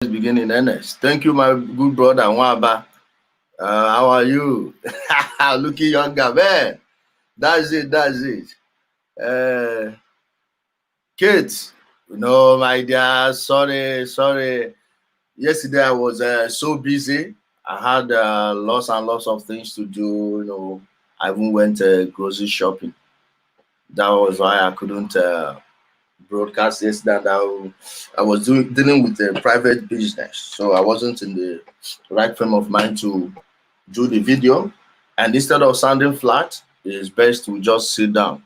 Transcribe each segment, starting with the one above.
Begin in earnest. Thank you, my good brother Nwaba. How are you? Looking younger, man. That's it. That's it. Kate, no, my dear. Sorry. Yesterday I was so busy. I had lots and lots of things to do. I even went grocery shopping. That was why I couldn't broadcast yesterday. I was dealing with a private business, so I wasn't in the right frame of mind to do the video. And instead of sounding flat, it's best to just sit down.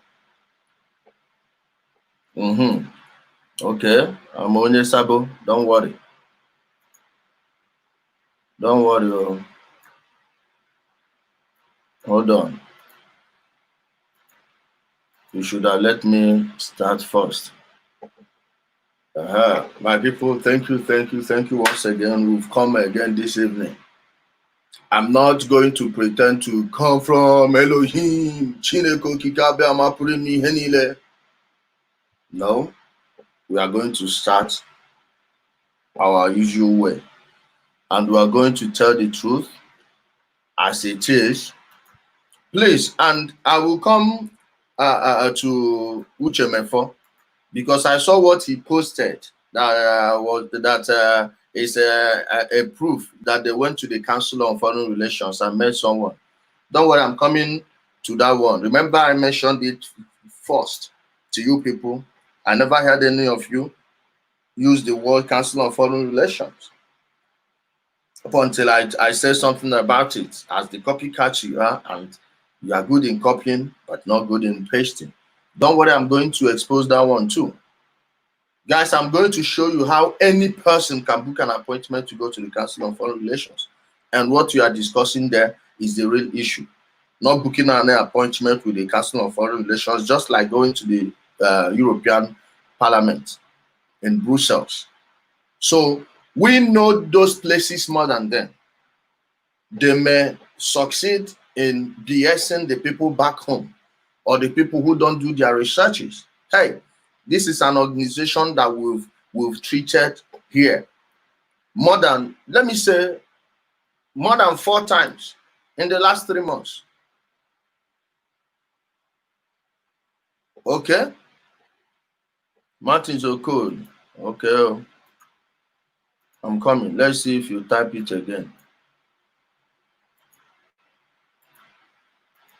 Okay, I'm Onye Sabo. Don't worry. Oh. Hold on. You should have let me start first. My people, thank you once again. We've come again this evening. I'm not going to pretend to come from Elohim, Chineko Kikabe Amapurimi Henile. No, we are going to start our usual way. And we are going to tell the truth as it is. Please, and I will come to Uchemefo because I saw what he posted that is a proof that they went to the Council on Foreign Relations and met someone. Don't worry, I'm coming to that one. Remember, I mentioned it first to you people. I never heard any of you use the word Council on Foreign Relations up until I said something about it as the copycat you are, and you are good in copying but not good in pasting. Don't worry, I'm going to expose that one too. Guys, I'm going to show you how any person can book an appointment to go to the Council on Foreign Relations. And what you are discussing there is the real issue. Not booking an appointment with the Council on Foreign Relations, just like going to the European Parliament in Brussels. So we know those places more than them. They may succeed in BSing the people back home or the people who don't do their researches. Hey, this is an organization that we've treated here more than, let me say, more than 4 times in the last 3 months. Okay? Martin's code. Okay. I'm coming. Let's see if you type it again.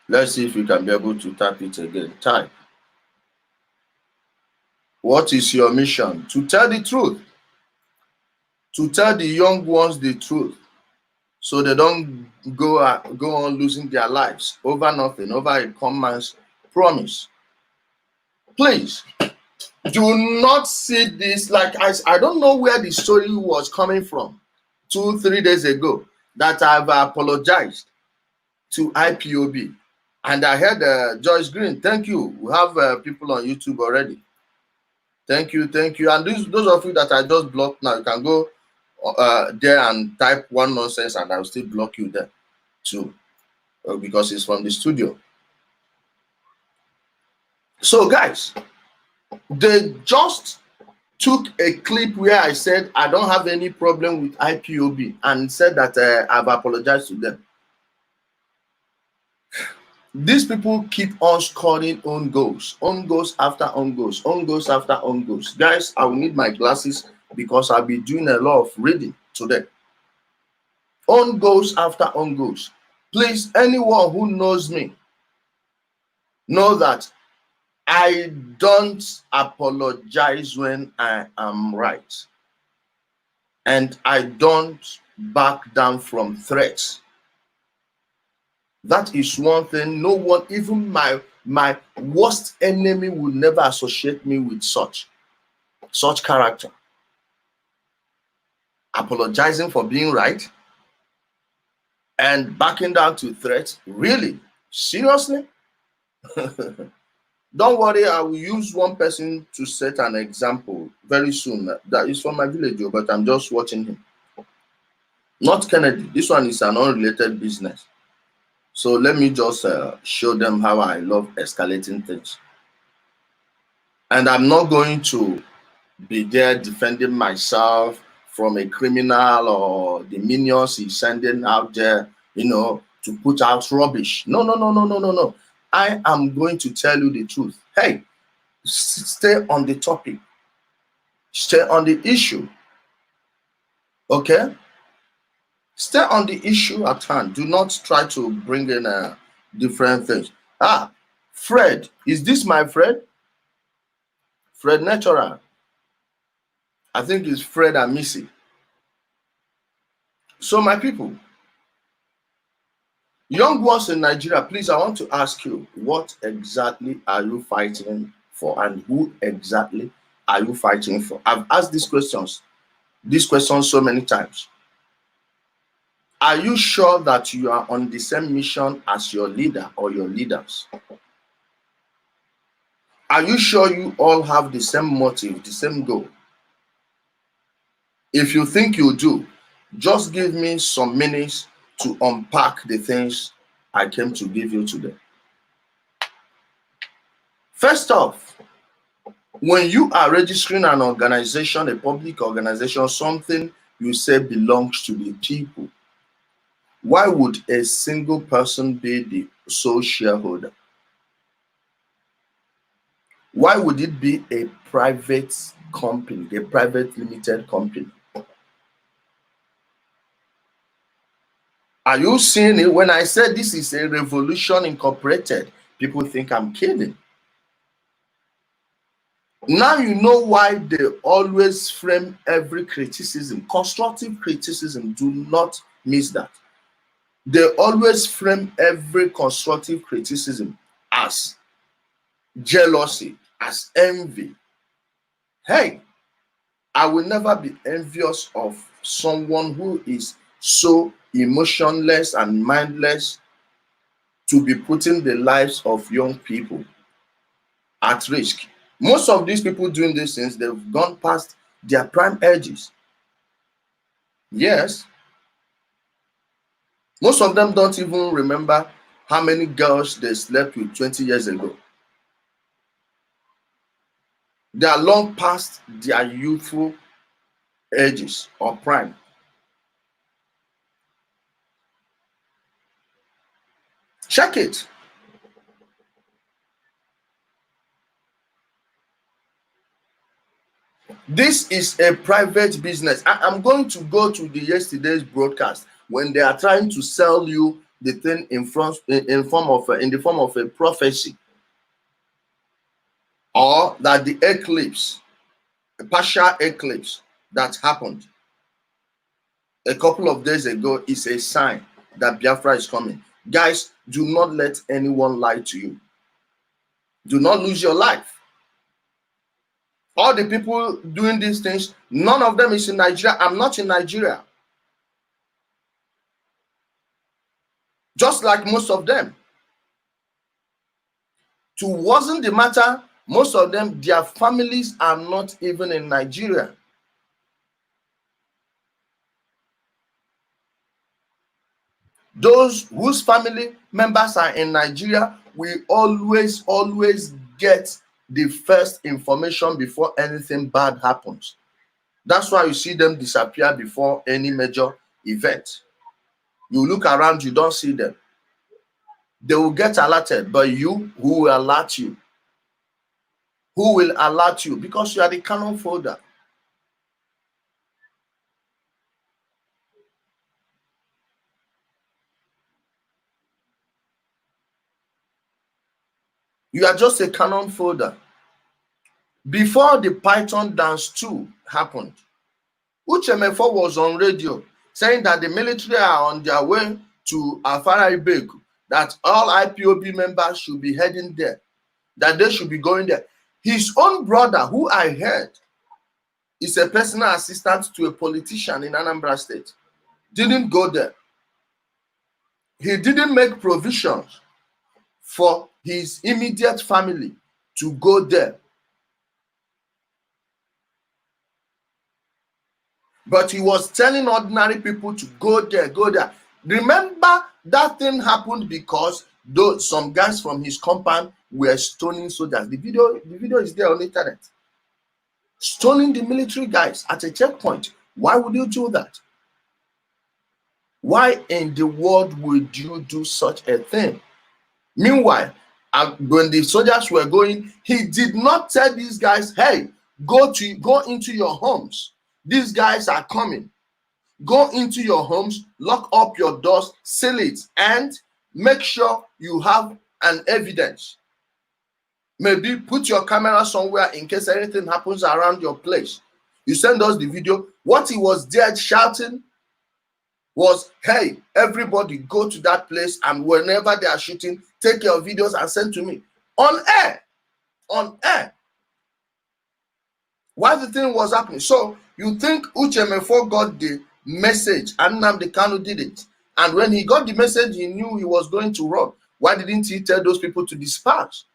Let's see if you can be able to type it again. Type. What is your mission? To tell the truth. To tell the young ones the truth. So they don't go on losing their lives over nothing, over a common promise. Please, do not see this like I don't know where the story was coming from 2-3 days ago that I've apologized to IPOB. And I heard Joyce Green, thank you. We have people on YouTube already. Thank you. And those of you that I just blocked now, you can go there and type one nonsense and I'll still block you there too, because it's from the studio. So guys, they just took a clip where I said I don't have any problem with IPOB and said that I've apologized to them. These people keep on scoring own goals after own goals. Guys, I will need my glasses because I'll be doing a lot of reading today. Own goals after own goals. Please, anyone who knows me, know that I don't apologize when I am right. And I don't back down from threats. That is one thing. No one, even my worst enemy, will never associate me with such character. Apologizing for being right and backing down to threats. Really? Seriously? Don't worry, I will use one person to set an example very soon. That is from my village, but I'm just watching him. Not Kennedy. This one is an unrelated business. So let me just show them how I love escalating things. And I'm not going to be there defending myself from a criminal or the minions he's sending out there, you know, to put out rubbish. No, no, no, no, no, no, no. I am going to tell you the truth. Hey, stay on the topic. Stay on the issue. Okay? Stay on the issue at hand. Do not try to bring in different things. Ah, Fred. Is this my Fred? Fred Natural. I think it's Fred and Missy. So my people, young ones in Nigeria, please, I want to ask you, what exactly are you fighting for, and who exactly are you fighting for? I've asked these questions so many times. Are you sure that you are on the same mission as your leader or your leaders? Are you sure you all have the same motive, the same goal? If you think you do, just give me some minutes to unpack the things I came to give you today. First off, when you are registering an organization, a public organization, something you say belongs to the people, why would a single person be the sole shareholder? Why would it be a private company, a private limited company? Are you seeing it? When I said this is a revolution incorporated, people think I'm kidding. Now you know why they always frame every criticism, constructive criticism. Do not miss that. They always frame every constructive criticism as jealousy, as envy. Hey, I will never be envious of someone who is so emotionless and mindless to be putting the lives of young people at risk. Most of these people doing these things, they've gone past their prime ages. Yes. Most of them don't even remember how many girls they slept with 20 years ago. They are long past their youthful ages or prime. Check it. This is a private business. I'm going to go to the yesterday's broadcast when they are trying to sell you the thing in the form of a prophecy, or that the eclipse, a partial eclipse that happened a couple of days ago, is a sign that Biafra is coming. Guys, do not let anyone lie to you. Do not lose your life. All the people doing these things, none of them is in Nigeria. I'm not in Nigeria. Just like most of them. To worsen the matter, most of them, their families are not even in Nigeria. Those whose family members are in Nigeria, we always get the first information before anything bad happens. That's why you see them disappear before any major event. You look around, you don't see them. They will get alerted, but you, who will alert you? Who will alert you? Because you are the cannon folder. You are just a cannon folder. Before the Python Dance 2 happened, Uchemefo was on radio saying that the military are on their way to Afara Ibeku, that all IPOB members should be heading there, that they should be going there. His own brother, who I heard is a personal assistant to a politician in Anambra State, didn't go there. He didn't make provisions for his immediate family to go there. But he was telling ordinary people to go there, go there. Remember, that thing happened because some guys from his compound were stoning soldiers. The video is there on the internet. Stoning the military guys at a checkpoint Why would you do that? Why in the world would you do such a thing? Meanwhile, when the soldiers were going, he did not tell these guys, hey, go into your homes. These guys are coming. Go into your homes, lock up your doors, seal it, and make sure you have an evidence. Maybe put your camera somewhere in case anything happens around your place. You send us the video. What he was there shouting was, hey, everybody go to that place, and whenever they are shooting, take your videos and send to me. On air. On air. While the thing was happening. So you think Uchemefo got the message and Nnamdi Kanu did it. And when he got the message, he knew he was going to run. Why didn't he tell those people to disperse?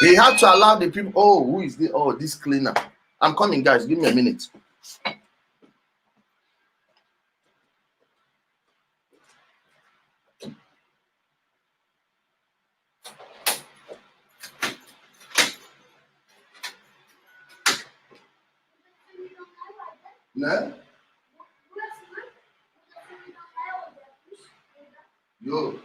He had to allow the people. Oh, who is this? Oh, this cleaner. I'm coming, guys. Give me a minute. Ne? Yo.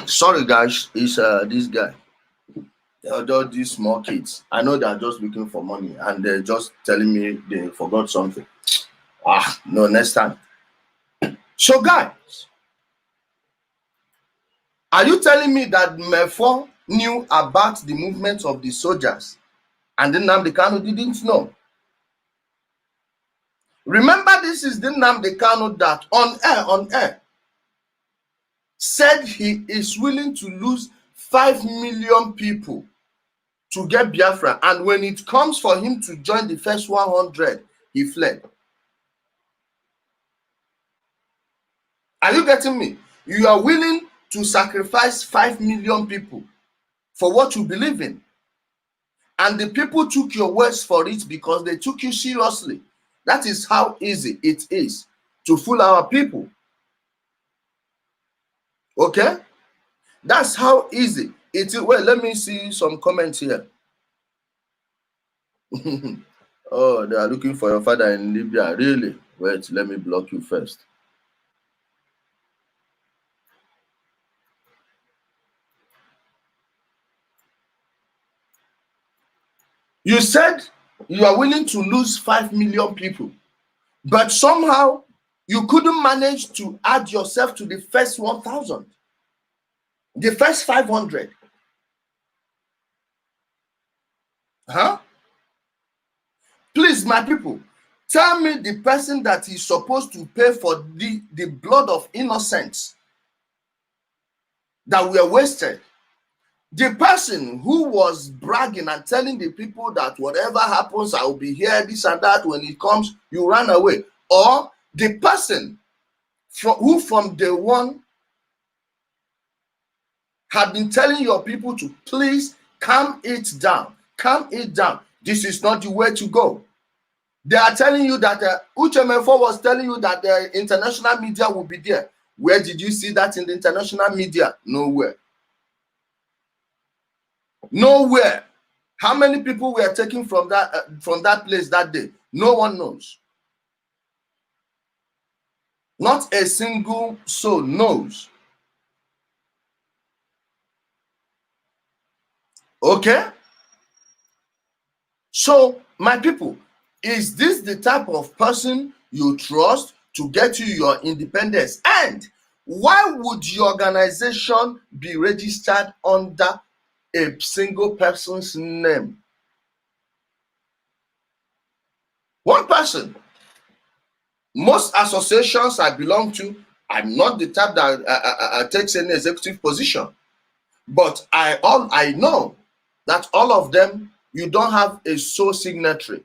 Sorry, guys. It's this guy. They're these small kids. I know they're just looking for money, and they're just telling me they forgot something. No, next time. So, guys, are you telling me that Mefo knew about the movement of the soldiers and then Nnamdi Kanu didn't know? Remember, this is the Nnamdi Kanu that on air said he is willing to lose 5 million people to get Biafra, and when it comes for him to join the first 100, he fled. Are you getting me? You are willing to sacrifice 5 million people for what you believe in, and the people took your words for it because they took you seriously. That is how easy it is to fool our people. Okay? That's how easy it is. Well, let me see some comments here. Oh, they are looking for your father in Libya. Really? Wait, let me block you first. You said you are willing to lose 5 million people, but somehow you couldn't manage to add yourself to the first 1,000, the first 500. Huh? Please, my people, tell me the person that is supposed to pay for the blood of innocents that were wasted. The person who was bragging and telling the people that whatever happens, I will be here, this and that, when it comes, you run away. Or the person who from day one had been telling your people to please calm it down, calm it down. This is not the way to go. They are telling you that Uchemefo was telling you that the international media will be there. Where did you see that in the international media? Nowhere. Nowhere. How many people were taken from that place that day? No one knows. Not a single soul knows. Okay? So, my people, is this the type of person you trust to get you your independence? And why would your organization be registered under a single person's name? One person. Most associations I belong to, I'm not the type that takes any executive position, but I know that all of them, you don't have a sole signatory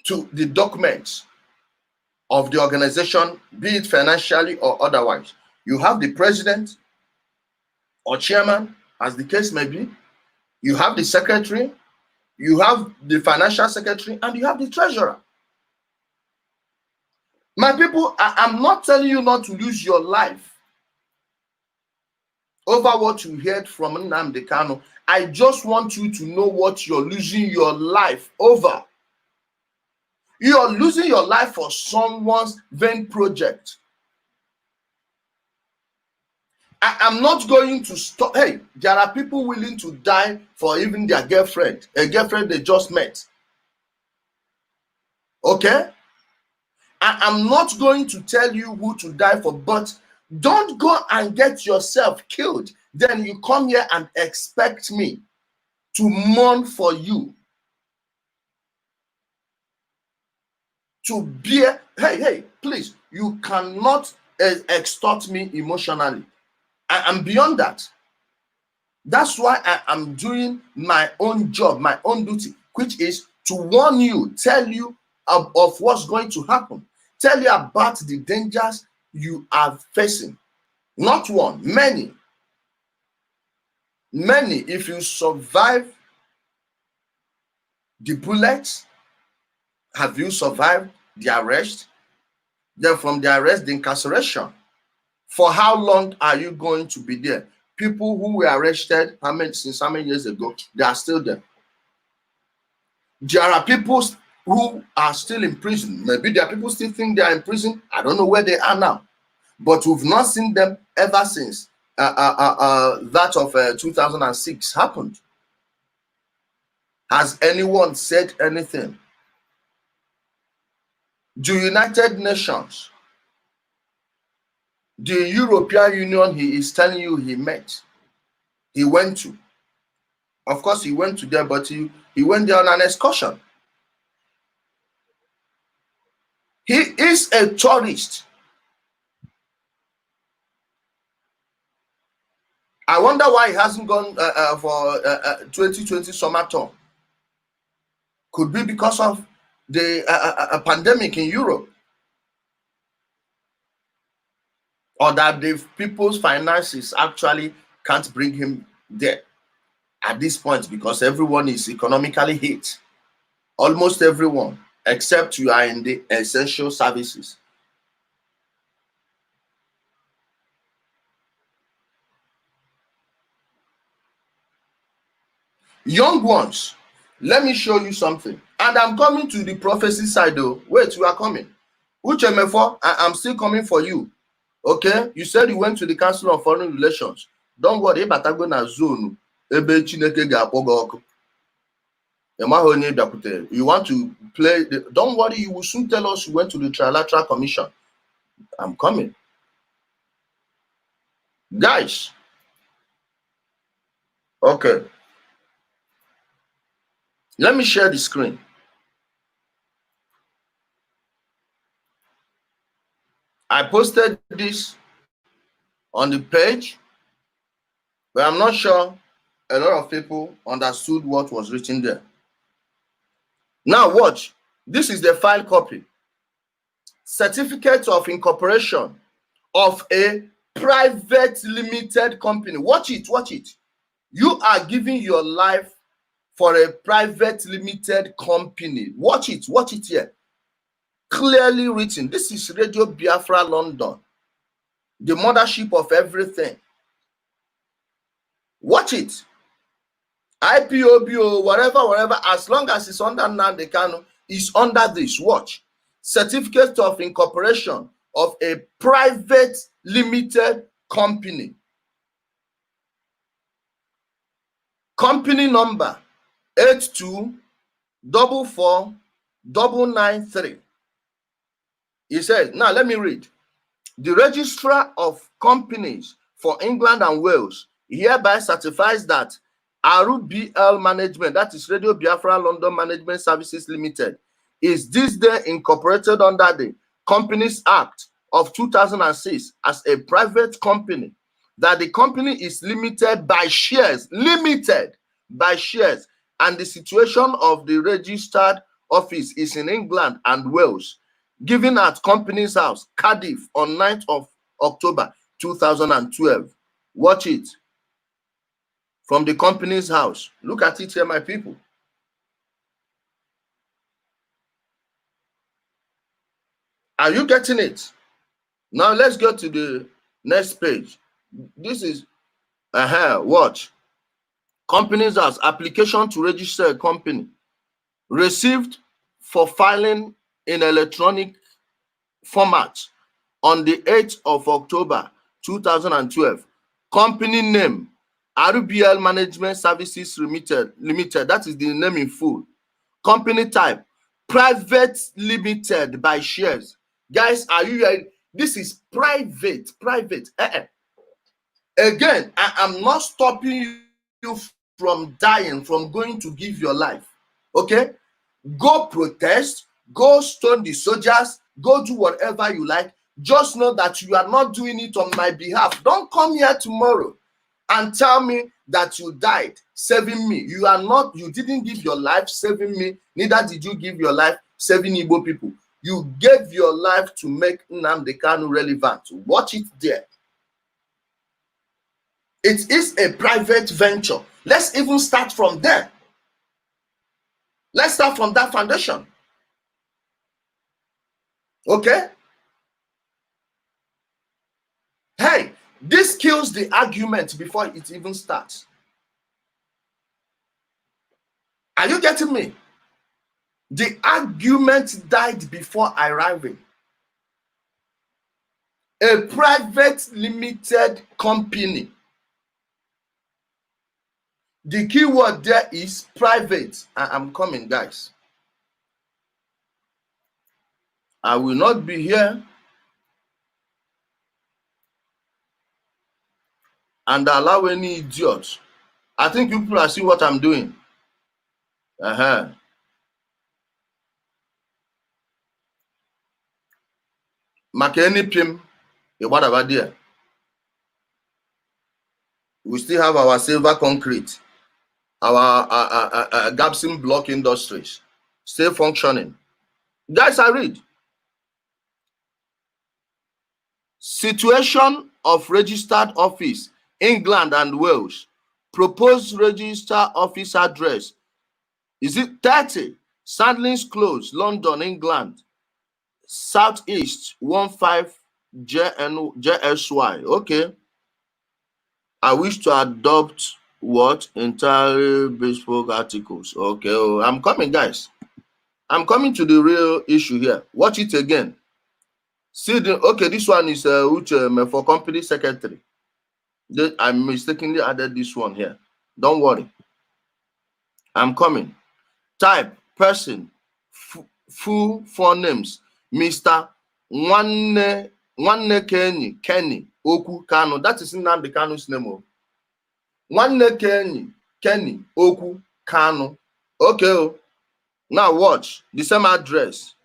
to the documents of the organization, be it financially or otherwise. You have the president or chairman, as the case may be. You have the secretary, you have the financial secretary, and you have the treasurer. My people, I'm not telling you not to lose your life over what you heard from Nnamdi Kanu. I just want you to know what you're losing your life over. You're losing your life for someone's vain project. I'm not going to stop. Hey, there are people willing to die for even their girlfriend, a girlfriend they just met. Okay? I'm not going to tell you who to die for, but don't go and get yourself killed. Then you come here and expect me to mourn for you. To bear, hey, please, you cannot extort me emotionally. I'm beyond that. That's why I am doing my own job, my own duty, which is to warn you, tell you of what's going to happen, tell you about the dangers you are facing. Not one, many. Many. If you survive the bullets, have you survived the arrest? Then from the arrest, the incarceration. For how long are you going to be there? People who were arrested since how many years ago, they are still there. There are people who are still in prison. Maybe there are people still think they are in prison. I don't know where they are now. But we've not seen them ever since that of 2006 happened. Has anyone said anything? The United Nations, the European Union, he is telling you he met, he went to. Of course, he went to there, but he went there on an excursion. He is a tourist. I wonder why he hasn't gone for 2020 summer tour. Could be because of the pandemic in Europe, or that the people's finances actually can't bring him there at this point, because everyone is economically hit. Almost everyone, except you are in the essential services. Young ones, let me show you something. And I'm coming to the prophecy side though. Wait, you are coming. Uchemefo, I'm still coming for you. Okay? You said you went to the Council on Foreign Relations. Don't worry, batago na zone. Ebe Chineke ga-akpọ gị ọkụ. You want to play, don't worry, you will soon tell us you went to the Trilateral Commission. I'm coming. Guys. Okay. Let me share the screen. I posted this on the page, but I'm not sure a lot of people understood what was written there. Now watch. This is the file copy. Certificate of incorporation of a private limited company. Watch it, watch it. You are giving your life for a private limited company. Watch it here. Clearly written. This is Radio Biafra London, the mothership of everything. Watch it. IPOBO, whatever, as long as it's under Nnamdi Kanu, is under this. Watch. Certificate of incorporation of a private limited company. Company number 8244993. He says, now let me read. The Registrar of Companies for England and Wales hereby certifies that RBL Management, that is Radio Biafra London Management Services Limited, is this day incorporated under the Companies Act of 2006 as a private company, that the company is limited by shares, and the situation of the registered office is in England and Wales, given at Companies House, Cardiff, on 9th of October 2012. Watch it. From the Companies House. Look at it here, my people. Are you getting it? Now let's go to the next page. This is watch. Companies as application to register a company received for filing in electronic format on the 8th of October 2012. Company name RBL Management Services Limited. That is the name in full. Company type private limited by shares. Guys, are you here? This is private. Again, I am not stopping you from dying, from going to give your life. Okay? Go protest, go stone the soldiers, go do whatever you like. Just know that you are not doing it on my behalf. Don't come here tomorrow and tell me that you died saving me. You are not, you didn't give your life saving me, neither did you give your life saving Igbo people. You gave your life to make Nnamdi Kanu relevant. Watch it there. It is a private venture. Let's even start from there. Let's start from that foundation. Okay? Hey, this kills the argument before it even starts. Are you getting me? The argument died before arriving. A private limited company. The key word there is private. I'm coming, guys. I will not be here and allow any idiots. I think people are seeing what I'm doing. Makeni Pim, what about there? We still have our silver concrete, our Gabson block industries still functioning. Guys, I read. Situation of registered office, England and Wales. Proposed register office address. Is it 30? Sandlings Close, London, England. Southeast 15 JSY. Okay. I wish to adopt what? Entirely bespoke articles. Okay. Oh, I'm coming, guys. I'm coming to the real issue here. Watch it again. See the okay, this one is for company secretary. I mistakenly added this one here. Don't worry. I'm coming. Type person, full forenames, Mr. Nwanne Kenny Oku Kanu. That is Nnamdi Kanu's name. Nwanne Kenny Oku Kanu. Okay. Now watch the same address.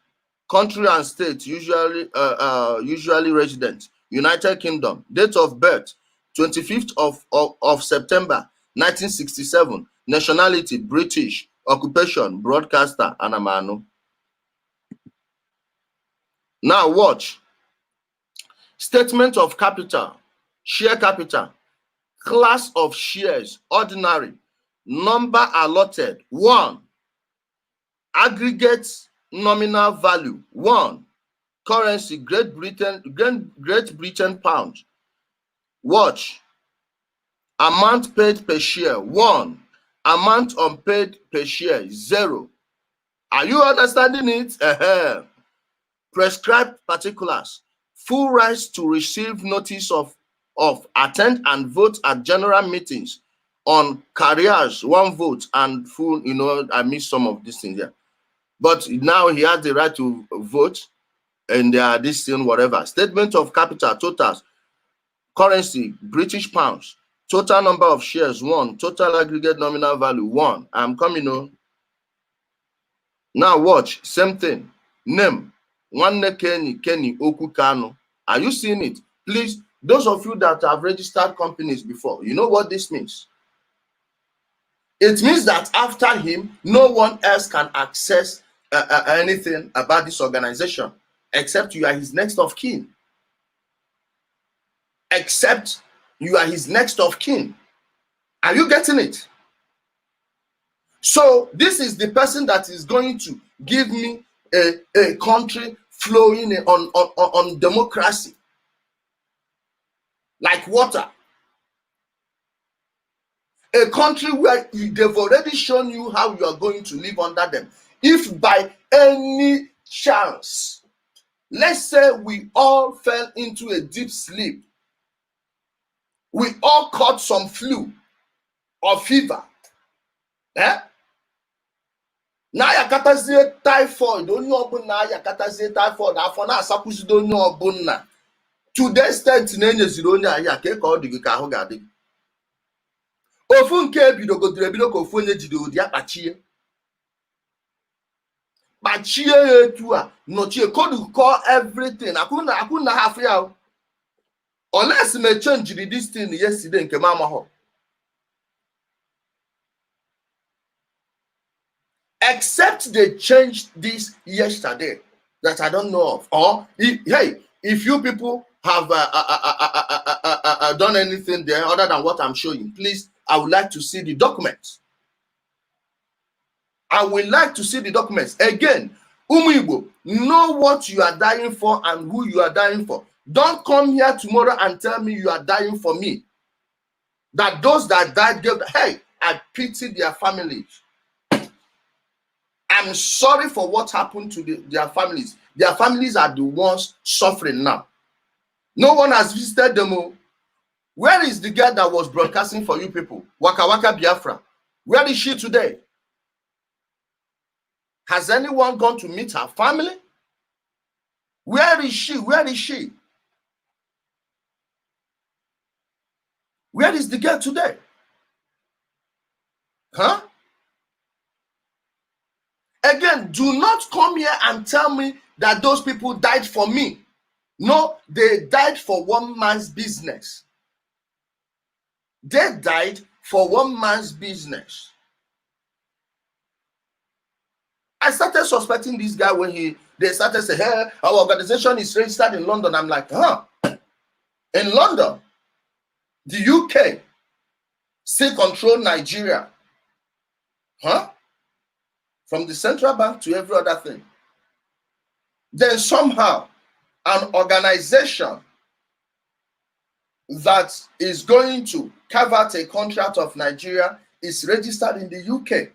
Country and state usually resident, United Kingdom. Date of birth 25th of September 1967. Nationality British. Occupation broadcaster Anamano. Now watch. Statement of capital, share capital, class of shares ordinary, number allotted 1, aggregate nominal value 1, currency Great Britain pound. Watch. Amount paid per share 1, amount unpaid per share 0. Are you understanding it? Prescribed particulars. Full rights to receive notice of attend and vote at general meetings on careers 1 vote and full. I missed some of these things here. But now he has the right to vote and this thing, whatever. Statement of capital, totals, currency, British pounds, total number of shares 1, total aggregate nominal value 1. I'm coming on. Now watch, same thing. Name, Nwanne Kenny Oku Kanu. Are you seeing it? Please, those of you that have registered companies before, you know what this means. It means that after him, no one else can access anything about this organization except you are his next of kin. Except you are his next of kin. Are you getting it? So this is the person that is going to give me a country flowing on democracy like water. A country where they've already shown you how you are going to live under them. If by any chance, let's say we all fell into a deep sleep, we all caught some flu or fever, eh? Na yakatazie typhoid, onye ọbụla yakatazie typhoid, afọ na-asakwụzido onye ọbụla. To the extent na enyeziri onye ahịa ka ọ dị gị ka ahụ ga-adị gị. Ofu nke ebido ka ofu onye jide ụdị ya kpachie ya etu a nọchie kodu call everything akwụna half ya. Unless me change this thing yesterday nke ma amahọ. Except they changed this yesterday that I don't know of. Or if you people have done anything there other than what I'm showing, please, I would like to see the documents. I would like to see the documents. Again, Igbo, know what you are dying for and who you are dying for. Don't come here tomorrow and tell me you are dying for me. That those that died, hey, I pity their families. I'm sorry for what happened to their families. Their families are the ones suffering now. No one has visited them. Where is the girl that was broadcasting for you people? Waka Waka Biafra. Where is she today? Has anyone gone to meet her family? Where is she? Where is she? Where is the girl today? Huh? Again, do not come here and tell me that those people died for me. No, they died for one man's business. They died for one man's business. I started suspecting this guy when they started saying, hey, our organization is registered in London. I'm like, huh? In London, the UK still control Nigeria. Huh? From the central bank to every other thing. Then somehow an organization that is going to carve out a contract of Nigeria is registered in the UK.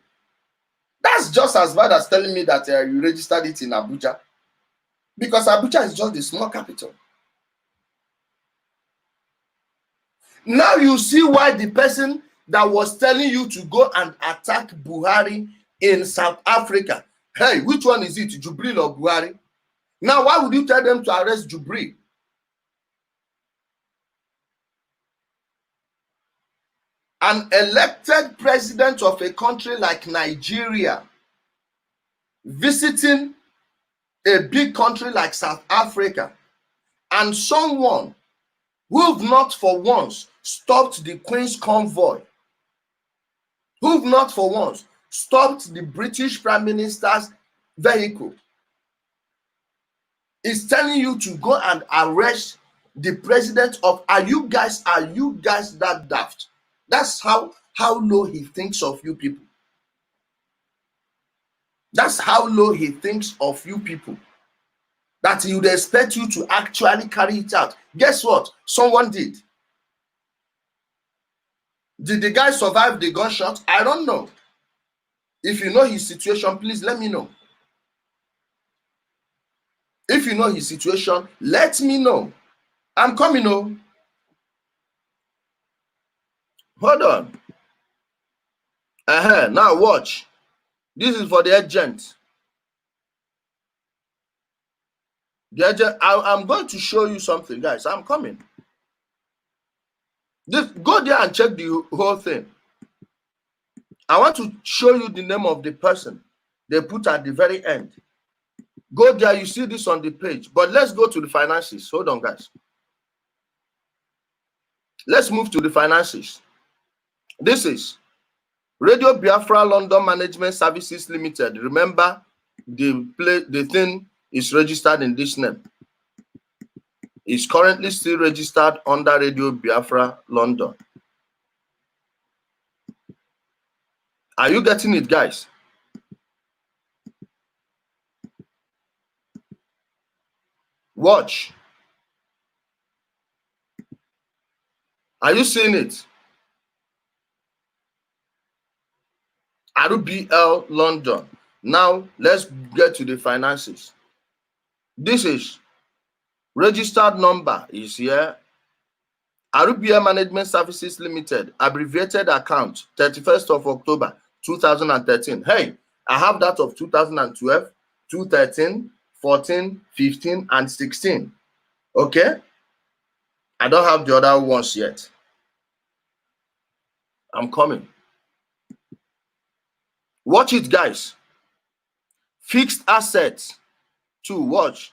That's just as bad as telling me that you registered it in Abuja. Because Abuja is just the small capital. Now you see why the person that was telling you to go and attack Buhari in South Africa, hey, which one is it, Jubril or Buhari? Now, why would you tell them to arrest Jubril? An elected president of a country like Nigeria visiting a big country like South Africa, and someone who've not for once stopped the Queen's convoy, who've not for once stopped the British Prime Minister's vehicle, is telling you to go and arrest the president of, are you guys that daft? That's how low he thinks of you people. That's how low he thinks of you people. That he would expect you to actually carry it out. Guess what? Someone did. Did the guy survive the gunshot? I don't know. If you know his situation, please let me know. If you know his situation, let me know. I'm coming home. Hold on. Now watch. This is for the agent. The agent, I'm going to show you something, guys. I'm coming. Go there and check the whole thing. I want to show you the name of the person they put at the very end. Go there, you see this on the page. But let's go to the finances. Hold on, guys. Let's move to the finances. This is Radio Biafra London Management Services Limited. Remember, the thing is registered in this name. It's currently still registered under Radio Biafra London. Are you getting it, guys? Watch. Are you seeing it? RBL London. Now let's get to the finances. This is registered number is here. RBL Management Services Limited, abbreviated account, 31st of October 2013. Hey, I have that of 2012, 2013, 14, 15, and 16. Okay? I don't have the other ones yet. I'm coming. Watch it, guys. Fixed assets. To watch.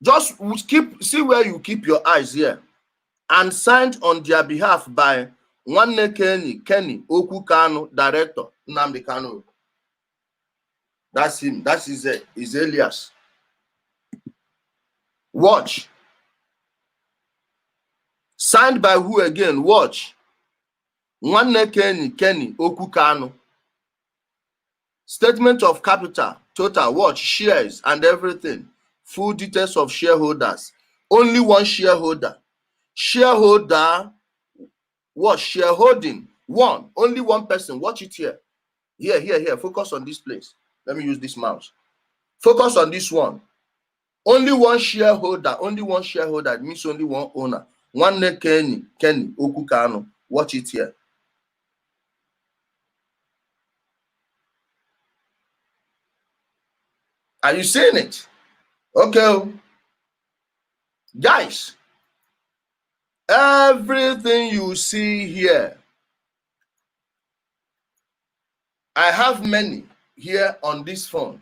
Just see where you keep your eyes here. And signed on their behalf by Nwanne Kenny Oku Kanu, director, Nnamdi Kanu. That's him. That's his alias. Watch. Signed by who again? Watch. Nwanne Kenny Oku Kanu. Statement of capital, total, watch, shares and everything. Full details of shareholders. Only one shareholder. Shareholder, what? Shareholding. One. Only one person. Watch it here. Here. Focus on this place. Let me use this mouse. Focus on this one. Only one shareholder. Only one shareholder. It means only one owner. Nwanne Kenny Oku Kanu. Watch it here. Are you seeing it? Okay. Guys, everything you see here, I have many here on this phone.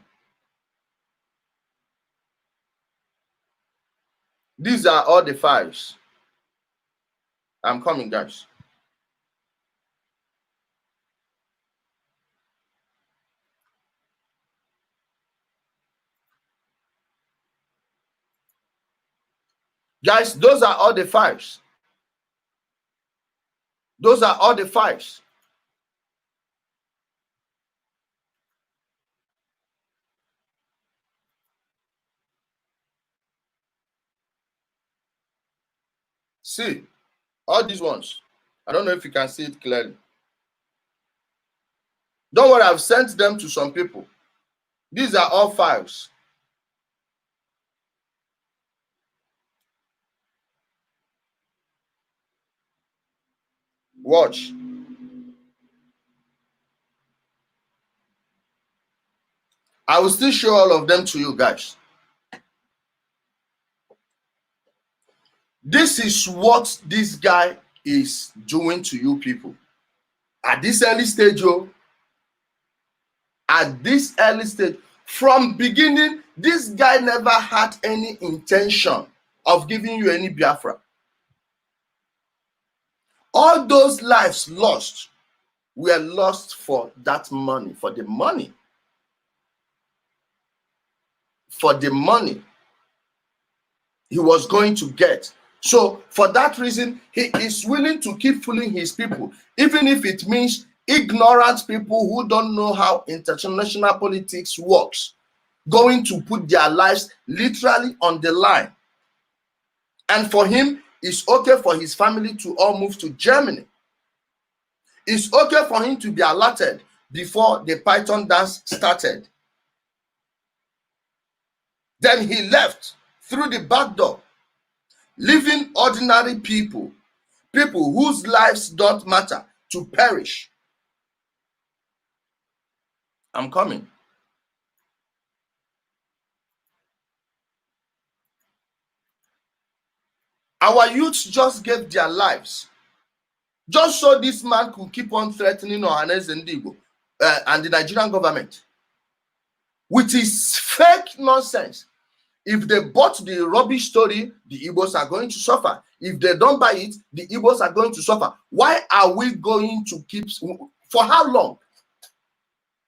These are all the files. I'm coming, guys. Guys, those are all the files. Those are all the files. See, all these ones. I don't know if you can see it clearly. Don't worry, I've sent them to some people. These are all files. Watch. I will still show all of them to you guys. This is what this guy is doing to you people. At this early stage, at this early stage, from beginning, this guy never had any intention of giving you any Biafra. All those lives lost were lost for that money, for the money. For the money he was going to get. So for that reason, he is willing to keep fooling his people, even if it means ignorant people who don't know how international politics works, going to put their lives literally on the line. And for him, it's okay for his family to all move to Germany. It's okay for him to be alerted before the Python dance started. Then he left through the back door, leaving ordinary people, people whose lives don't matter, to perish. I'm coming. Our youths just gave their lives just so this man could keep on threatening Ohanes and Igbo and the Nigerian government with his fake nonsense. If they bought the rubbish story, the Igbos are going to suffer. If they don't buy it, the Igbos are going to suffer. Why are we going to keep, for how long?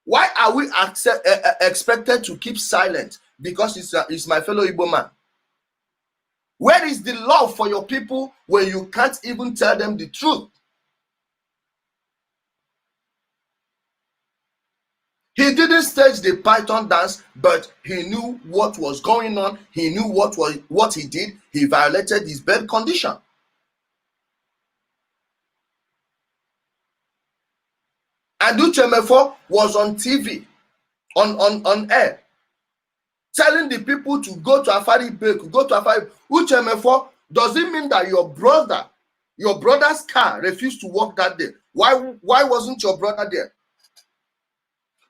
Why are we expected to keep silent? Because it's my fellow Igbo man. Where is the love for your people when you can't even tell them the truth? He didn't stage the python dance, but he knew what was going on. He knew what he did. He violated his bed condition. And Uchemefo was on TV, on air, telling the people to go to Afari Bake, go to Afari. Uchemefo, does it mean that your brother's car refused to work that day? Why wasn't your brother there?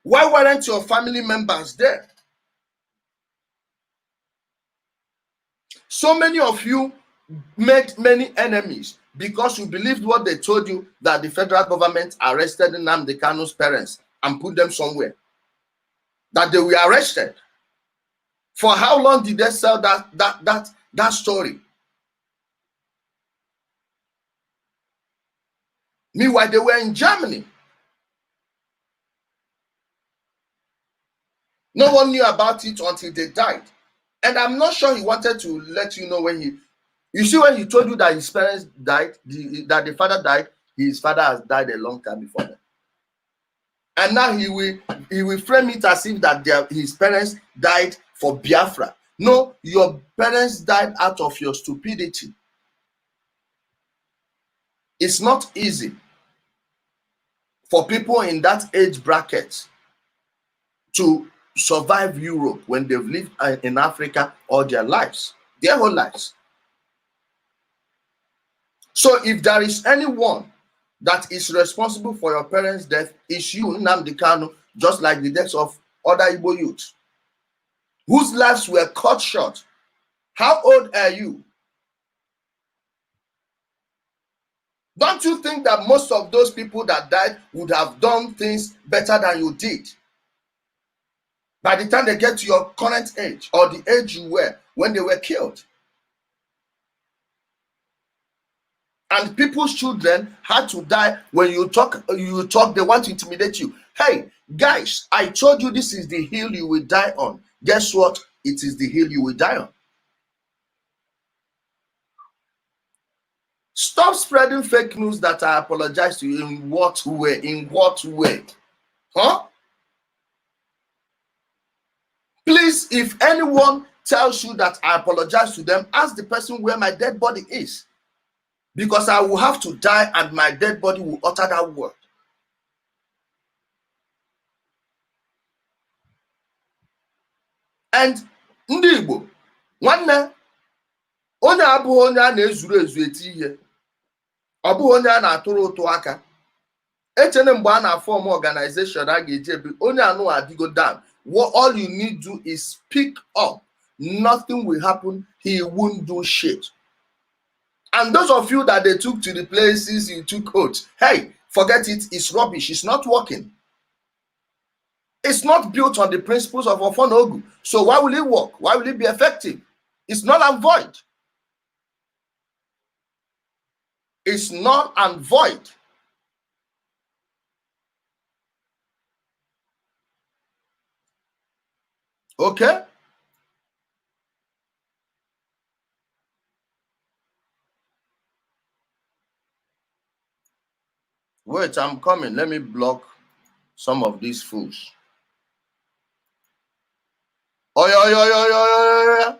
Why weren't your family members there? So many of you made many enemies because you believed what they told you, that the federal government arrested Nnamdi Kanu's parents and put them somewhere. That they were arrested. For how long did they sell that story? Meanwhile, they were in Germany. No one knew about it until they died. And I'm not sure he wanted to let you know when you see, when he told you that his parents died, that the father died, his father has died a long time before them. And now he will frame it as if that his parents died for Biafra. No, your parents died out of your stupidity. It's not easy for people in that age bracket to survive Europe when they've lived in Africa all their lives, their whole lives. So if there is anyone that is responsible for your parents' death, it's you, Nnamdi Kanu, just like the deaths of other Igbo youths whose lives were cut short. How old are you? Don't you think that most of those people that died would have done things better than you did? By the time they get to your current age or the age you were when they were killed. And people's children had to die. When you talk, they want to intimidate you. Hey, guys, I told you this is the hill you will die on. Guess what? It is the hill you will die on. Stop spreading fake news that I apologize to you. In what way? In what way? Huh? Please, if anyone tells you that I apologize to them, ask the person where my dead body is. Because I will have to die and my dead body will utter that word. And ndị Igbo, nwanne, onye abụghị onye a na-ezuru ezu eti ihe. Ọ bụghị onye a na-atụrụ ụtụ aka. Echene mgbe a na-form organization a ga-eji ebi onye anụ adigo down. All you need to do is speak up. Nothing will happen. He won't do shit. And those of you that they took to the places you took out, hey, forget it. It's rubbish. It's not working. It's not built on the principles of Ofonogu. So why will it work? Why will it be effective? It's null and void. It's null and void. Okay? Wait, I'm coming. Let me block some of these fools. Oh, yeah.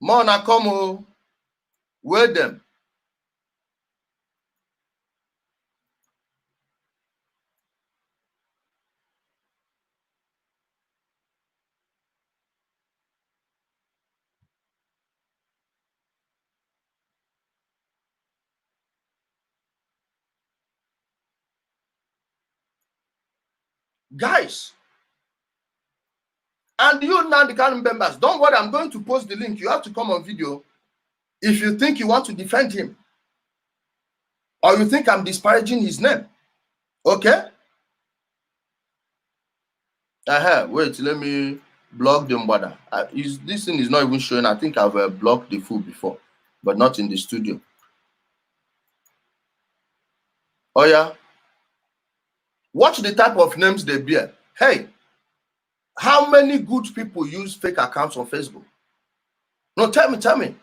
Mona, come on. Wait them. Guys. And you now, the current members, don't worry, I'm going to post the link. You have to come on video if you think you want to defend him. Or you think I'm disparaging his name. Okay? Wait, let me block the Mbada. This thing is not even showing. I think I've blocked the fool before, but not in the studio. Oh, yeah? Watch the type of names they bear. Hey, how many good people use fake accounts on Facebook? No, tell me.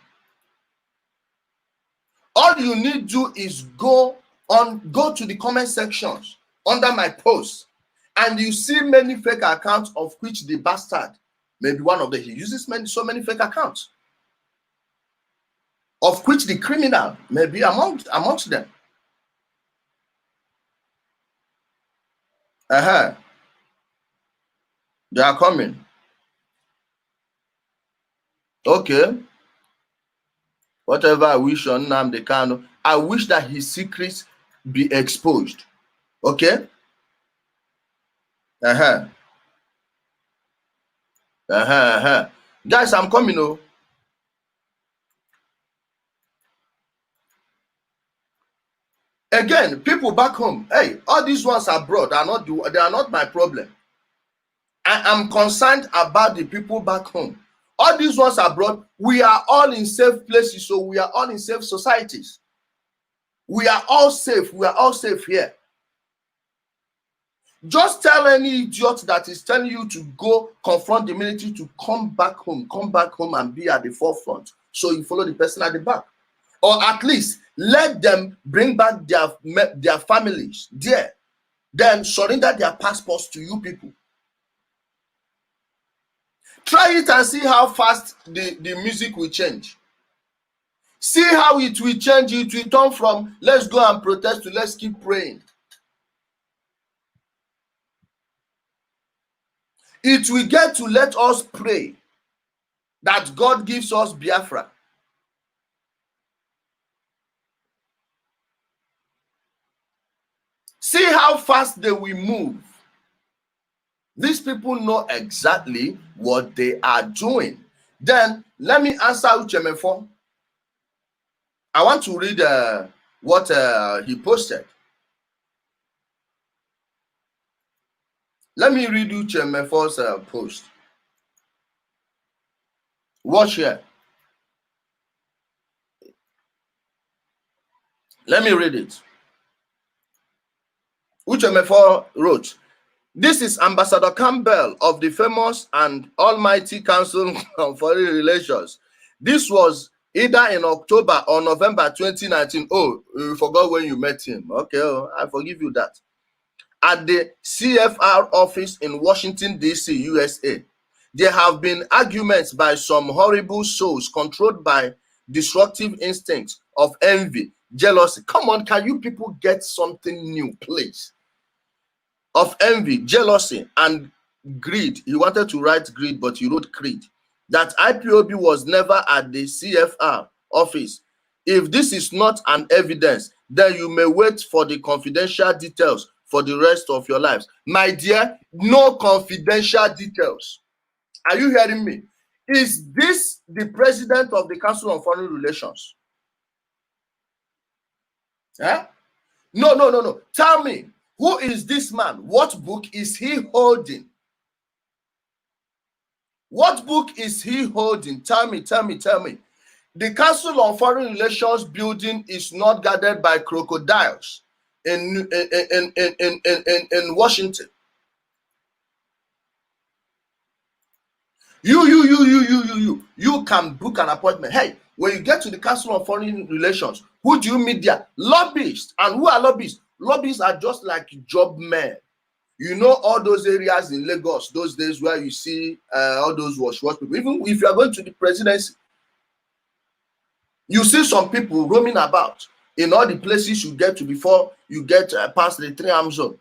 All you need to do is go to the comment sections under my post And you see many fake accounts, of which the bastard may be one of them. He uses so many fake accounts, of which the criminal may be amongst them. They are coming. Okay. Whatever I wish on Nnamdi Kanu, I wish that his secrets be exposed. Okay? Guys, I'm coming. Oh. Again, people back home, hey, all these ones abroad are not my problem. I am concerned about the people back home. All these ones abroad, we are all in safe places, so we are all in safe societies. We are all safe. We are all safe here. Just tell any idiot that is telling you to go confront the military to come back home and be at the forefront. So you follow the person at the back. Or at least let them bring back their families there. Then surrender their passports to you people. Try it and see how fast the music will change. See how it will change. It will turn from let's go and protest to let's keep praying. It will get to let us pray that God gives us Biafra. See how fast they will move. These people know exactly what they are doing. Then let me answer Uchemefo. I want to read what he posted. Let me read Uchemefo's post. Watch here. Let me read it. Uchemefo wrote, "This is Ambassador Campbell of the famous and almighty Council on Foreign Relations. This was either in October or November 2019. Oh, you forgot when you met him. Okay, I forgive you that. At the CFR office in Washington, D.C., USA. There have been arguments by some horrible souls controlled by destructive instincts of envy, jealousy." Come on, can you people get something new, please? Of envy, jealousy, and greed. He wanted to write greed, but he wrote creed. That IPOB was never at the CFR office. If this is not an evidence, then you may wait for the confidential details for the rest of your lives. My dear, no confidential details. Are you hearing me? Is this the president of the Council on Foreign Relations? No. Tell me, who is this man? What book is he holding? What book is he holding? Tell me. The Council on Foreign Relations building is not guarded by crocodiles in Washington. You can book an appointment. Hey, when you get to the Council on Foreign Relations, who do you meet there? Lobbyists. And who are lobbyists? Lobbyists are just like job men. You know all those areas in Lagos, those days where you see all those wash people. Even if you are going to the presidency, you see some people roaming about in all the places you get to before you get past the 3-arm zone.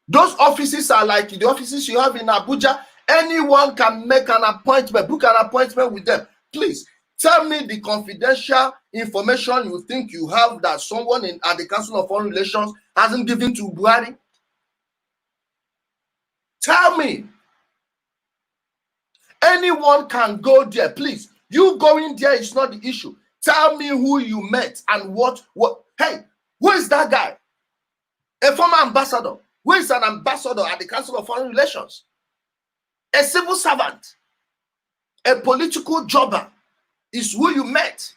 Those offices are like the offices you have in Abuja. Anyone can make an appointment, book an appointment with them. Please tell me the confidential information you think you have that someone at the Council of Foreign Relations hasn't given to Buhari. Tell me. Anyone can go there, please. You going there is not the issue. Tell me who you met and what. Hey, who is that guy? A former ambassador. Who is an ambassador at the Council of Foreign Relations? A civil servant. A political jobber is who you met.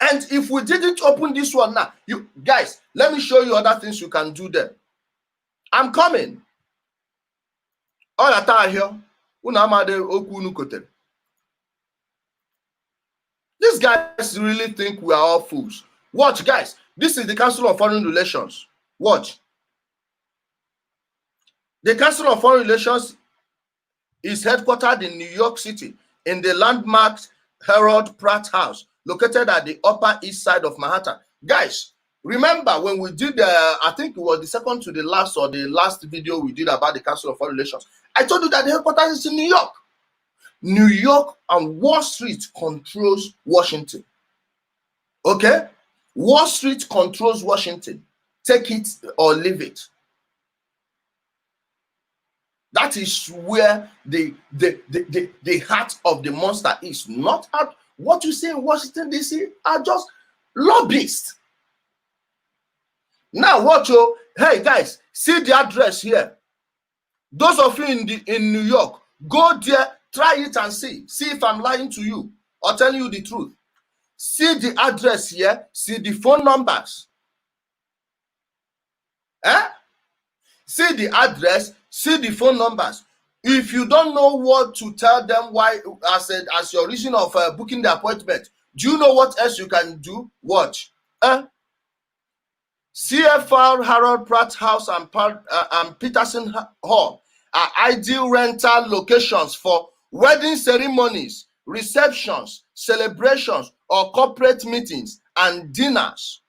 And if we didn't open this one now, you guys, let me show you other things you can do there. I'm coming. All that I hear. These guys really think we are all fools. Watch, guys. This is the Council of Foreign Relations. Watch. The Council on Foreign Relations is headquartered in New York City in the landmark Harold Pratt House, located at the Upper East Side of Manhattan. Guys, remember when we did, I think it was the second to the last or the last video we did about the Council of Foreign Relations. I told you that the headquarters is in New York. New York and Wall Street controls Washington. Okay? Wall Street controls Washington. Take it or leave it. That is where the heart of the monster is. Not at what you say in Washington, D.C. are just lobbyists. Now, what you, hey guys, see the address here. Those of you in New York, go there, try it and see. See if I'm lying to you or telling you the truth. See the address here, see the phone numbers. See the address, see the phone numbers. If you don't know what to tell them, why, as your reason of booking the appointment, do you know what else you can do? Watch. CFR Harold Pratt House and Peterson Hall are ideal rental locations for wedding ceremonies, receptions, celebrations, or corporate meetings and dinners.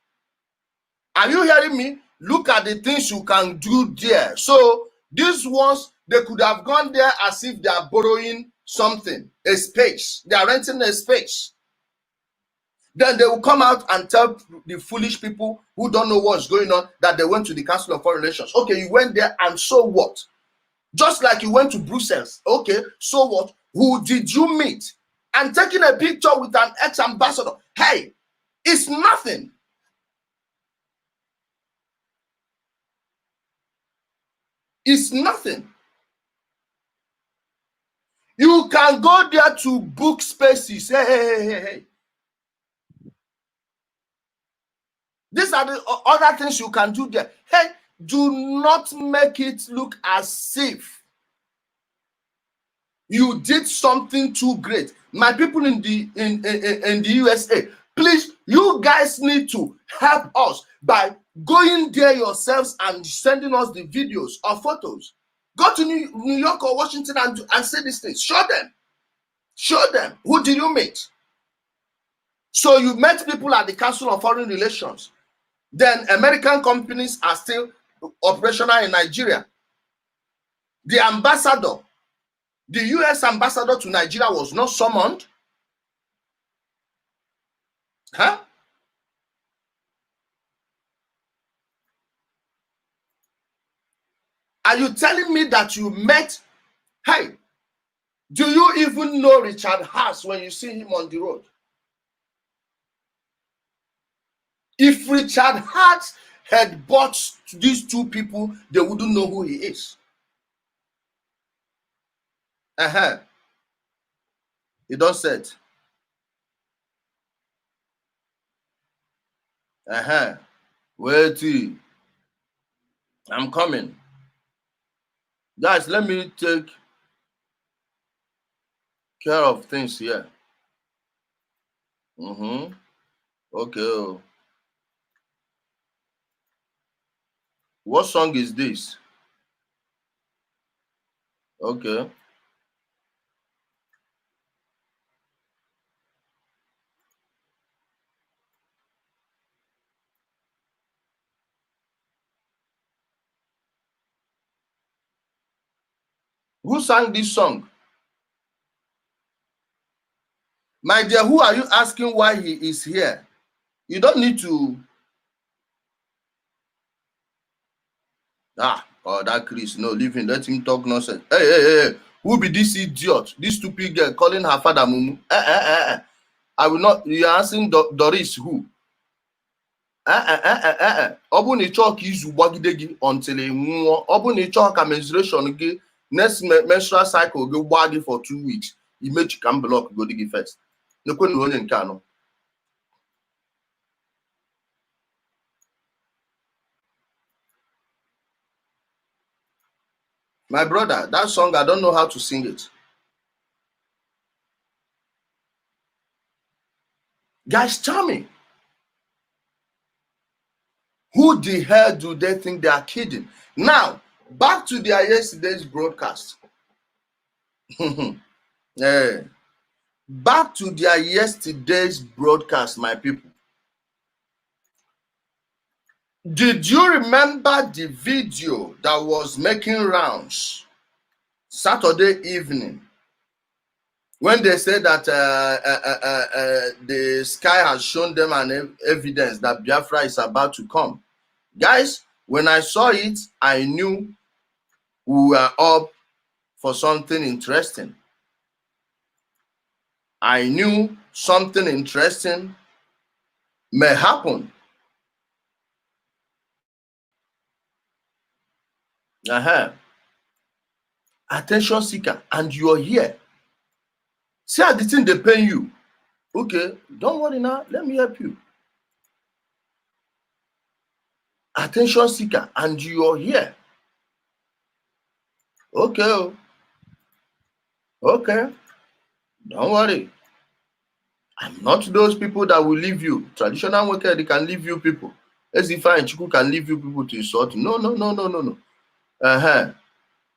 Are you hearing me? Look at the things you can do there. So these ones, they could have gone there as if they are borrowing something, a space. They are renting a space. Then they will come out and tell the foolish people who don't know what's going on that they went to the Council of Foreign Relations. Okay, you went there and so what? Just like you went to Brussels. Okay, so what? Who did you meet? And taking a picture with an ex-ambassador. Hey, it's nothing. It's nothing. You can go there to book spaces. Hey. These are the other things you can do there. Hey, do not make it look as if you did something too great. My people in the USA, please, you guys need to help us by going there yourselves and sending us the videos or photos. Go to New York or Washington and say these things. Show them. Show them. Who did you meet? So you met people at the Council on Foreign Relations. Then American companies are still operational in Nigeria. The ambassador, the US ambassador to Nigeria was not summoned. Huh? Are you telling me that you met? Hey, do you even know Richard Haas when you see him on the road? If Richard Haas had bought these two people, they wouldn't know who he is. He don't say it. Wait, I'm coming. Guys, let me take care of things here. Okay. What song is this? Okay. Who sang this song? My dear, who are you asking why he is here? You don't need to. That Chris, no, leave him, let him talk nonsense. Hey, who be this idiot, this stupid girl calling her father Mumu? I will not. You are asking Doris who? Obun ịchọ ka izu gbagide gị until ị nwụọ. Obun ịchọ ka menstruation gị next menstrual cycle gị gbaa gị for 2 weeks. Imechi ka block go gị first. Nekwe na onye nke anọ. My brother, that song, I don't know how to sing it. Guys, tell me. Who the hell do they think they are kidding? Now, Back to their yesterday's broadcast. Back to their yesterday's broadcast, my people. Did you remember the video that was making rounds Saturday evening when they said that the sky has shown them an evidence that Biafra is about to come? Guys, when I saw it, I knew we were up for something interesting. I knew something interesting may happen. Attention seeker, and you're here. See how the thing they pay you. Okay, don't worry now. Let me help you. Attention seeker, and you're here. Okay. Okay. Don't worry. I'm not those people that will leave you. Traditional worker, they can leave you people. As if I and Chiku can leave you people to insult. No.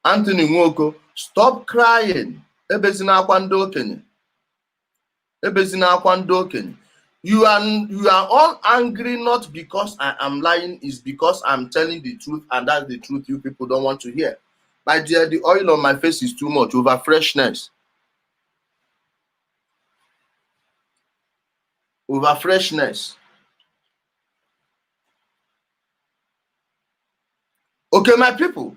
Anthony Nwoko, stop crying. Ebezina akwando okenye. You are all angry not because I am lying, it's because I'm telling the truth, and that's the truth you people don't want to hear. My dear, the oil on my face is too much, over freshness. Over freshness. Okay, my people.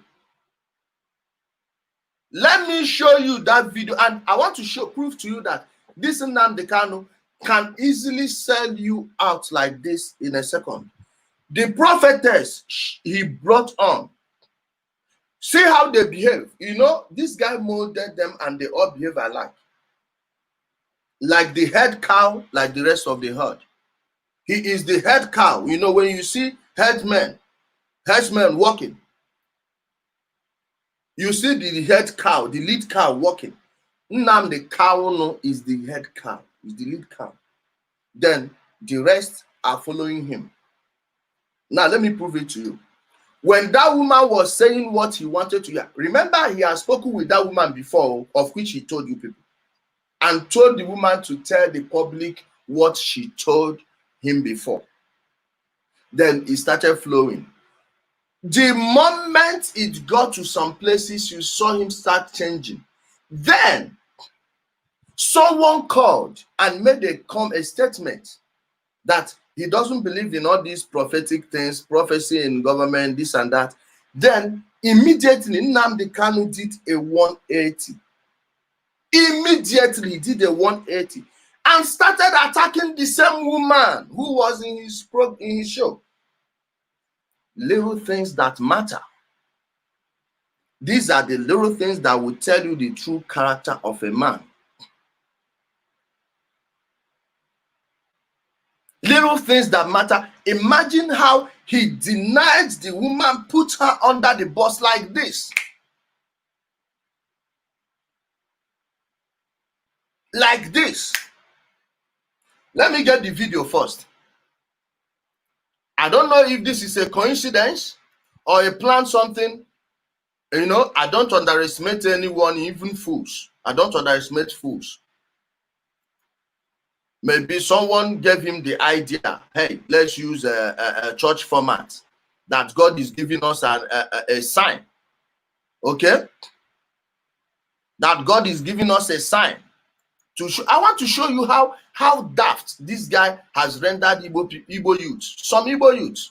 Let me show you that video, and I want to prove to you that this Nnamdi Kanu can easily sell you out like this in a second. The prophetess he brought on, see how they behave. You know, this guy molded them and they all behave alike. Like the head cow, like the rest of the herd. He is the head cow. You know, when you see headsmen walking, you see the head cow, the lead cow walking. Nnamdi Kanu is the head cow, is the lead cow. Then the rest are following him. Now let me prove it to you. When that woman was saying what he wanted to hear, remember he has spoken with that woman before, of which he told you people, and told the woman to tell the public what she told him before. Then it started flowing. The moment it got to some places, you saw him start changing. Then someone called and made a statement that he doesn't believe in all these prophetic things, prophecy in government, this and that. Then immediately Nnamdi Kanu did a 180. Immediately he did a 180 and started attacking the same woman who was in his show. Little things that matter. These are the little things that will tell you the true character of a man. Little things that matter. Imagine how he denied the woman, put her under the bus like this. Like this. Let me get the video first. I don't know if this is a coincidence or a plan something. You know, I don't underestimate anyone, even fools. I don't underestimate fools. Maybe someone gave him the idea, hey, let's use a church format, that God is giving us a sign. Okay? That God is giving us a sign. I want to show you how daft this guy has rendered Igbo youth. Some Igbo youth.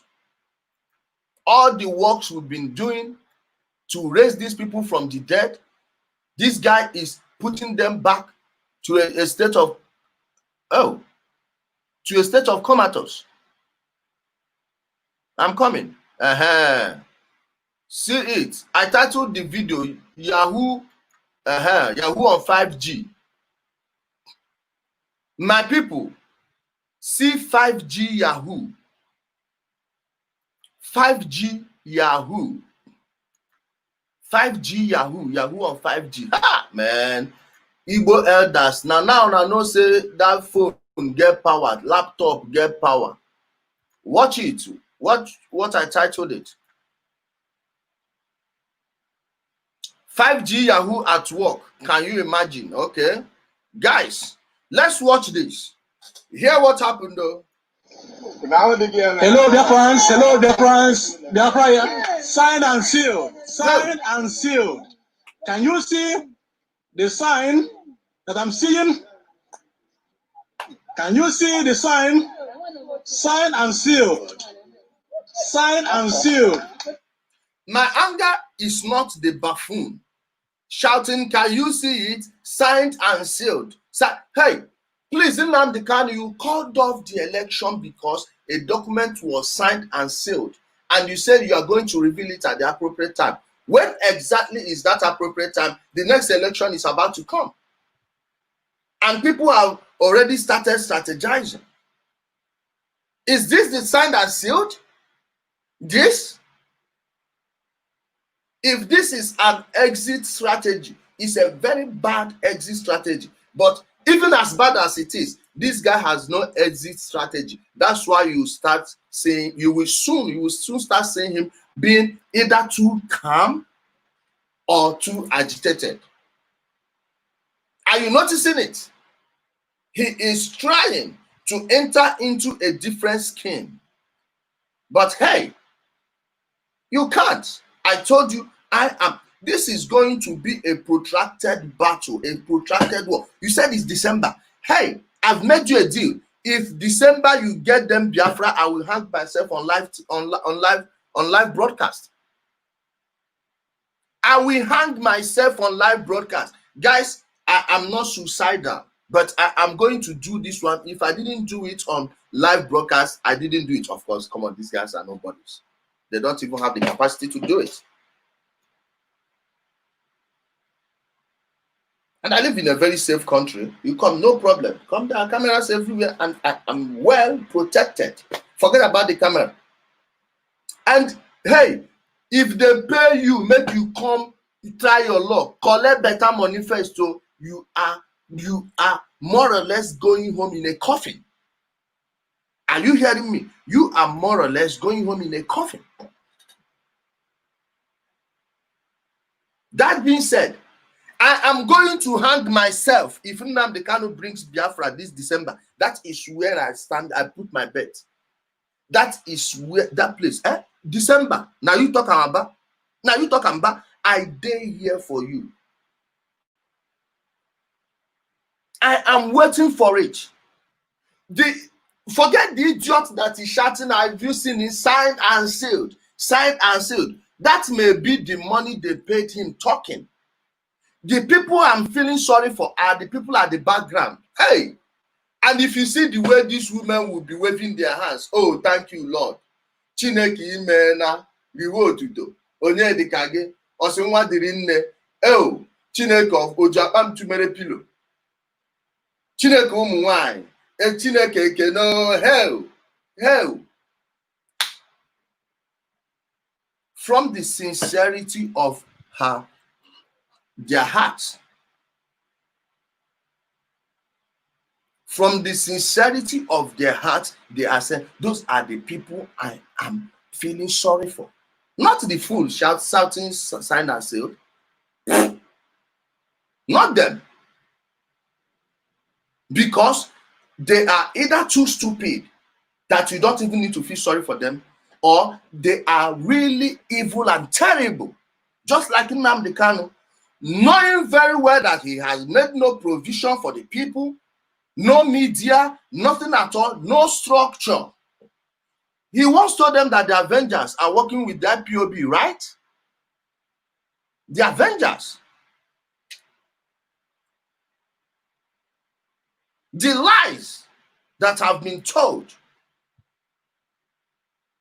All the works we've been doing to raise these people from the dead, this guy is putting them back to a state of comatose. I'm coming. See it. I titled the video Yahoo on 5G. My people, see 5G Yahoo. 5G Yahoo. 5G Yahoo. Yahoo on 5G. Ha, man. Igbo elders. Now I know say that phone get power, laptop get power. Watch it. Watch what I titled it. 5G Yahoo at work. Can you imagine? Okay. Guys, let's watch this. Hear what happened though. Hello, dear friends. Hello, dear friends. Dear friends. Signed and sealed. Signed and sealed. Can you see the sign that I'm seeing? Can you see the sign? Signed and sealed. Signed and sealed. My anger is not the buffoon shouting, can you see it? Signed and sealed. Hey, please, Nnamdi Kanu, you called off the election because a document was signed and sealed, and you said you are going to reveal it at the appropriate time. When exactly is that appropriate time? The next election is about to come, and people have already started strategizing. Is this the signed and sealed? This? If this is an exit strategy, it's a very bad exit strategy. But even as bad as it is, this guy has no exit strategy. That's why you start saying, you will soon start seeing him being either too calm or too agitated. Are you noticing it? He is trying to enter into a different scheme. But hey, you can't. I told you, this is going to be a protracted battle, a protracted war. You said it's December. Hey, I've made you a deal. If December you get them Biafra, I will hang myself on live broadcast. I will hang myself on live broadcast. Guys, I am not suicidal, but I am going to do this one. If I didn't do it on live broadcast, I didn't do it. Of course, come on, these guys are nobodies. They don't even have the capacity to do it. And I live in a very safe country. You come, no problem. Come, there are cameras everywhere, and I'm well protected. Forget about the camera. And hey, if they pay you, make you come try your luck, collect better money first, so you are more or less going home in a coffin. Are you hearing me? You are more or less going home in a coffin. That being said, I am going to hang myself if Nnamdi Kanu brings Biafra this December. That is where I stand. I put my bet. That is where that place. December. Now you talk about. Now you talk about. I dare here for you. I am waiting for it. Forget the idiot that is shouting. Have you seen it? Signed and sealed. Signed and sealed. That may be the money they paid him talking. The people I'm feeling sorry for are the people at the background. Hey, and if you see the way these women will be waving their hands, oh, thank you, Lord. Chineke imena reward to onye dikage osinwa diri nne. Oh, Chineke of Ojapam tumere pillow. Chineke umu nwanyị. Chineke ekeno hell. From the sincerity of their hearts. From the sincerity of their hearts, they are saying, those are the people I am feeling sorry for. Not the fool shouting, signed and sealed. Not them. Because they are either too stupid that you don't even need to feel sorry for them, or they are really evil and terrible. Just like Nnamdi Kanu, knowing very well that he has made no provision for the people, no media, nothing at all, no structure. He once told them that the Avengers are working with that POB, right? The Avengers. The lies that have been told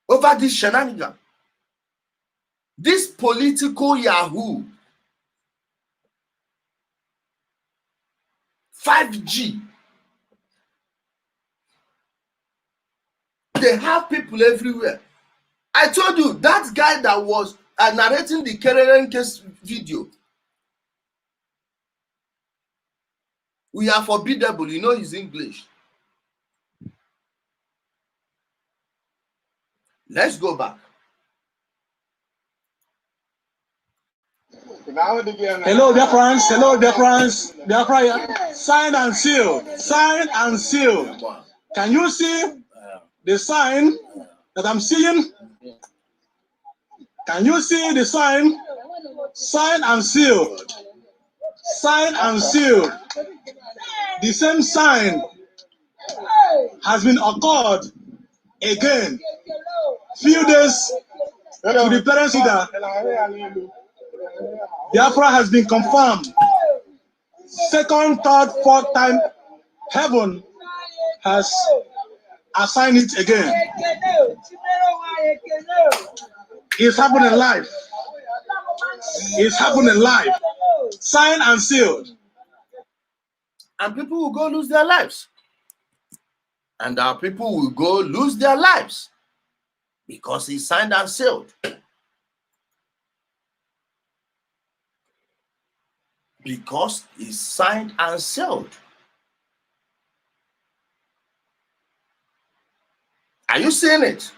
over this shenanigan, this political Yahoo, 5G. They have people everywhere. I told you, that guy that was narrating the Kereren case video, we are forbiddable, you know his English. Let's go back. Hello, dear friends. Hello, dear friends. Biafra, sign and seal. Sign and seal. Can you see the sign that I'm seeing? Can you see the sign? Sign and seal. Sign and seal. The same sign has been occurred again. Few days to the parents that Biafra has been confirmed. Second, third, fourth time, heaven has assigned it again. It's happening live. It's happening live. Signed and sealed. And people will go lose their lives. And our people will go lose their lives because it's signed and sealed. Because it's signed and sealed. Are you seeing it?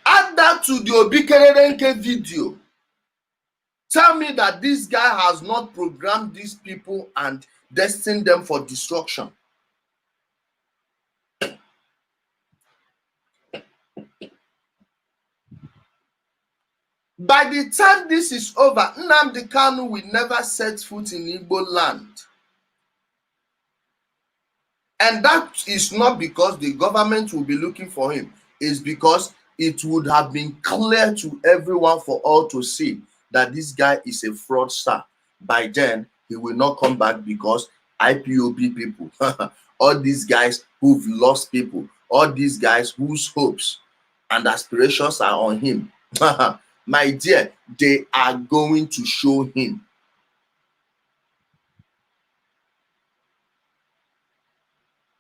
Add that to the Obikerenke video. Tell me that this guy has not programmed these people and destined them for destruction. By the time this is over, Nnamdi Kanu will never set foot in Igbo land. And that is not because the government will be looking for him. It's because it would have been clear to everyone for all to see that this guy is a fraudster. By then, he will not come back because IPOB people, all these guys who've lost people, all these guys whose hopes and aspirations are on him, my dear, they are going to show him.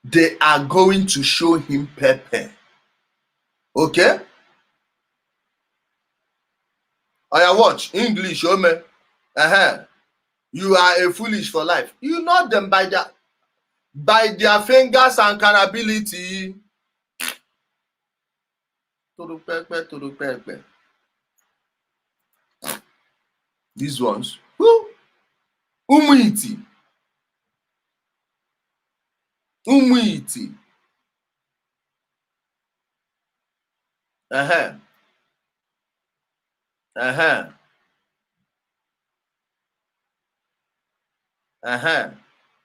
They are going to show him pepper. Okay? I watch English, oh man. You are a foolish for life. You know them by their fingers and capability. These ones. Who? Umuiti. Umuiti.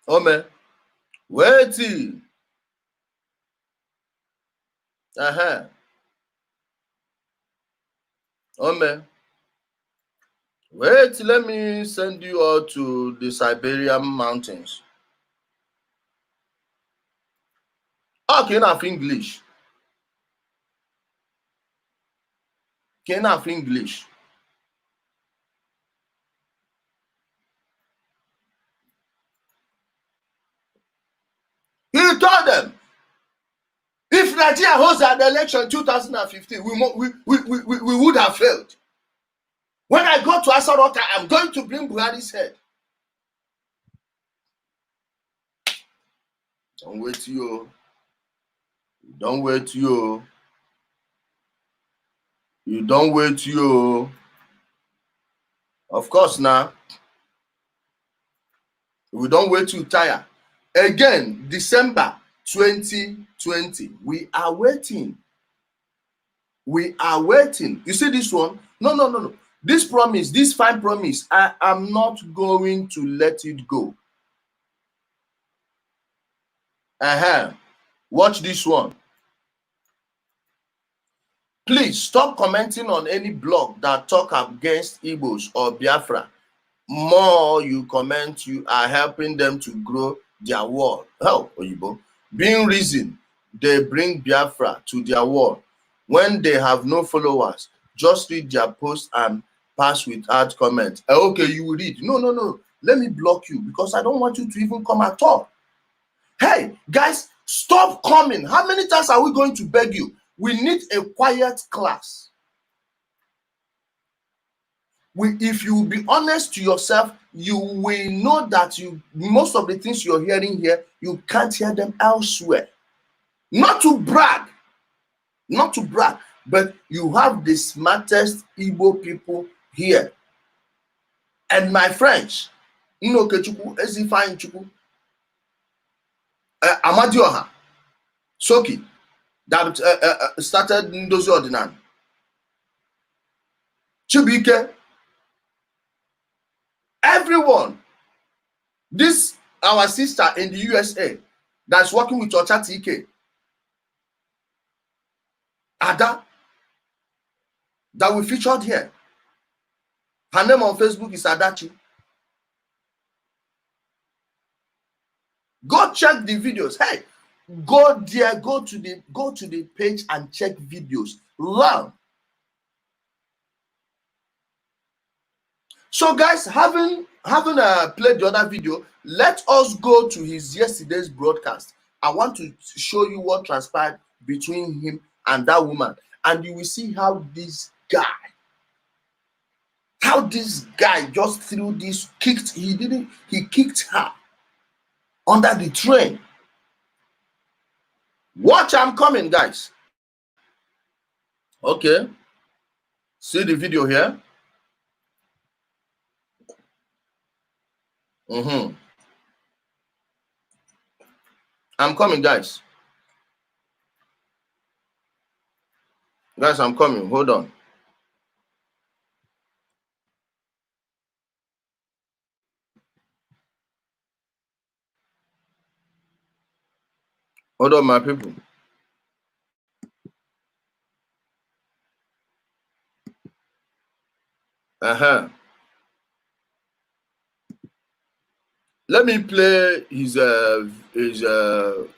Ome. Wait. Ome. Wait, let me send you all to the Siberian mountains. Okay, enough English. Enough English. He told them, if Nigeria hosts an election in 2015, we would have failed. When I go to Asarota, I'm going to bring Buhari's head. Don't wait, you. Don't wait, you. You don't wait, you. Of course, now. We don't wait to tire. Again, December 2020. We are waiting. We are waiting. You see this one? No. This promise, this fine promise, I am not going to let it go. Watch this one. Please stop commenting on any blog that talk against Igbos or Biafra. More you comment, you are helping them to grow their wall. Help, Oyibo. Being reason, they bring Biafra to their wall. When they have no followers, just read their post and pass without comment. Okay, you will read. No. Let me block you because I don't want you to even come at all. Hey, guys, stop coming. How many times are we going to beg you? We need a quiet class. If you be honest to yourself, you will know that most of the things you're hearing here, you can't hear them elsewhere. Not to brag, But you have the smartest Igbo people here. And my friends, Inokechukwu, Ezifeanyi Chukwu, Amadioha, Soki, that started Ndozi Ordinary, Chibuike, everyone. This, our sister in the USA, that's working with Ocha TK, Ada, that we featured here. Her name on Facebook is Adachi. Go check the videos. Hey, go there, go to the page and check videos. Learn. So guys, having played the other video, let us go to his yesterday's broadcast. I want to show you what transpired between him and that woman, and you will see how this guy just threw this, he kicked her under the train. Watch, I'm coming, guys. Okay, see the video here. I'm coming, guys. Guys, I'm coming. Hold on. Hold on, my people. Let me play his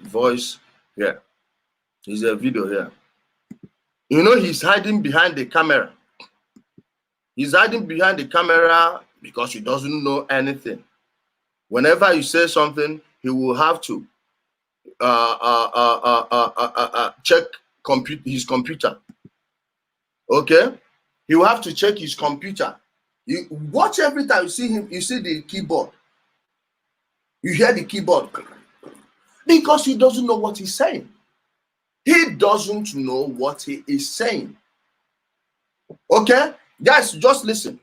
voice here. His video here. You know, he's hiding behind the camera. He's hiding behind the camera because he doesn't know anything. Whenever you say something, he will have to check his computer. Okay? He will have to check his computer. You watch every time you see him, you see the keyboard. You hear the keyboard because he doesn't know what he's saying. He doesn't know what he is saying. Okay? Guys, just listen.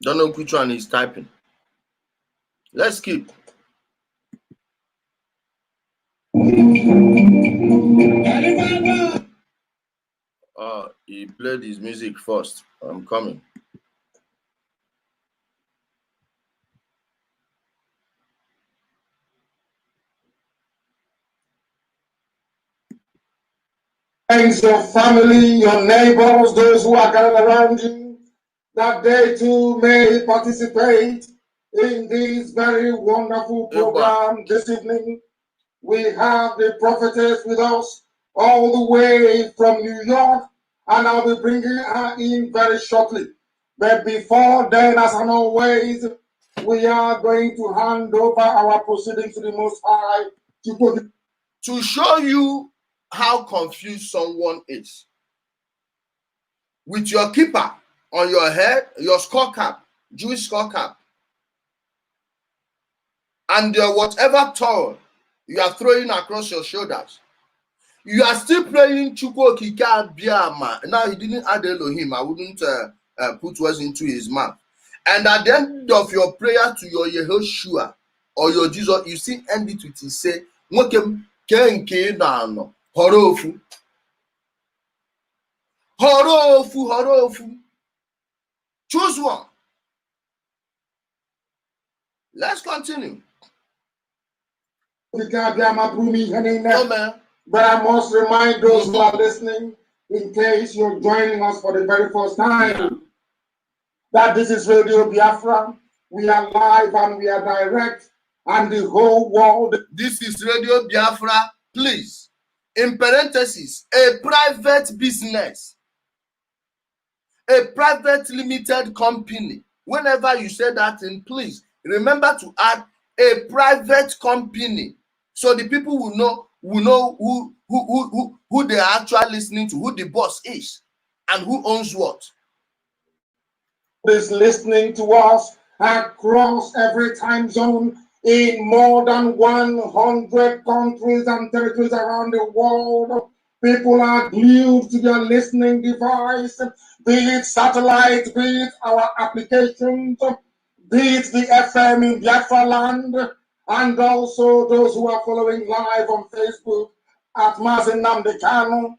Don't know which one he's typing. Let's skip. He played his music first. I'm coming. Friends, your family, your neighbors, those who are gathered around you, that they too may participate in this very wonderful program this evening. We have the prophetess with us all the way from New York, and I'll be bringing her in very shortly. But before then, as always, we are going to hand over our proceedings to the Most High to show you how confused someone is. With your kippah on your head, your skull cap, Jewish skull cap, and your whatever towel you are throwing across your shoulders, you are still praying Chukwu Okike Abiama. Now he didn't add Elohim. I wouldn't put words into his mouth. And at the end of your prayer to your Yehoshua or your Jesus, you see end it with he say, "Nwokem kenke nano horofu, horofu, horofu." Choose one. Let's continue. Amen. But I must remind those who are listening, in case you're joining us for the very first time, that this is Radio Biafra. We are live and we are direct, and the whole world. This is Radio Biafra, please. In parentheses, a private business, a private limited company. Whenever you say that in, please remember to add a private company, so the people will know will know who they are actually listening to, who the boss is, and who owns what. Is listening to us across every time zone in more than 100 countries and territories around the world. People are glued to their listening device, be it satellite, be it our applications, be it the FM in Biafra land, and also those who are following live on Facebook at Mazin Namdekano.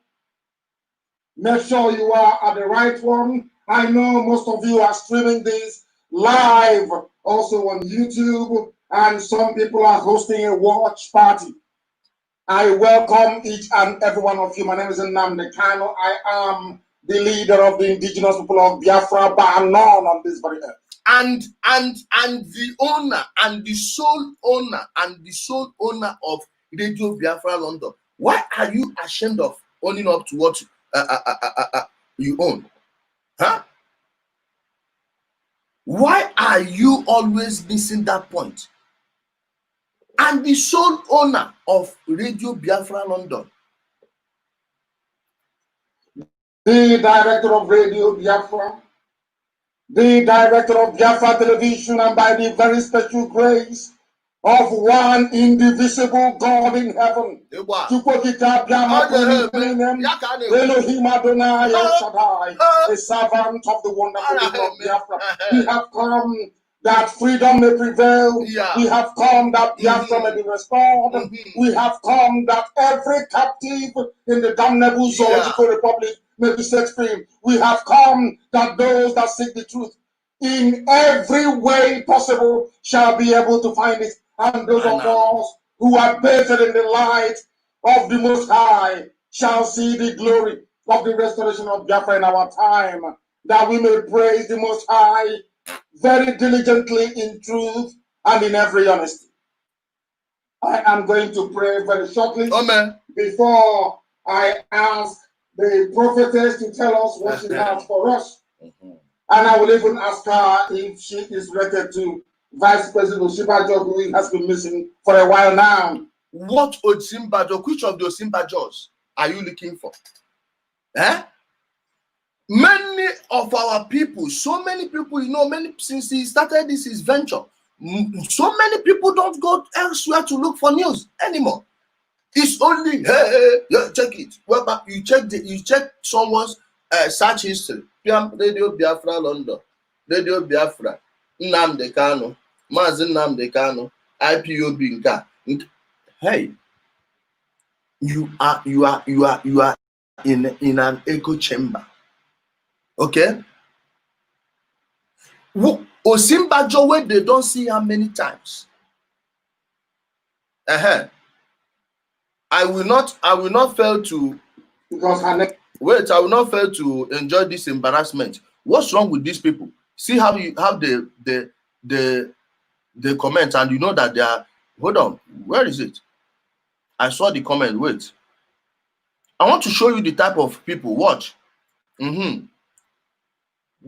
Make sure you are at the right one. I know most of you are streaming this live also on YouTube, and some people are hosting a watch party. I welcome each and every one of you. My name is Nnamdi Kanu. I am the leader of the indigenous people of Biafra, bar none on this very earth. And the owner and the sole owner of Radio Biafra London. Why are you ashamed of owning up to what you own? Huh? Why are you always missing that point? And the sole owner of Radio Biafra London, the director of Radio Biafra, the director of Biafra Television, and by the very special grace of one indivisible God in heaven, Elohim Adonai El Shaddai, a servant of the wonderful people of Biafra. We have come that freedom may prevail. Yeah. We have come that Biafra may be restored. We have come that every captive in the damnable zoological republic may be set free. We have come that those that seek the truth in every way possible shall be able to find it. And those of us who are bathed in the light of the Most High shall see the glory of the restoration of Biafra in our time, that we may praise the Most High very diligently in truth and in every honesty. I am going to pray very shortly. Amen. Before I ask the prophetess to tell us what she has for us. And I will even ask her if she is related to Vice President Osinbajo, who has been missing for a while now. What Osinbajo, which of the Osinbajos are you looking for? Eh? Many of our people, so many people, since he started this his venture, so many people don't go elsewhere to look for news anymore. It's only check it. Well, but you check someone's search history. Radio Biafra London, Radio Biafra, Nnamdi Kanu, Mazin Nnamdi Kanu, IPOB Nka. Hey, you are in an echo chamber. Okay? Osinbajo, where they don't see how many times. I will not fail to wait. I will not fail to enjoy this embarrassment. What's wrong with these people? See how they comment, and you know that they are. Hold on, where is it? I saw the comment. Wait, I want to show you the type of people. Watch.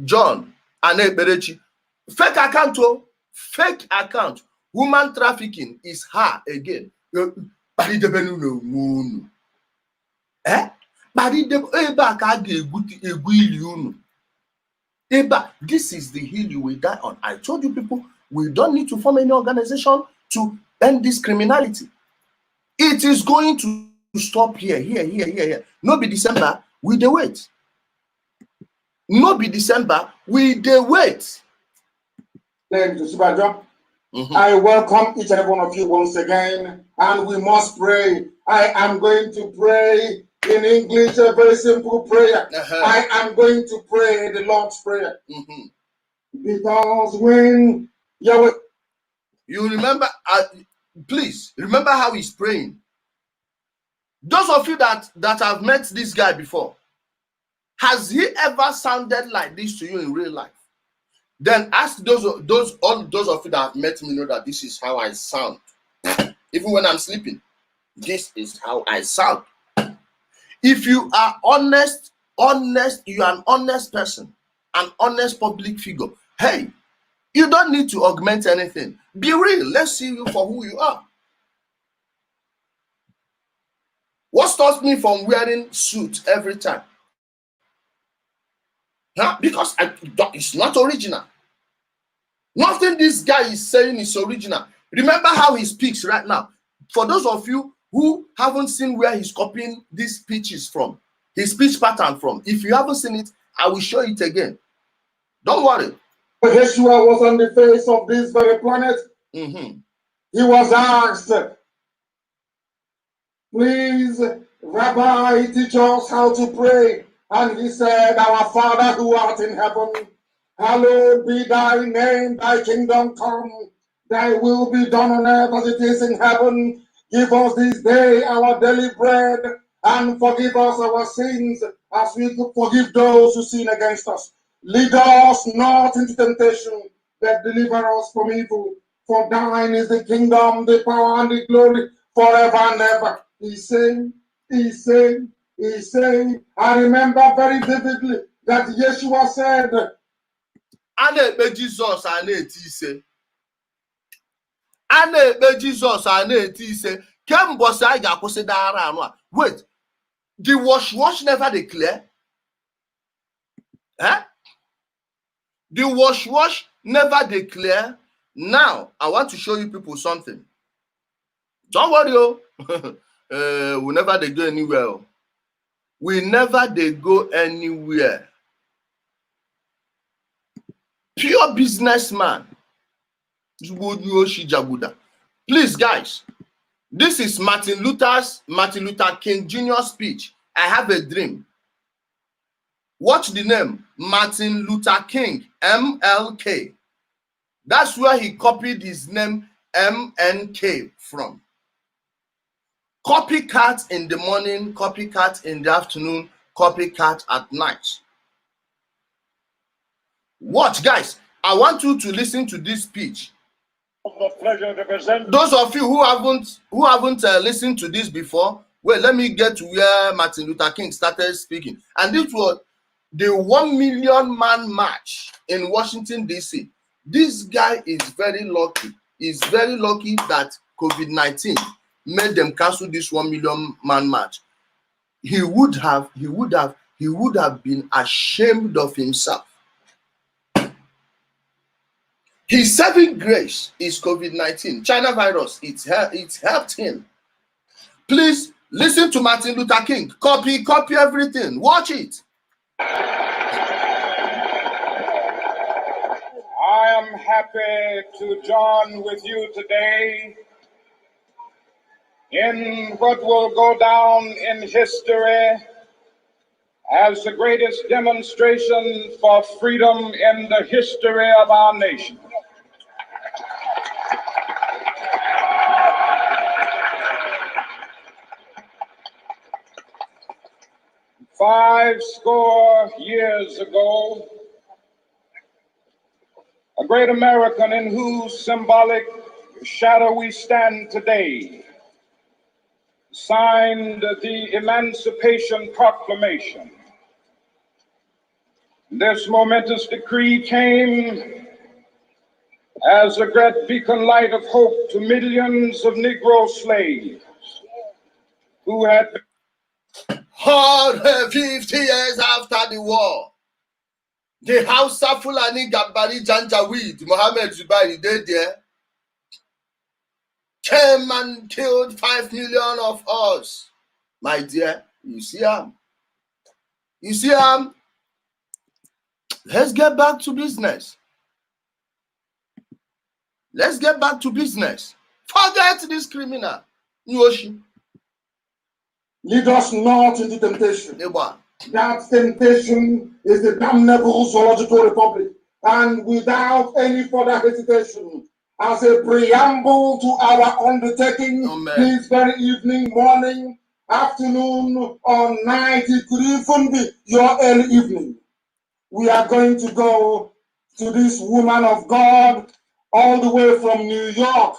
John Ane Berechi, fake account. Oh, fake account. Human trafficking is her again. This is the hill you will die on. I told you people, we don't need to form any organization to end this criminality. It is going to stop here. No be December, we dey wait. No be December, we dey wait. Thank you, Osinbajo. I welcome each and every one of you once again, and we must pray. I am going to pray in English, a very simple prayer. I am going to pray the Lord's Prayer. Because when Yahweh... You remember, please, remember how he's praying. Those of you that have met this guy before, has he ever sounded like this to you in real life? Then ask all those of you that have met me know that this is how I sound. Even when I'm sleeping, this is how I sound. If you are honest, you are an honest person, an honest public figure. Hey, you don't need to augment anything. Be real. Let's see you for who you are. stops me from wearing suit every time? Huh? Because it's not original. Nothing this guy is saying is original. Remember how he speaks right now. For those of you who haven't seen where he's copying these speeches from, his speech pattern from, if you haven't seen it, I will show it again. Don't worry. Yeshua was on the face of this very planet. Mm-hmm. He was asked, please, Rabbi, teach us how to pray. And he said, our Father who art in heaven, hallowed be thy name, thy kingdom come, thy will be done on earth as it is in heaven. Give us this day our daily bread, and forgive us our sins as we forgive those who sin against us. Lead us not into temptation, but deliver us from evil. For thine is the kingdom, the power, and the glory forever and ever. He's saying, I remember very vividly that Yeshua said, Ana-ekpe Jesus ana-eti ise. Ana-ekpe Jesus ana-eti ise. Kemgbosi anyị ga-akwụsị dara anụ a. Wait, the wash never declare? Eh? The wash never declare. Now, I want to show you people something. Don't worry, we never they go anywhere. We never they go anywhere. Pure businessman. Please, guys, this is Martin Luther King Jr. speech. I have a dream. Watch the name, Martin Luther King, MLK. That's where he copied his name, MNK, from. Copycat in the morning, copycat in the afternoon, copycat at night. Watch, guys. I want you to listen to this speech. Pleasure to present. Those of you who haven't listened to this before, well, let me get to where Martin Luther King started speaking. And this was the 1 million man march in Washington, D.C. This guy is very lucky. He's very lucky that COVID-19 made them cancel this 1 million man march. He would have been ashamed of himself. His saving grace is COVID-19. China virus, it's helped him. Please listen to Martin Luther King. Copy everything. Watch it. I am happy to join with you today in what will go down in history as the greatest demonstration for freedom in the history of our nation. Five score years ago, a great American in whose symbolic shadow we stand today signed the Emancipation Proclamation. This momentous decree came as a great beacon light of hope to millions of Negro slaves who had 150 years after the war, the Hausa Fulani Gabari Janjaweed, Mohammed Zubairi, they there, came and killed 5 million of us. My dear, you see him? You see him? Let's get back to business. Let's get back to business. Forget this criminal. Nyoshi. lead us not into temptation. Eba. That temptation is the damnable zoological republic. And without any further hesitation, as a preamble to our undertaking, this very evening, morning, afternoon, or night, it could even be your early evening, we are going to go to this woman of God all the way from New York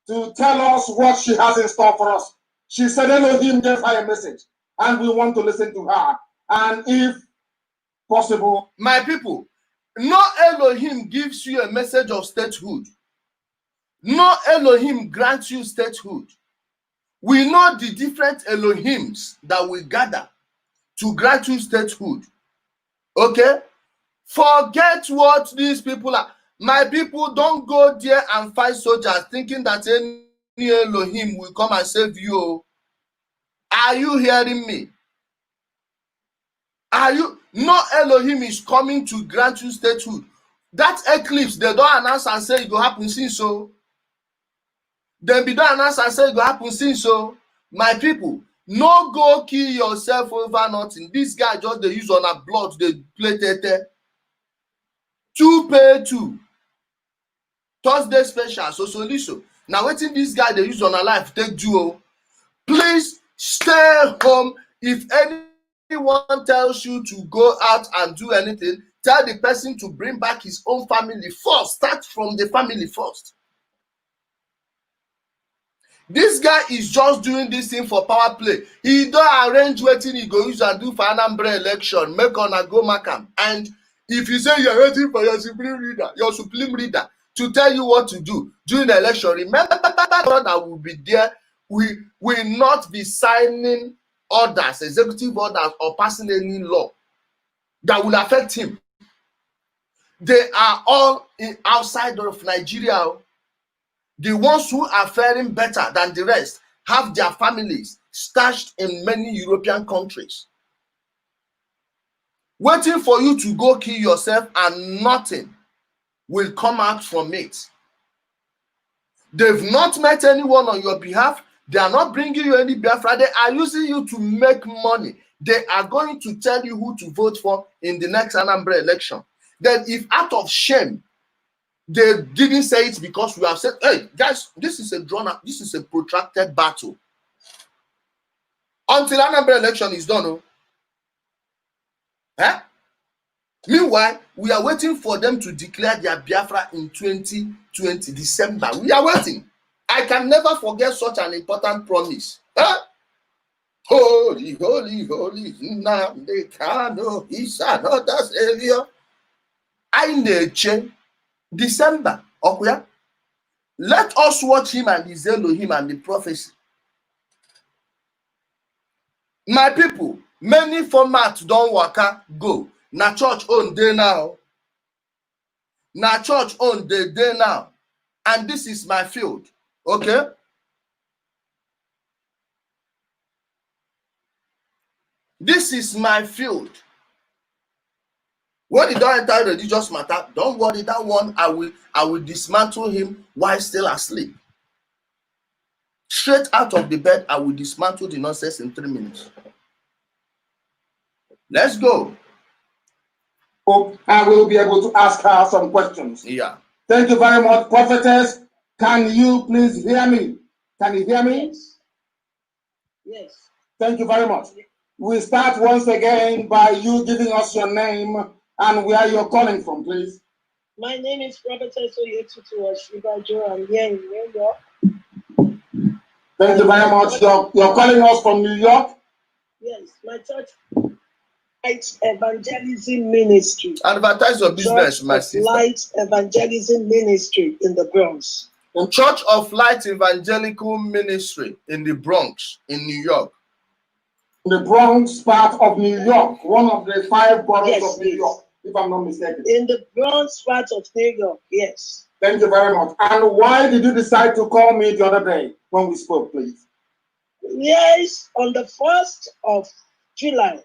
to tell us what she has in store for us. She said Elohim gave her a message, and we want to listen to her. And if possible, my people, no Elohim gives you a message of statehood. No Elohim grants you statehood. We know the different Elohims that we gather to grant you statehood. Okay? Forget what these people are. My people, don't go there and fight soldiers thinking that any Elohim will come and save you. Are you hearing me? Are you? No Elohim is coming to grant you statehood. That eclipse, they don't announce and say it will happen since so. They be don't announce and say it will happen since so. My people, no go kill yourself over nothing. This guy just they use on a blood, they play tete. 2 pay 2. Thursday special, so. Now waiting this guy they use on a life, take duo. Please stay home. If anyone tells you to go out and do anything, tell the person to bring back his own family first. Start from the family first. This guy is just doing this thing for power play. He don't arrange waiting he go use and do for Anambra election. Make on a go makam. And if you say you're waiting for your supreme leader to tell you what to do during the election, remember that will be there. We will not be signing orders, executive orders, or passing any law that will affect him. They are all outside of Nigeria. The ones who are faring better than the rest have their families stashed in many European countries, waiting for you to go kill yourself, and nothing will come out from it. They've not met anyone on your behalf. They are not bringing you any Biafra. They are using you to make money. They are going to tell you who to vote for in the next Anambra election. Then if out of shame, they didn't say it because we have said, hey, guys, this is a drawn out, this is a protracted battle. Until Anambra election is done. Oh. Eh? Meanwhile, we are waiting for them to declare their Biafra in 2020, December. We are waiting. I can never forget such an important promise. Huh? Holy, holy, holy, Nnamdi Kanu, he's another savior. I need December. Okay? Let us watch him and his Elohim and the prophecy. My people, many formats don't waka go. Na church own day now. Na church own day now. And this is my field. Okay? This is my field. When he don't enter religious matter, don't worry, that one I will dismantle him while still asleep. Straight out of the bed, I will dismantle the nonsense in 3 minutes. Let's go. Hope I will be able to ask her some questions. Yeah. Thank you very much, prophetess. Can you please hear me? Can you hear me? Yes. Yes. Thank you very much. We start once again by you giving us your name and where you're calling from, please. My name is Prophetess Oyetutu Oshibajo. I'm here in New York. Thank you very much. You're calling us from New York? Yes, my church, Light Evangelism Ministry. Advertise your business, Church my of sister. Light Evangelism Ministry in the Bronx. The Church of Light Evangelical Ministry in the Bronx, in New York. The Bronx part of New York, one of the 5 boroughs Yes, of New yes. York, if I'm not mistaken. In the Bronx part of New York, yes. Thank you very much. And why did you decide to call me the other day when we spoke, please? Yes, on the 1st of July,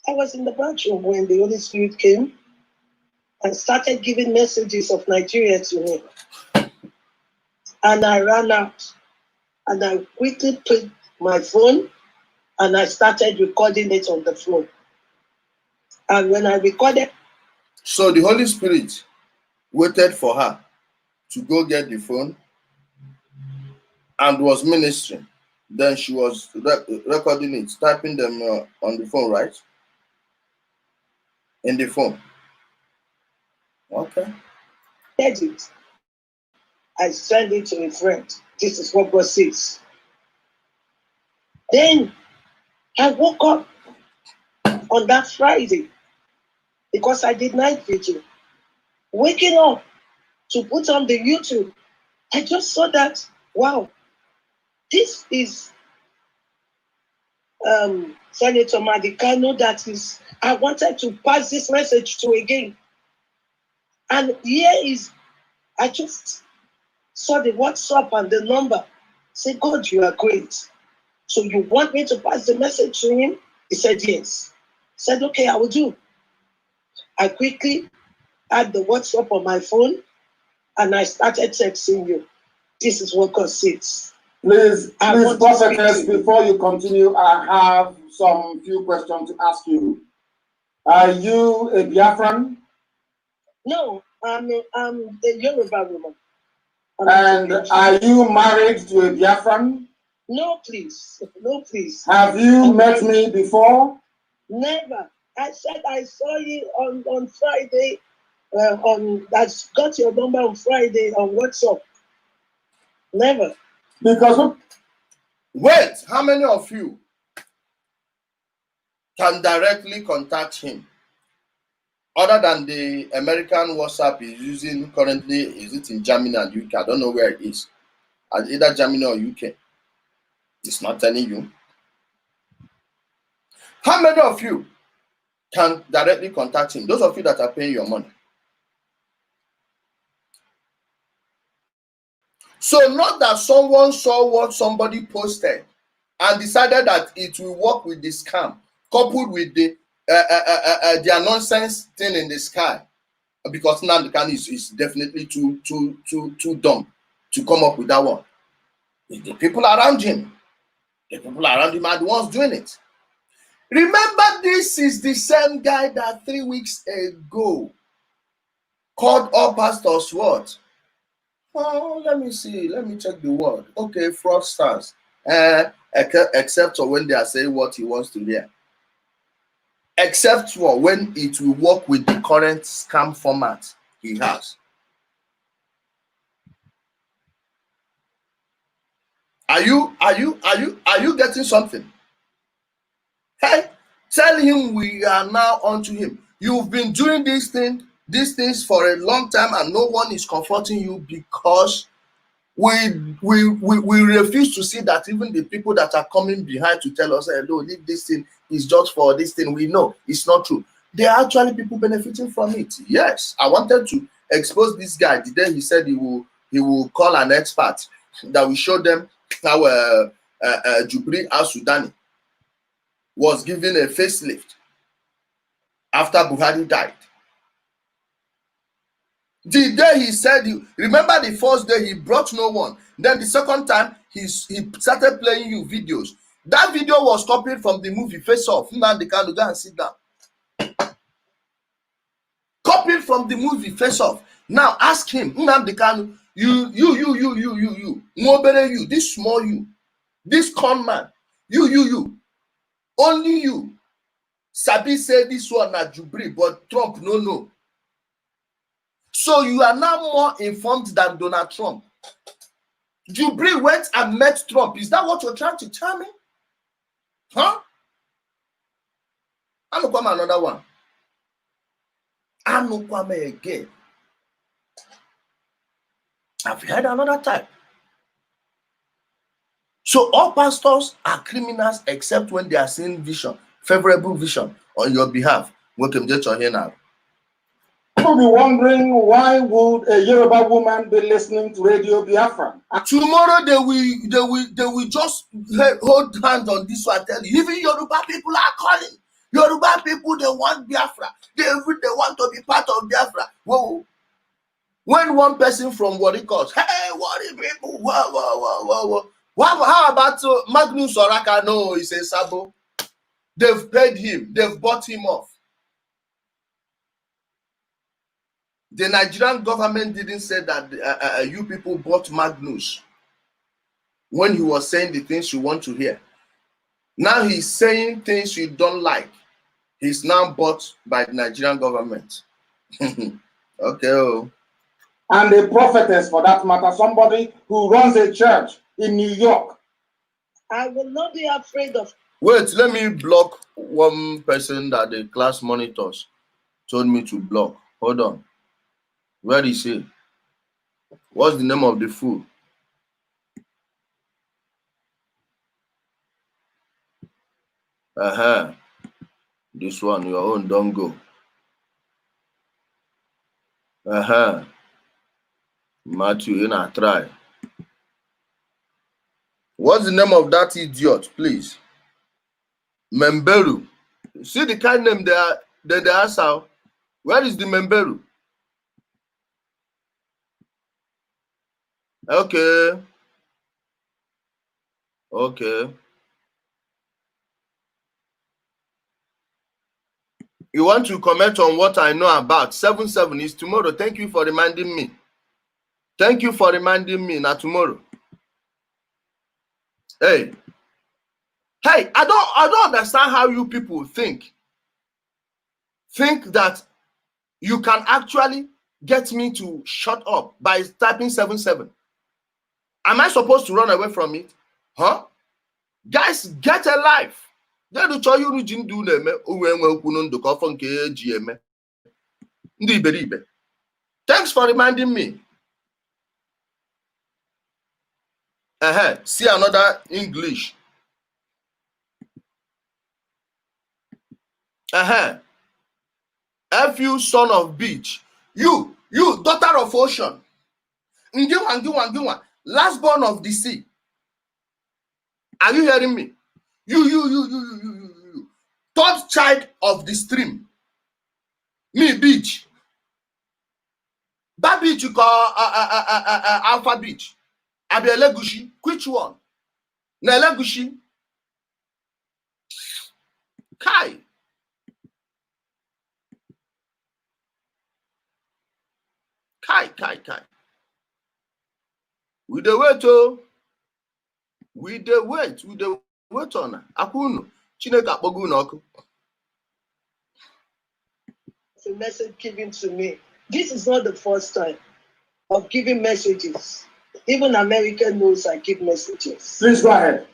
I was in the bathroom when the Holy Spirit came and started giving messages of Nigeria to me. And I ran out and I quickly picked my phone and I started recording it on the phone. And when I recorded... So the Holy Spirit waited for her to go get the phone and was ministering. Then she was recording it, typing them on the phone, right? In the phone. Okay. Edit. I sent it to a friend. This is what God says. Then I woke up on that Friday because I did night vigil. Waking up to put on the YouTube, I just saw that, wow, this is Senator Madikano that is, I wanted to pass this message to again. And here is, I just saw the WhatsApp and the number. Say, God, you are great. So you want me to pass the message to him? He said, yes. I said, okay, I will do. I quickly had the WhatsApp on my phone and I started texting you. This is what God says. Please, prophetess, before you continue, I have some few questions to ask you. Are you a Biafran? No, I'm a Yoruba woman. And are you married to a Biafran? No, please. No, please. Have you met me before? Never. I said I saw you on Friday. I got your number on Friday on WhatsApp. Never. Because wait, how many of you can directly contact him? Other than the American WhatsApp is using currently, is it in Germany and UK? I don't know where it is. Either Germany or UK. It's not telling you. How many of you can directly contact him? Those of you that are paying your money. So not that someone saw what somebody posted and decided that it will work with the scam, coupled with the their nonsense thing in the sky, because Nnamdi is definitely too dumb to come up with that one. The people around him, are the ones doing it. Remember, this is the same guy that 3 weeks ago called all pastors what? Oh, let me see. Let me check the word. Okay, fraudsters. Except for when they are saying what he wants to hear. Except for when it will work with the current scam format he has. Are you getting something? Hey, tell him we are now onto him. You've been doing these things for a long time, and no one is comforting you because we refuse to see that even the people that are coming behind to tell us, hey, no, leave this thing, is just for this thing. We know it's not true. There are actually people benefiting from it. Yes, I wanted to expose this guy the day he said he will call an expert that will show them how Jubri al-Sudani was given a facelift after Buhari died. The day he said, remember the first day he brought no one. Then the second time he started playing you videos. That video was copied from the movie Face Off. Nnamdi Kanu, go and sit down. Copied from the movie Face Off. Now ask him, Nnamdi Kanu, you, this small you, this con man, you, only you. Sabi say this one na Jubri, but Trump no. So you are now more informed than Donald Trump. Jubri went and met Trump. Is that what you're trying to tell me? Huh? Anukwame another one. Anukwame again. I've heard another type. So all pastors are criminals except when they are seeing vision, favorable vision on your behalf. Welcome to here now. People be wondering, why would a Yoruba woman be listening to Radio Biafra? Tomorrow they will just hold hands on this one and tell you, even Yoruba people are calling. Yoruba people, they want Biafra. They want to be part of Biafra. Whoa. When one person from Warri calls, hey, Warri people, whoa. How about Magnus Oraka? No, he's a Sabo. They've paid him. They've bought him off. The Nigerian government didn't say that you people bought Magnus when he was saying the things you want to hear. Now he's saying things you don't like. He's now bought by the Nigerian government. Okay. Oh. And a prophetess, for that matter, somebody who runs a church in New York. I will not be afraid of. Wait, let me block one person that the class monitors told me to block. Hold on. Where is he? What's the name of the fool? This one, your own, don't go. Matthew, you not try. What's the name of that idiot, please? Memberu. See the kind name they ask out. Where is the Memberu? Okay. You want to comment on what I know about 7/7 is tomorrow. Thank you for reminding me. Now tomorrow. Hey, I don't understand how you people think that you can actually get me to shut up by typing 7/7. Am I supposed to run away from it? Huh? Guys, get a life. Thanks for reminding me. See another English. F you son of beach. You daughter of ocean. Last born of the sea. Are you hearing me? You. Third child of the stream. Me beach. That beach you call Alpha Beach. Abi Elegushi. Which one? Na Elegushi. Kai. We dey wait oh. We dey wait on Akunu. Chineke akpogu n'oku. It's a message given to me. This is not the first time of giving messages. Even America knows I give messages. Please go ahead.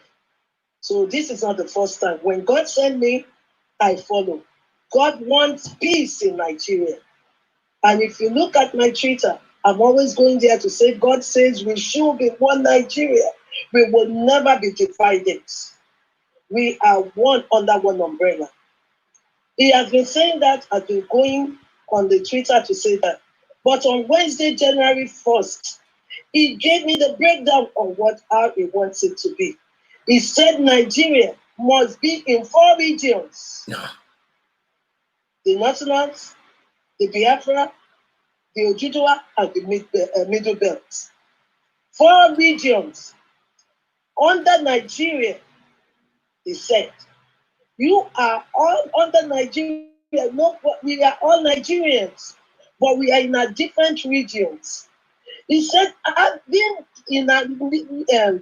So this is not the first time. When God sent me, I follow. God wants peace in Nigeria. And if you look at my Twitter, I'm always going there to say, God says we should be one Nigeria. We will never be divided. We are one under one umbrella. He has been saying that. I've been going on the Twitter to say that. But on Wednesday, January 1st, he gave me the breakdown of how he wants it to be. He said Nigeria must be in 4 regions. The Northerners, the Biafra, the Ojibwa, and the Middle Belt. 4 regions under Nigeria, he said. You are all under Nigeria. No, we are all Nigerians, but we are in a different regions. He said, being in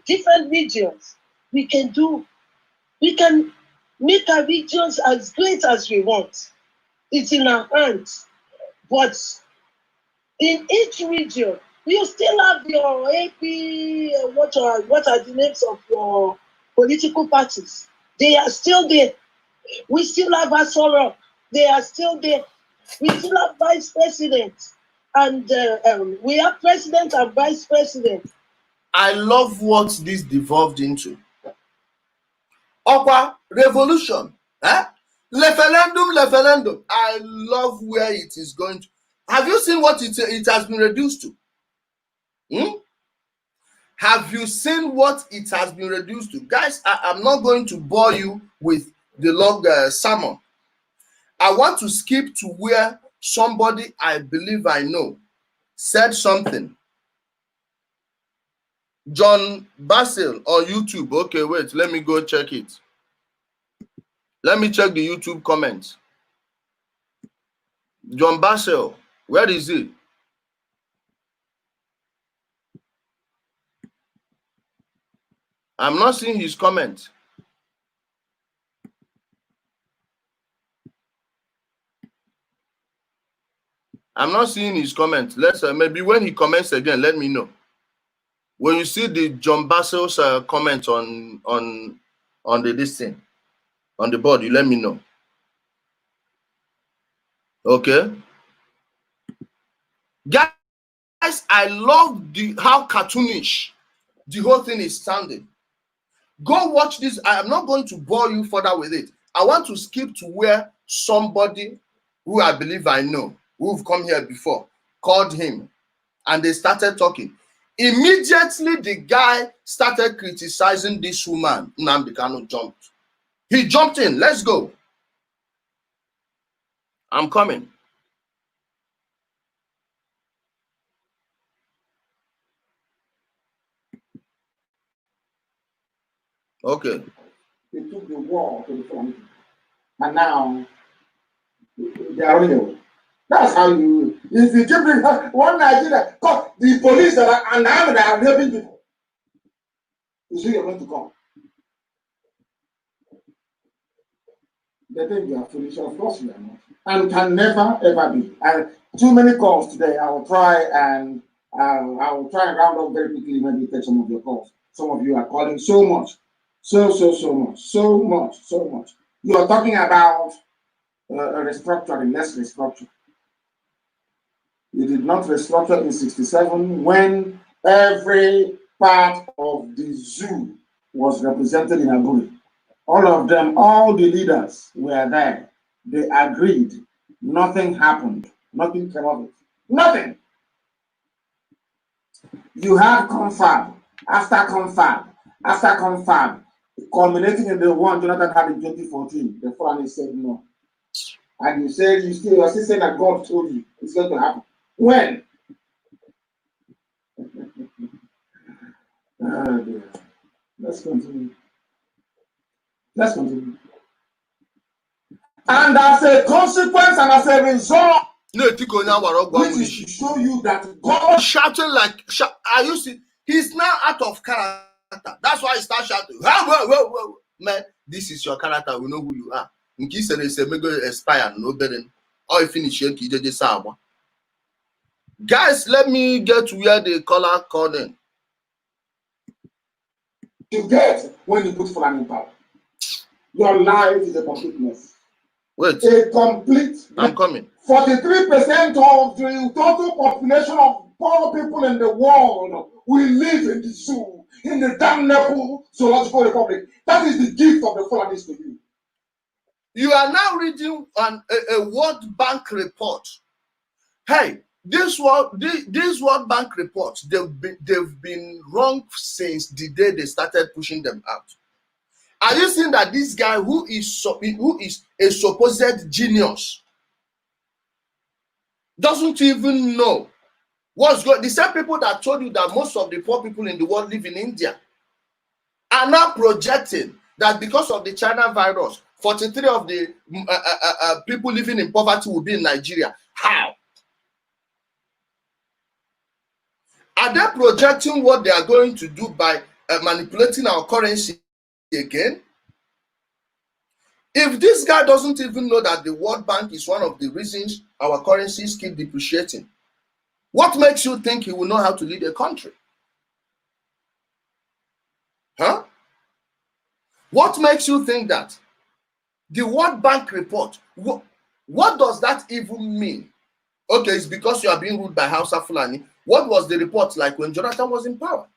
different regions, we can make our regions as great as we want. It's in our hands. But in each region, you still have your AP, what are the names of your political parties? They are still there. We still have Asoro. They are still there. We still have vice president. And we have president and vice president. I love what this devolved into. Okwa revolution. Referendum. I love where it is going to. Have you seen what it has been reduced to? Have you seen what it has been reduced to? Guys, I'm not going to bore you with the long sermon. I want to skip to where somebody I believe I know said something. John Basil on YouTube. Okay, wait, let me go check it. Let me check the YouTube comments. John Basil, where is he? I'm not seeing his comment. I'm not seeing his comment. Let's maybe when he comments again, let me know. When you see the John Basil's comment on this thing, on the board, you let me know. Okay. Guys, I love how cartoonish the whole thing is sounding. Go watch this. I am not going to bore you further with it. I want to skip to where somebody who I believe I know, who've come here before, called him and they started talking. Immediately, the guy started criticizing this woman. Nnamdi Kanu jumped. He jumped in. Let's go. I'm coming. Okay. They took the war to the front. And now they are running away. That's how you. If you give one Nigeria, the police that are unarmed are helping people. You see, you're going to come. They think you are foolish. Of course, you are not. And can never ever be. And too many calls today. I will try and round up very quickly. Maybe take some of your calls. Some of you are calling so much, so much. You are talking about restructuring. Let's restructure. You did not restructure in '67 when every part of the zoo was represented in Abuja. All of them, all the leaders were there. They agreed. Nothing happened. Nothing came of it. Nothing. You have confab after confab, culminating in the one Jonathan had in 2014. The Fulani said no. And you said you are still saying that God told you it's going to happen. When? Dear. Let's continue. And as a consequence and as a result, which is to show you that God shouting like he's now out of character. That's why he starts shouting. Whoa. Man, this is your character. We know who you are. In case there is a mega expire, no better. Or you finish your key, guys, let me get to where the color calling. You get when you put Fulani in power. Your life is a complete mess. Wait. A complete. I'm coming. 43% of the total population of poor people in the world will live in the zoo, in the damnable zoological republic. That is the gift of the Fulanis to you. You are now reading a World Bank report. Hey, this World Bank reports, they've been wrong since the day they started pushing them out. Are you seeing that this guy who is a supposed genius doesn't even know what's going? The same people that told you that most of the poor people in the world live in India are now projecting that because of the China virus, 43 of the people living in poverty will be in Nigeria. How? Are they projecting what they are going to do by manipulating our currency again? If this guy doesn't even know that the World Bank is one of the reasons our currencies keep depreciating, what makes you think he will know how to lead a country? Huh? What makes you think that? The World Bank report, what does that even mean? Okay, it's because you are being ruled by Hausa Fulani. What was the report like when Jonathan was in power?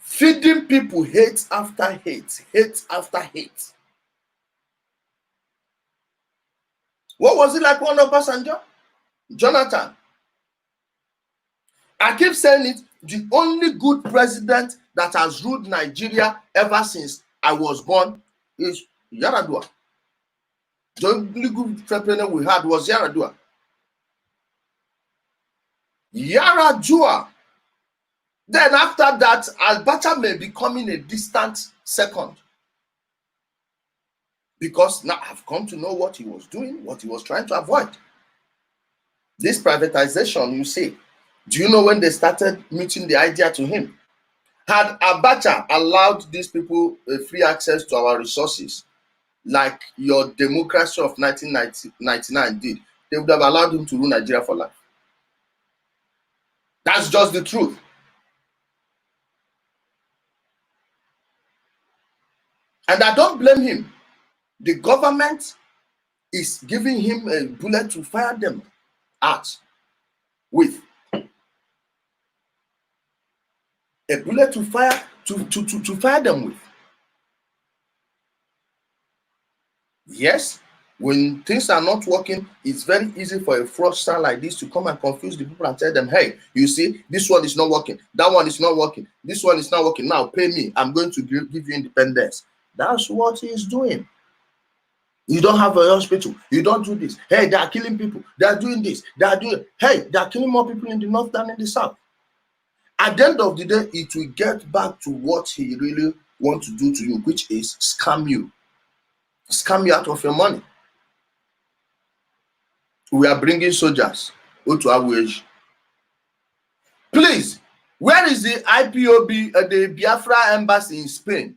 Feeding people hate after hate, hate after hate. What was it like one of Passenger? Jonathan. I keep saying it, the only good president that has ruled Nigeria ever since I was born is Yaradua. The only good president we had was Yaradua. Yaradua. Then after that, Abacha may be coming a distant second. Because now I've come to know what he was doing, what he was trying to avoid. This privatization, you see, do you know when they started meeting the idea to him? Had Abacha allowed these people free access to our resources, like your democracy of 1999 did, they would have allowed him to rule Nigeria for life. That's just the truth. And I don't blame him. The government is giving him a bullet to fire them at with. A bullet to fire them with. Yes, when things are not working, it's very easy for a fraudster like this to come and confuse the people and tell them, hey, you see, this one is not working, that one is not working, this one is not working, now pay me, I'm going to give you independence. That's what he's doing. You don't have a hospital, you don't do this. Hey, they are killing people, they are doing this, they are doing, hey, they are killing more people in the north than in the south. At the end of the day, it will get back to what he really wants to do to you, which is scam you out of your money. We are bringing soldiers to our wage. Please, where is the IPOB, the Biafra embassy in Spain?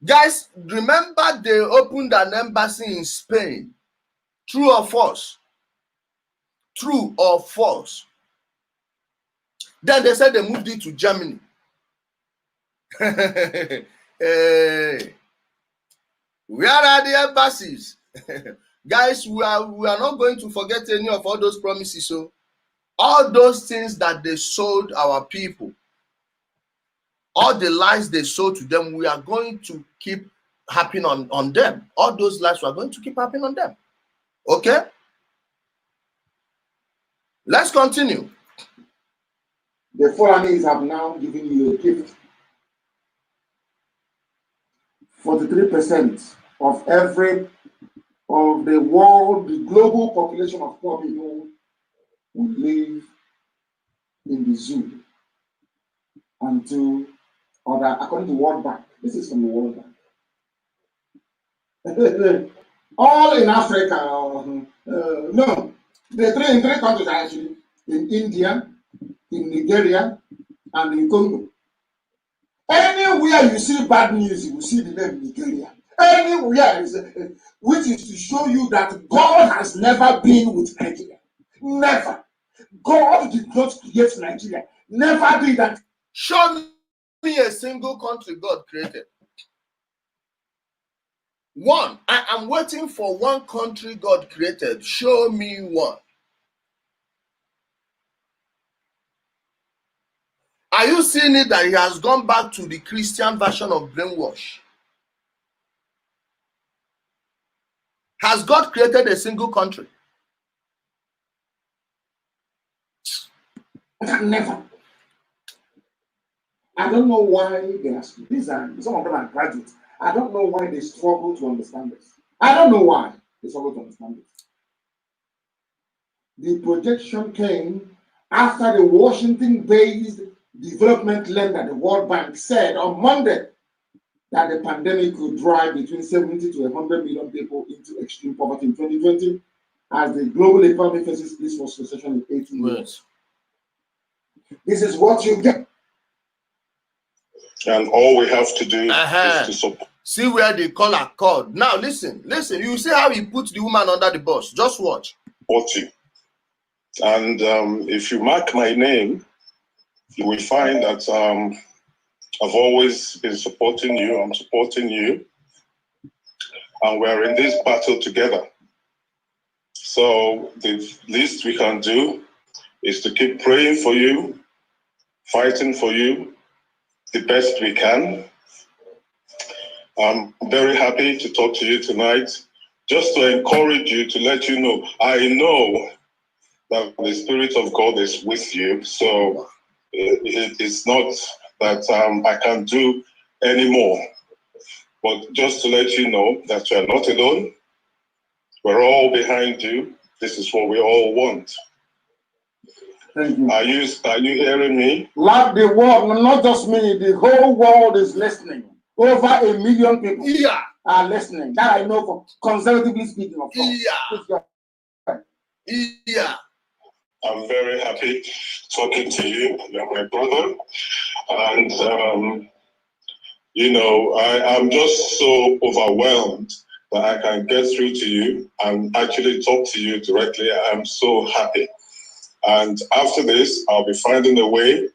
Guys, remember they opened an embassy in Spain. True or false? True or false? Then they said they moved it to Germany. Hey, where are the embassies? Guys, we are not going to forget any of all those promises. So all those things that they sold our people, all the lies they sold to them, we are going to keep happening on them. All those lies we are going to keep happening on them. Okay? Let's continue. The Fulanis have now given you a gift. 43% of the world, the global population of poor people will live in the zoo until, according to World Bank, this is from the World Bank. All in Africa, no, in three countries actually, in India, in Nigeria, and in Congo. Anywhere you see bad news, you will see the name Nigeria. Anywhere, which is to show you that God has never been with Nigeria. Never. God did not create Nigeria. Never did that. Show me a single country God created. One. I am waiting for one country God created. Show me one. Are you seeing it that he has gone back to the Christian version of brainwash? Has God created a single country? Never. I don't know why some of them are graduates. I don't know why they struggle to understand this. I don't know why they struggle to understand this. The projection came after the Washington-based development lender, the World Bank, said on Monday that the pandemic could drive between 70 to 100 million people into extreme poverty in 2020 as the global economy faces this worst recession in 18 years. This is what you get. And all we have to do is to support. See where the caller called. Now listen. You see how he put the woman under the bus. Just watch. You. And if you mark my name, you will find that I've always been supporting you. I'm supporting you. And we're in this battle together. So the least we can do is to keep praying for you, fighting for you the best we can. I'm very happy to talk to you tonight, just to encourage you, to let you know, I know that the Spirit of God is with you. So it's not that I can do any more, but just to let you know that you are not alone. We're all behind you. This is what we all want. Thank you. Are you hearing me? Like the world, not just me, the whole world is listening. Over 1 million people are listening. That I know, from conservatively speaking, of course. Yeah. I'm very happy talking to you. You're my brother. And, I'm just so overwhelmed that I can get through to you and actually talk to you directly. I'm so happy. And after this, I'll be finding a way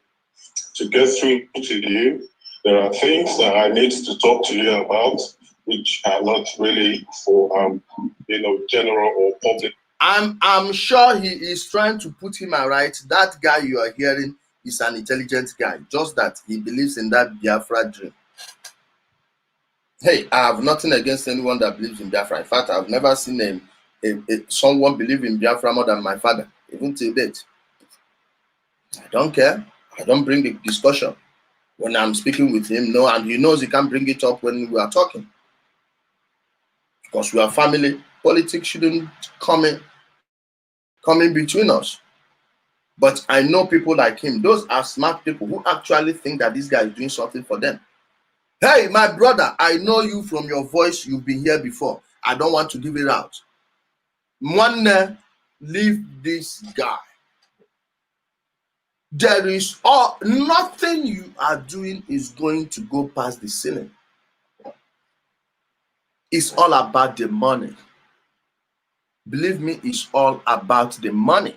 to get through to you. There are things that I need to talk to you about, which are not really for, general or public. I'm sure he is trying to put him right. That guy you are hearing is an intelligent guy, just that he believes in that Biafra dream. Hey, I have nothing against anyone that believes in Biafra. In fact, I've never seen someone believe in Biafra more than my father, even till date. I don't care. I don't bring the discussion when I'm speaking with him. No, and he knows he can't bring it up when we are talking. Because we are family. Politics shouldn't come in between us. But I know people like him. Those are smart people who actually think that this guy is doing something for them. Hey, my brother, I know you from your voice. You've been here before. I don't want to give it out. One, leave this guy. There is nothing you are doing is going to go past the ceiling. It's all about the money. Believe me, it's all about the money.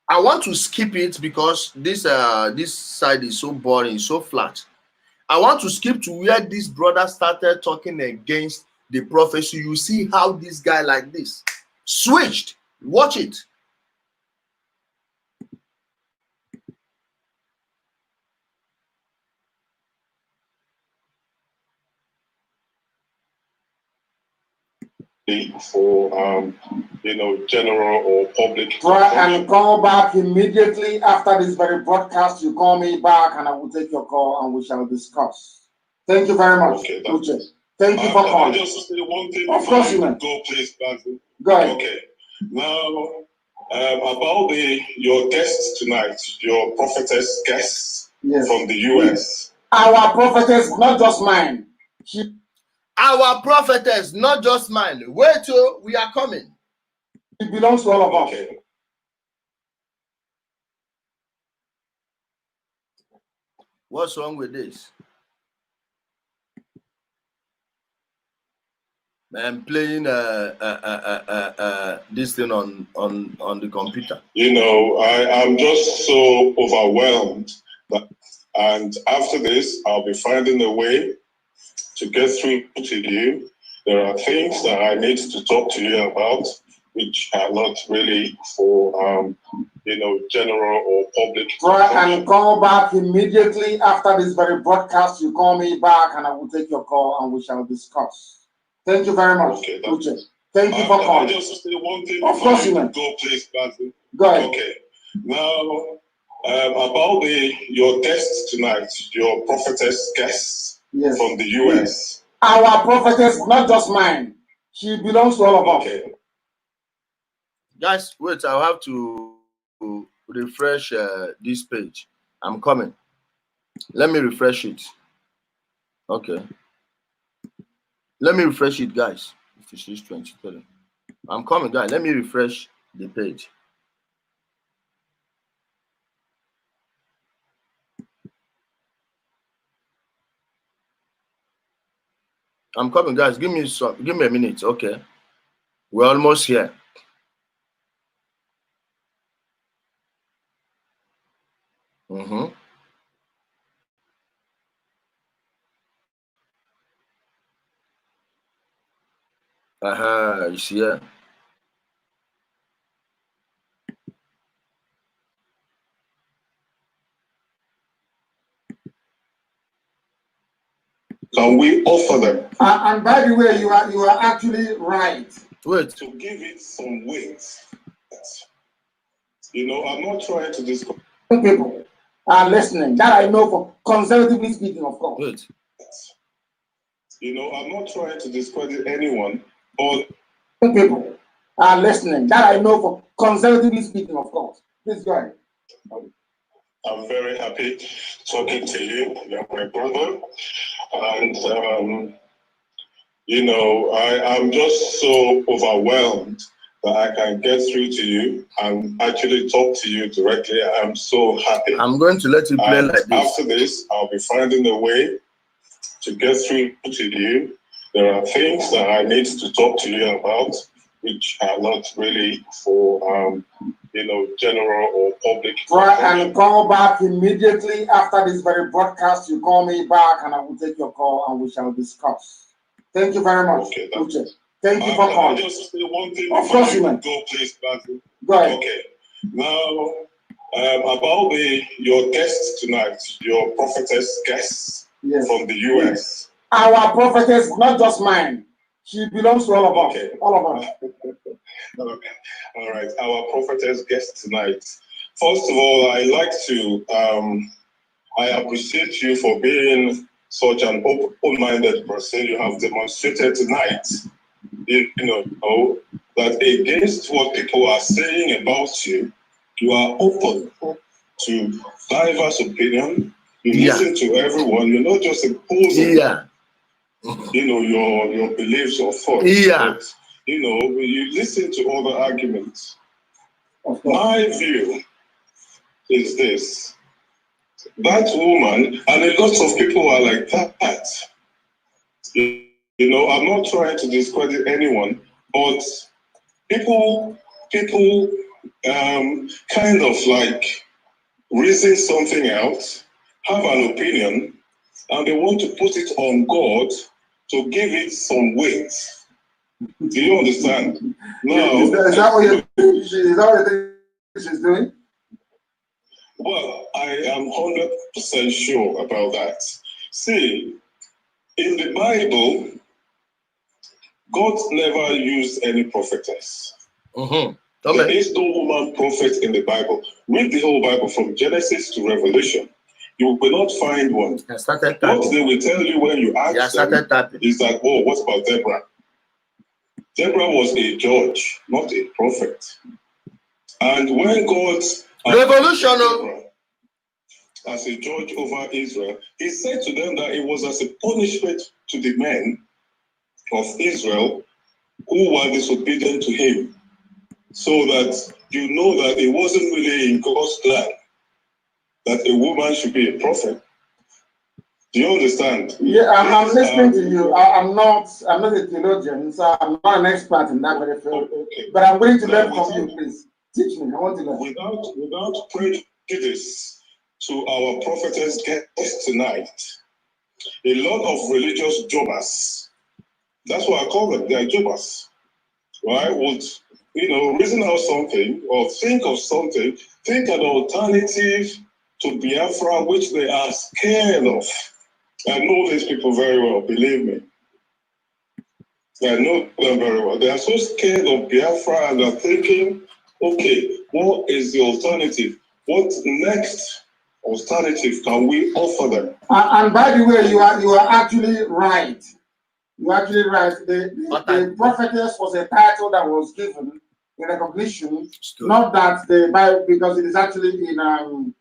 I want to skip it because this side is so boring, so flat. I want to skip to where this brother started talking against the prophecy. You see how this guy like this switched. Watch it. For general or public. Try and call back immediately after this very broadcast. You call me back and I will take your call and we shall discuss. Thank you very much. Okay, thank you for calling. Just say one thing. Of course you may. Go, please, Basil. Go ahead. Okay. Now, about your guests tonight, your prophetess guests from the US. Our prophetess, not just mine. Our prophetess, not just mine. Wait till we are coming. It belongs to all of us. Okay. What's wrong with this? I'm playing this thing on the computer. I'm just so overwhelmed and after this, I'll be finding a way to get through to you. There are things that I need to talk to you about, which are not really for, general or public. Try and call back immediately after this very broadcast. You call me back and I will take your call and we shall discuss. Thank you very much. Okay, thank you for calling. Just say one thing. Of course you may. Go, please, Basil. Go ahead. Okay. Now, about your guests tonight, your prophetess guests from the US. Our prophetess, not just mine. She belongs to all of us. Okay. Guys, wait, I'll have to refresh this page. I'm coming. Let me refresh it. Okay. Let me refresh it, guys. 56:23. I'm coming, guys. Let me refresh the page. I'm coming, guys. Give me a minute, okay? We're almost here. It's here. Can we offer them? And by the way, you are actually right. Wait. To give it some weight. I'm not trying to discourage people are listening. That I know for conservatively speaking, of course. Wait. I'm not trying to discredit anyone, but people are listening. That I know for conservatively speaking, of course. Please go ahead. I'm very happy talking to you. You're my brother. And, I'm just so overwhelmed that I can get through to you and actually talk to you directly. I'm so happy. I'm going to let you play like this. After this, I'll be finding a way to get through to you. There are things that I need to talk to you about, which are not really for, general or public. Try and call back immediately after this very broadcast. You call me back and I will take your call and we shall discuss. Thank you very much. Okay, thank you for calling. Just say one thing. Of course you may. Go, please, Basil. Go ahead. Okay. Now, about your guests tonight, your prophetess guests from the US. Our prophetess, not just mine. She belongs to all of us. Okay. All of us. Okay. All right. Our prophetess guest tonight. First of all, I like to I appreciate you for being such an open-minded person. You have demonstrated tonight, you know, that against what people are saying about you, you are open to diverse opinion. You listen to everyone. You're not just imposing, you know, your beliefs or thoughts. But, you know, you listen to other arguments. My view is this. That woman, and a lot of people are like that. You know, I'm not trying to discredit anyone, but people kind of like reason something out, have an opinion, and they want to put it on God to give it some weight. Do you understand? Now, is that what you think she's doing? Well, I am 100% sure about that. See, in the Bible, God never used any prophetess. There is no woman prophet in the Bible. Read the whole Bible from Genesis to Revelation. You will not find one. What they will tell you when you ask them is that, oh, what about Deborah? Deborah was a judge, not a prophet. And when God revolution as a judge over Israel, he said to them that it was as a punishment to the men of Israel who were disobedient to him, so that you know that it wasn't really in God's plan that a woman should be a prophet. Do you understand? Yeah, I'm listening to you. I'm not a theologian, so I'm not an expert in that very field. Okay. But I'm willing to learn from you, please. Teach me. I want to learn. Without prejudice to our prophetess guest tonight, a lot of religious jobbers, that's what I call them, they are jobbers, right? Would, you know, reason out something or think of something, think an alternative to Biafra, which they are scared of. I know these people very well, believe me. I know them very well. They are so scared of Biafra and they're thinking, okay, what is the alternative? What next alternative can we offer them? And by the way, you are actually right. You're actually right. The prophetess was a title that was given in recognition, not that the Bible, because it is actually in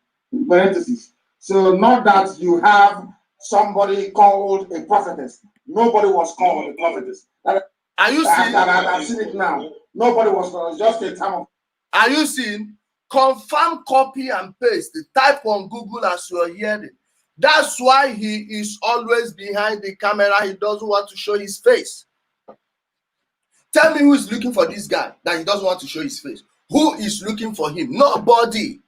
parentheses. So not that you have somebody called a prophetess. Nobody was called a prophetess. Are you seeing? I've seen it now. Nobody was called. Just a term of. Are you seeing? Confirm, copy, and paste. Type on Google as you are hearing. That's why he is always behind the camera. He doesn't want to show his face. Tell me who is looking for this guy that he doesn't want to show his face. Who is looking for him? Nobody.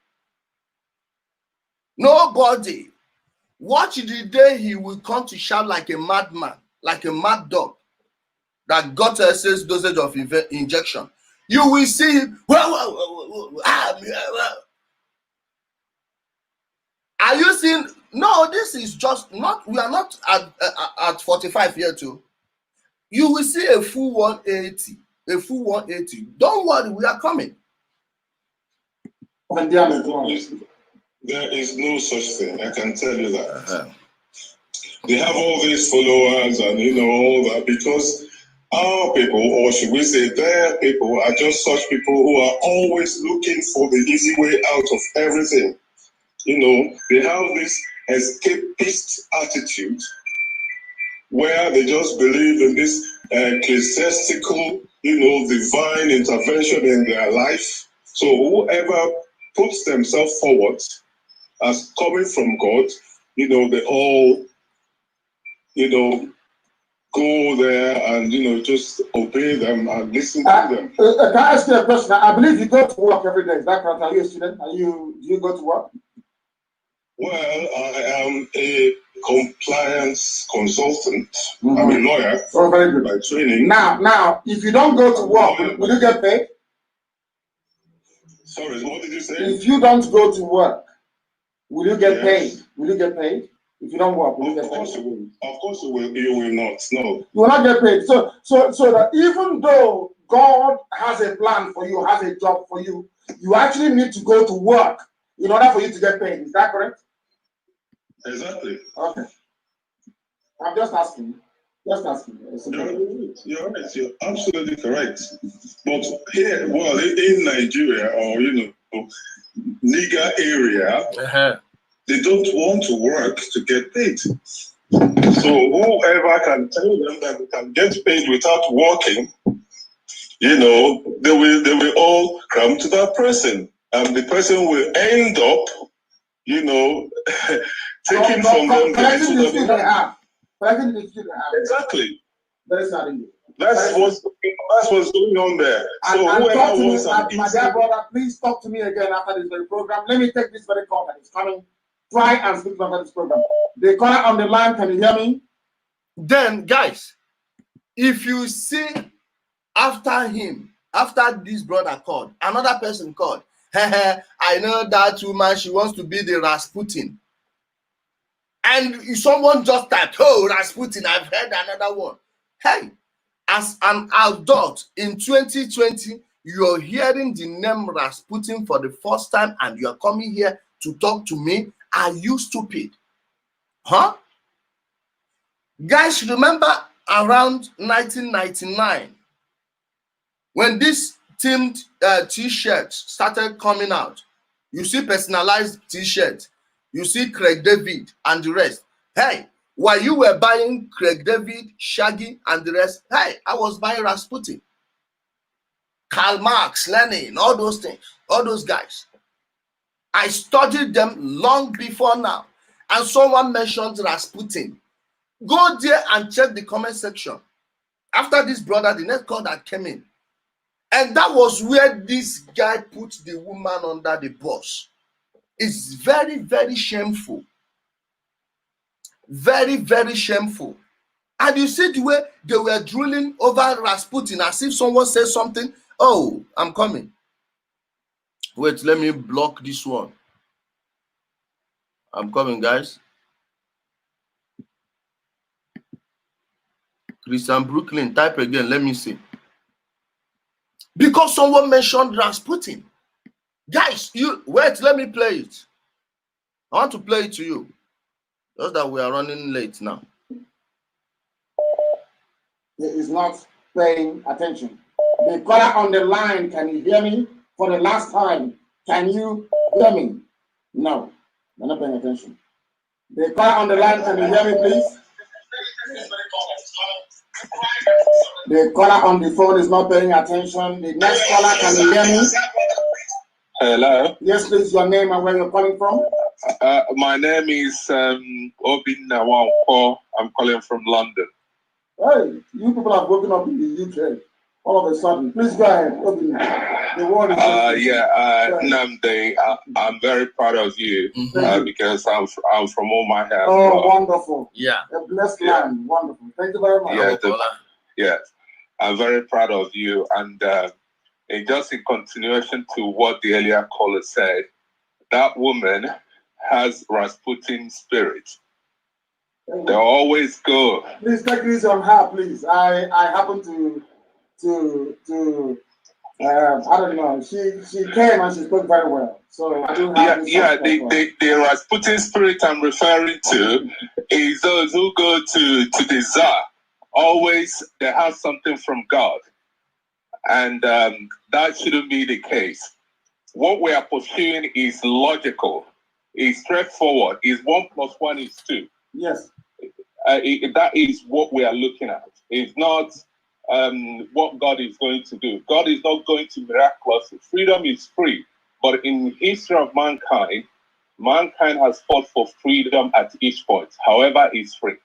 Nobody. Watch the day he will come to shout like a madman, like a mad dog that got a excess dosage of injection. You will see him. Are you seeing? No, this is just not. We are not at 45 here too. You will see a full 180. A full 180. Don't worry, we are coming. There is no such thing. I can tell you that. They have all these followers and you know all that because our people, or should we say their people, are just such people who are always looking for the easy way out of everything. You know, they have this escapist attitude where they just believe in this ecclesiastical, you know, divine intervention in their life. So whoever puts themselves forward as coming from God, you know, they all, you know, go there and, you know, just obey them and listen to them. Can I ask you a question? I believe you go to work every day. Is that correct? Are you a student? Do you go to work? Well, I am a compliance consultant. I'm a lawyer. Oh, very good. By training. Now, if you don't go to work, will you get paid? Sorry, what did you say? If you don't go to work, will you get paid? Will you get paid? If you don't work, will you get Of paid? course you will. Of course you will. You will not. No. You will not get paid. So that even though God has a plan for you, has a job for you, you actually need to go to work in order for you to get paid. Is that correct? Exactly. Okay. I'm just asking. Just asking. You're right. You're absolutely correct. But here, well, in Nigeria or nigger area, they don't want to work to get paid. So whoever can tell them that they can get paid without working, they will all come to that person, and the person will end up, taking from them the little that they have. Exactly. That's not in you. That's what's going on there. So whoever wants my dear brother, please talk to me again after this very program. Let me take this very call that is coming. Try and speak after this program. The caller on the line, can you hear me? Then, guys, if you see after this brother called, another person called, I know that woman, she wants to be the Rasputin. And someone just typed, oh, Rasputin, I've heard another one. Hey, as an adult in 2020, you're hearing the name Rasputin for the first time and you're coming here to talk to me. Are you stupid? Huh? Guys, remember around 1999 when this themed t-shirts started coming out. You see personalized t-shirts. You see Craig David and the rest. Hey, while you were buying Craig David, Shaggy, and the rest, hey, I was buying Rasputin, Karl Marx, Lenin, all those things, all those guys. I studied them long before now. And someone mentioned Rasputin. Go there and check the comment section. After this brother, the next call that came in. And that was where this guy put the woman under the bus. It's very, very shameful. Very, very shameful. And you see the way they were drooling over Rasputin as if someone said something. Oh, I'm coming. Wait, let me block this one. I'm coming, guys. Christian Brooklyn, type again. Let me see. Because someone mentioned Rasputin. Guys, wait, let me play it. I want to play it to you. Just that we are running late now. He is not paying attention. The caller on the line, can you hear me? For the last time, can you hear me? No, they're not paying attention. The caller on the line, can you hear me, please? The caller on the phone is not paying attention. The next caller, can you hear me? Hello. Yes, please, your name and where you're calling from? My name is Obin Nawanko. I'm calling from London. Hey, you people have woken up in the UK all of a sudden. Please go ahead, Obin. The word is Namde, I'm very proud of you because I'm from all my heart. Oh, wonderful. Yeah. A blessed land. Wonderful. Thank you very much. Yes, I'm very proud of you. And just in continuation to what the earlier caller said, that woman has Rasputin spirit. They always go. Please take this on her, please. I happen to I don't know. She came and she spoke very well. So I do have the Rasputin spirit I'm referring to is those who go to the Tsar. Always they have something from God. And that shouldn't be the case. What we are pursuing is logical, is straightforward, is 1 + 1 is 2. Yes. That is what we are looking at. It's not what God is going to do. God is not going to miraculously. Freedom is free. But in the history of mankind has fought for freedom at each point. However, it's free.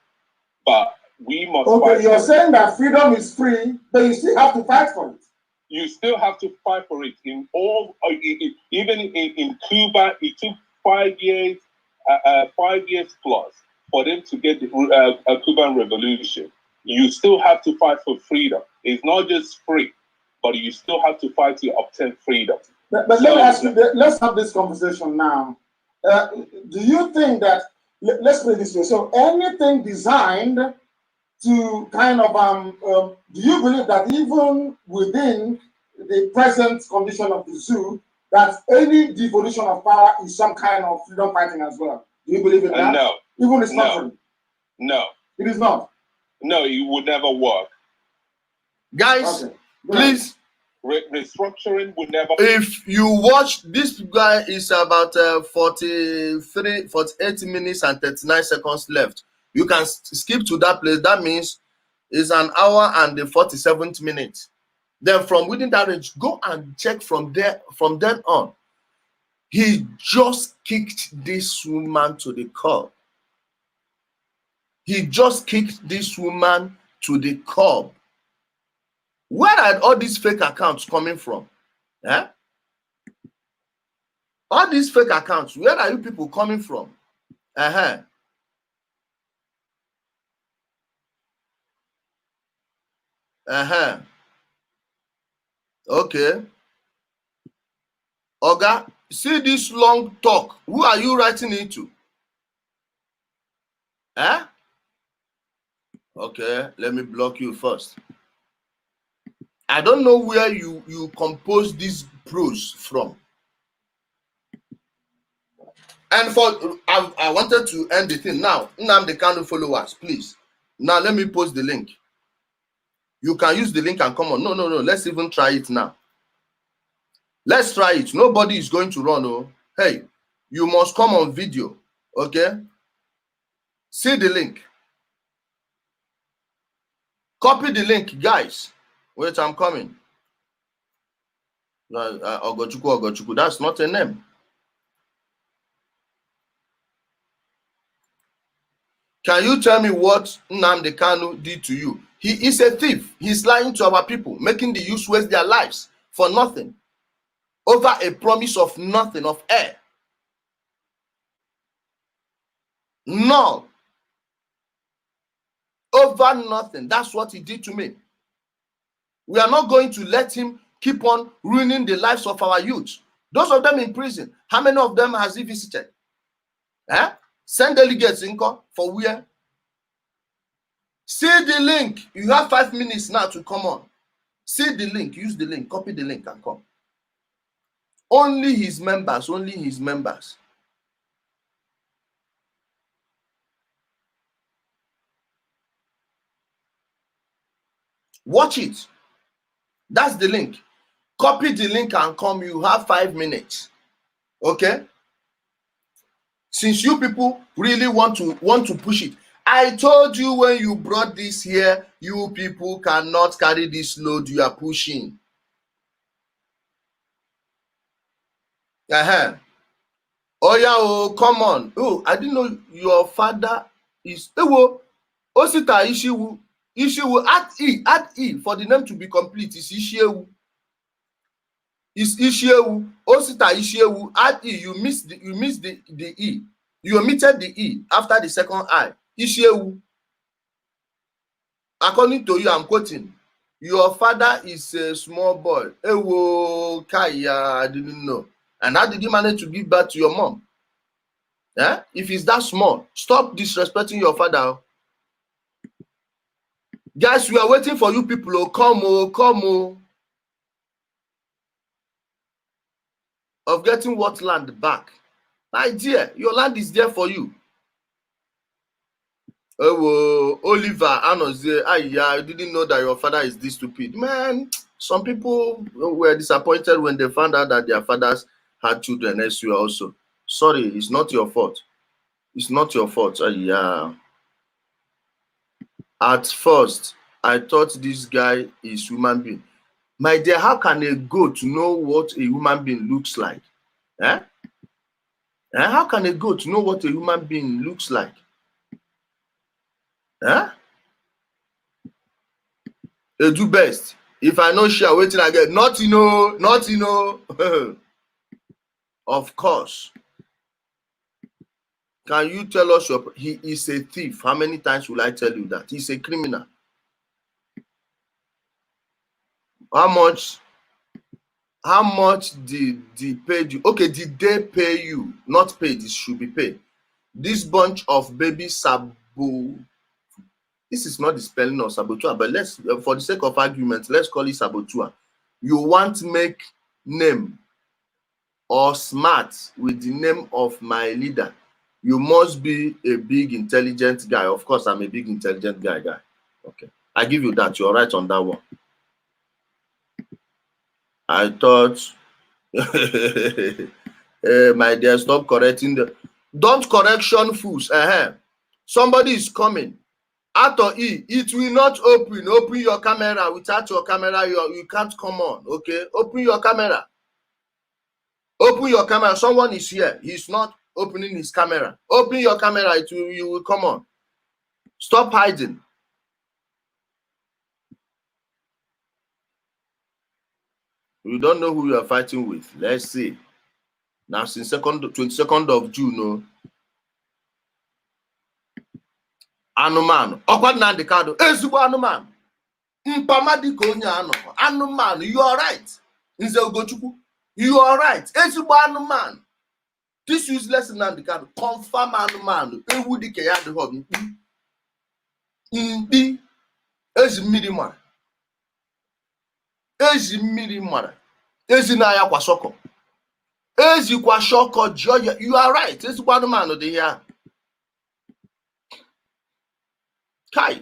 But we must fight. Okay, you're saying that freedom is free, but you still have to fight for it. You still have to fight for it. Even in Cuba, it took 5 years, 5 years plus for them to get a Cuban revolution. You still have to fight for freedom. It's not just free, but you still have to fight to obtain freedom. But let me ask you, let's have this conversation now. Do you think that let's put it this way. So anything designed to kind of do you believe that even within the present condition of the zoo, that any devolution of power is some kind of freedom fighting as well? Do you believe in that? No. Even it's not. No. It is not. No, it would never work. Guys, Okay. please. Restructuring would never. If you watch, this guy is about 48 minutes and 39 seconds left. You can skip to that place. That means it's an hour and the 47th minute. Then from within that range, go and check from there. From then on, he just kicked this woman to the curb. He just kicked this woman to the curb. Where are all these fake accounts coming from? Eh? All these fake accounts, where are you people coming from? Okay. Oga, see this long talk. Who are you writing it to? Okay, let me block you first. I don't know where you compose these prose from. And I wanted to end the thing now. Nnamdi Kanu followers, please. Now let me post the link. You can use the link and come on. No. Let's even try it now. Let's try it. Nobody is going to run. Oh, hey, you must come on video. Okay. See the link. Copy the link, guys. Wait, I'm coming. Ogochukwu. That's not a name. Can you tell me what Nnamdi Kanu did to you? He is a thief. He's lying to our people, making the youth waste their lives for nothing, over a promise of nothing, of air. No. Over nothing. That's what he did to me. We are not going to let him keep on ruining the lives of our youth. Those of them in prison, how many of them has he visited? Send delegates in for where? See the link. You have 5 minutes now to come on. See the link. Use the link. Copy the link and come. Only his members. Only his members. Watch it. That's the link. Copy the link and come. You have 5 minutes. Okay? Since you people really want to push it. I told you when you brought this here, you people cannot carry this load you are pushing. Oh yeah, oh, come on. Oh, I didn't know your father is Osita Ishiwu. Ishiwu, add E for the name to be complete. Is Ishiwu. Is Ishiwu. Osita Ishiwu, add E. You missed the E. You omitted the E after the second I. Ishiwu. According to you, I'm quoting. Your father is a small boy. Ewo Kaya, I didn't know. And how did you manage to give birth to your mom? If it's that small, stop disrespecting your father. Guys, we are waiting for you people. Oh, come. Of getting what land back? My dear, your land is there for you. Oh, Oliver, I didn't know that your father is this stupid. Man, some people were disappointed when they found out that their fathers had children as you also. Sorry, it's not your fault. It's not your fault. At first, I thought this guy is human being. My dear, how can a goat know what a human being looks like? How can a goat know what a human being looks like? They do best. If I know share waiting again, not you know. Of course. Can you tell us he is a thief? How many times will I tell you that? He's a criminal. How much did they pay you? Okay, did they pay you? Not paid, it should be paid. this bunch of baby Sabo. This is not the spelling of Sabotua, but let's, for the sake of argument, let's call it Sabotua. You want to make name or smart with the name of my leader. You must be a big intelligent guy. Of course, I'm a big intelligent guy. Okay, I give you that. You're right on that one. I thought, my dear, stop correcting the. Don't correction fools. Somebody is coming. After it will not open. Open your camera. Without your camera, you can't come on. Okay, open your camera. Open your camera. Someone is here. He's not opening his camera. Open your camera. You will come on. Stop hiding. You don't know who you are fighting with. Let's see. Now, since 22nd of June, no. Anuman. Okwadna Dekado. Ezigbo Anuman. Mpamadi konya ano. Anuman. You are right. Nze Ugochukwu. You are right. Ezigbo Anuman. This useless Nandikado. Confirm Anuman. Ewu dike ya de hob. Ndi. Ezi mmiri mara. Ezi mmiri mara. Ezi na ya kwa soko. Ezi kwa shoko joya. You are right. Ezigbo Anuman dị here. Kai.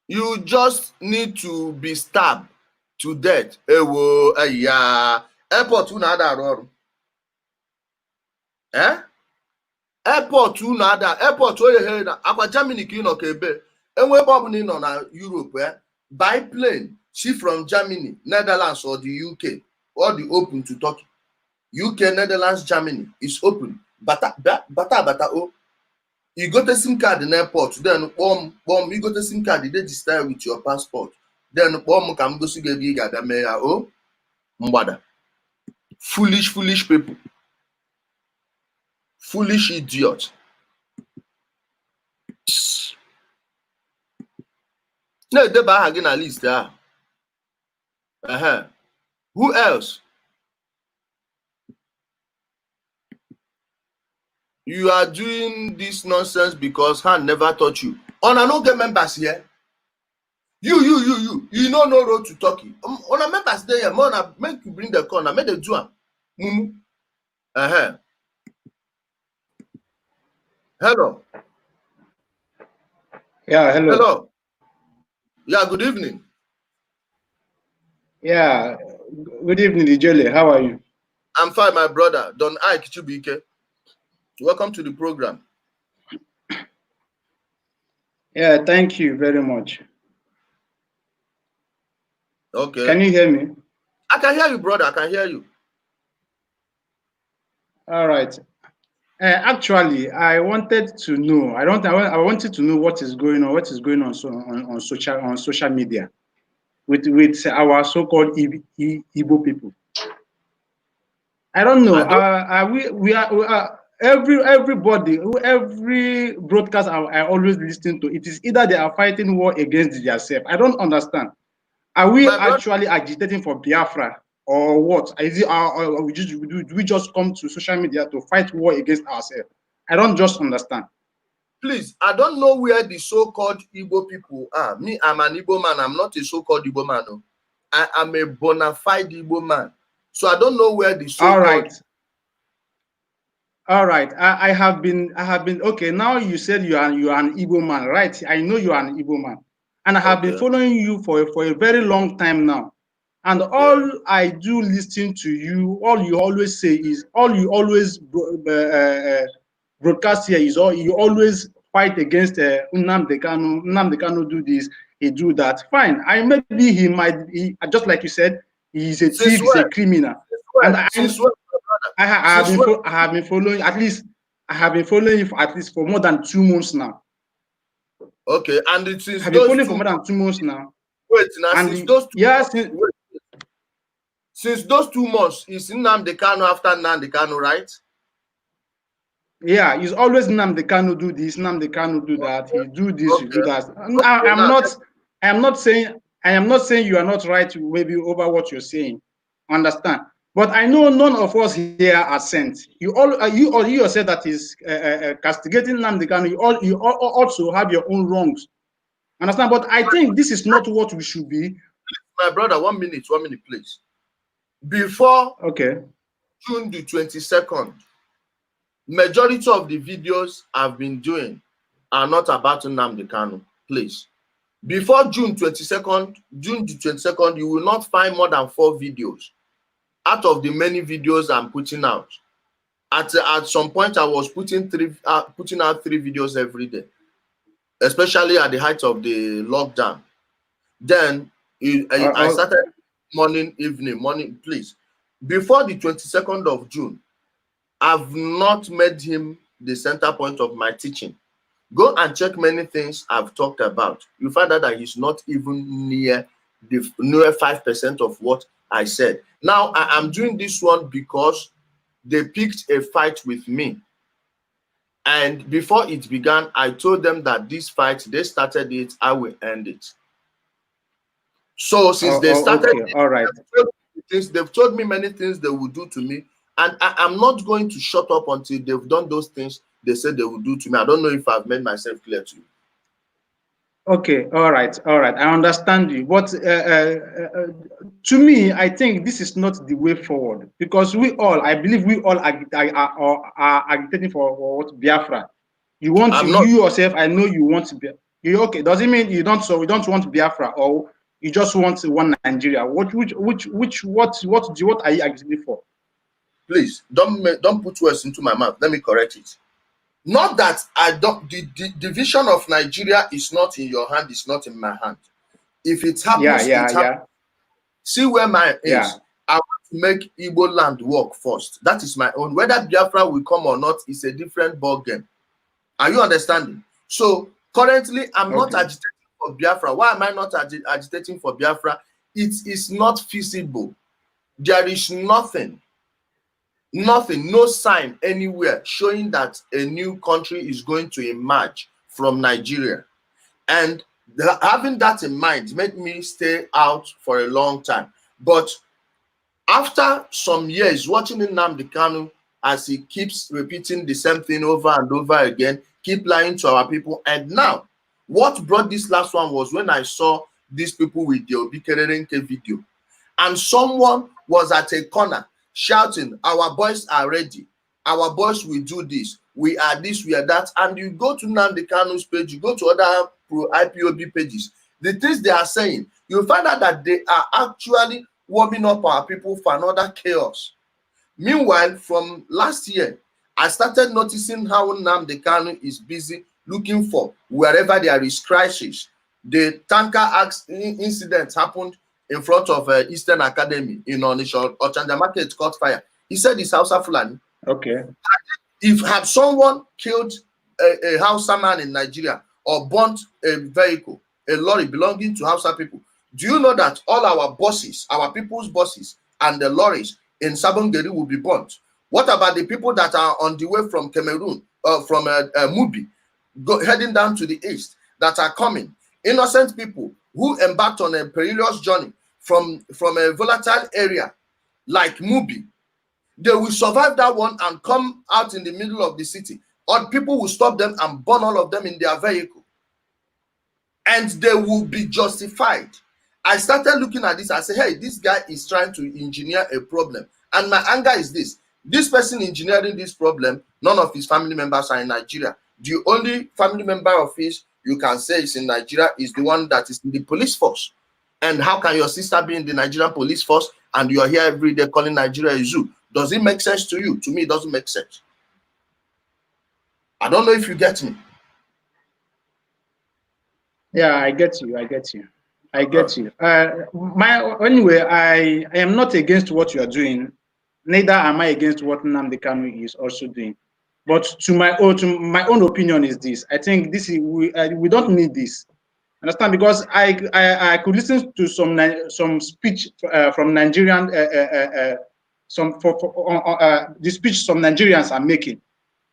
You just need to be stabbed to death. Ewo, yeah. Airport una ada arụ. Airport una ada. Airport oye he na akwa Germany ka ino ka ebe. Enwe ebe ọbụla ị nọ na Europe, by plane, she from Germany, Netherlands or the UK, or the open to Turkey. UK, Netherlands, Germany is open. Bata oh. You got a SIM card in airport, then you got a SIM card, they register with your passport. Then come go see the mayor. Oh, Mbada. Foolish people. Foolish idiot. No, they buy again a list. Who else? You are doing this nonsense because Han never taught you. On a no get members here. You know no road to Turkey. On a members there, man, make you bring the corner, make the do Mumu. Hello. Yeah, hello. Hello. Yeah, good evening. Yeah, good evening, Ijele. How are you? I'm fine, my brother. Don Ike Chubike. Welcome to the program. Yeah, thank you very much. Okay. Can you hear me? I can hear you, brother. I can hear you. All right. Actually, I wanted to know. I wanted to know what is going on. What is going on on social media with our so-called Igbo people. I don't know. We are everybody, every broadcast I always listen to. It is either they are fighting war against themselves. I don't understand. Are we actually agitating for Biafra or what? Is it or we just come to social media to fight war against ourselves? I don't just understand. Please, I don't know where the so-called Igbo people are. Me, I'm an Igbo man. I'm not a so-called Igbo man. No. I am a bona fide Igbo man. So I don't know where the so-called. All right. I have been okay. Now you said you are an Igbo man, right? I know you are an Igbo man, and I have been following you for a very long time now. And all I do listen to you, all you always say is, all you always broadcast here is, all you always fight against Nnamdi Kanu. Nnamdi Kanu do this, he do that. Fine. Maybe he might, just like you said, he's a thief, he's a criminal. And I have been following, at least I have been following you for at least for more than 2 months now. Okay, and it is I've been following for more than 2 months now. Wait, now and since those 2 months, since those 2 months, is Nnamdi Kanu after Nnamdi Kanu, right? Yeah, he's always Nnamdi Kanu do this, Nnamdi Kanu do that, he do this, he do that. I am not saying you are not right maybe over what you're saying. Understand? But I know none of us here are sent. You yourself that is castigating Nnamdi Kanu. You also have your own wrongs. Understand? But I think this is not what we should be. My brother, 1 minute, please. Before June the 22nd, majority of the videos I've been doing are not about Nnamdi Kanu. Please. Before June the 22nd, you will not find more than 4 videos out of the many videos I'm putting out. At some point, I was putting out 3 videos every day, especially at the height of the lockdown. Then I started morning, please. Before the 22nd of June, I've not made him the center point of my teaching. Go and check many things I've talked about. You find out that he's not even near 5% of what I said. Now, I am doing this one because they picked a fight with me. And before it began, I told them that this fight, they started it, I will end it. So since they started, all right. They've told me many things they will do to me. And I'm not going to shut up until they've done those things they said they will do to me. I don't know if I've made myself clear to you. Okay, all right. I understand you. But to me, I think this is not the way forward, because I believe we all are agitating for what? Biafra. You want to, you yourself, I know you want to be. Okay, does it mean you don't want Biafra, or you just want one Nigeria? What are you agitating for? Please don't put words into my mouth. Let me correct it. Not that I don't. The division of Nigeria is not in your hand. It's not in my hand. If it happens, it happens. See where mine is. I want to make Igbo land work first. That is my own. Whether Biafra will come or not is a different ball game. Are you understanding? So currently, I'm not agitating for Biafra. Why am I not agitating for Biafra? It is not feasible. There is nothing, no sign anywhere showing that a new country is going to emerge from Nigeria. And having that in mind made me stay out for a long time. But after some years watching Nnamdi Kanu as he keeps repeating the same thing over and over again, keep lying to our people, and now what brought this last one was when I saw these people with the Obi Kererenke video, and someone was at a corner shouting, "Our boys are ready. Our boys will do this. We are this, we are that." And you go to Nnamdi Kanu's page, you go to other IPOB pages, the things they are saying, you'll find out that they are actually warming up our people for another chaos. Meanwhile, from last year, I started noticing how Nnamdi Kanu is busy looking for wherever there is crisis. The tanker incident happened in front of Eastern Academy in Onitsha. Ochanja Market caught fire. He said it's Hausa Fulani. Okay. If had someone killed a Hausa man in Nigeria or burnt a vehicle, a lorry belonging to Hausa people, do you know that all our buses, our people's buses and the lorries in Sabongeri will be burnt? What about the people that are on the way from Cameroon, from Mubi, heading down to the east, that are coming? Innocent people who embarked on a perilous journey from a volatile area like Mubi. They will survive that one and come out in the middle of the city, or people will stop them and burn all of them in their vehicle, and they will be justified. I started looking at this. I said, hey, this guy is trying to engineer a problem, and my anger is this person engineering this problem, none of his family members are in Nigeria. The only family member of his you can say is in Nigeria is the one that is in the police force. And how can your sister be in the Nigerian police force and you are here every day calling Nigeria a zoo? Does it make sense to you? To me, it doesn't make sense. I don't know if you get me. Yeah, I get you. Anyway, I am not against what you are doing. Neither am I against what Nnamdi Kanu is also doing. But to my own opinion is this: I think this is we don't need this. Understand? Because I could listen to some speech from Nigerian the speech some Nigerians are making.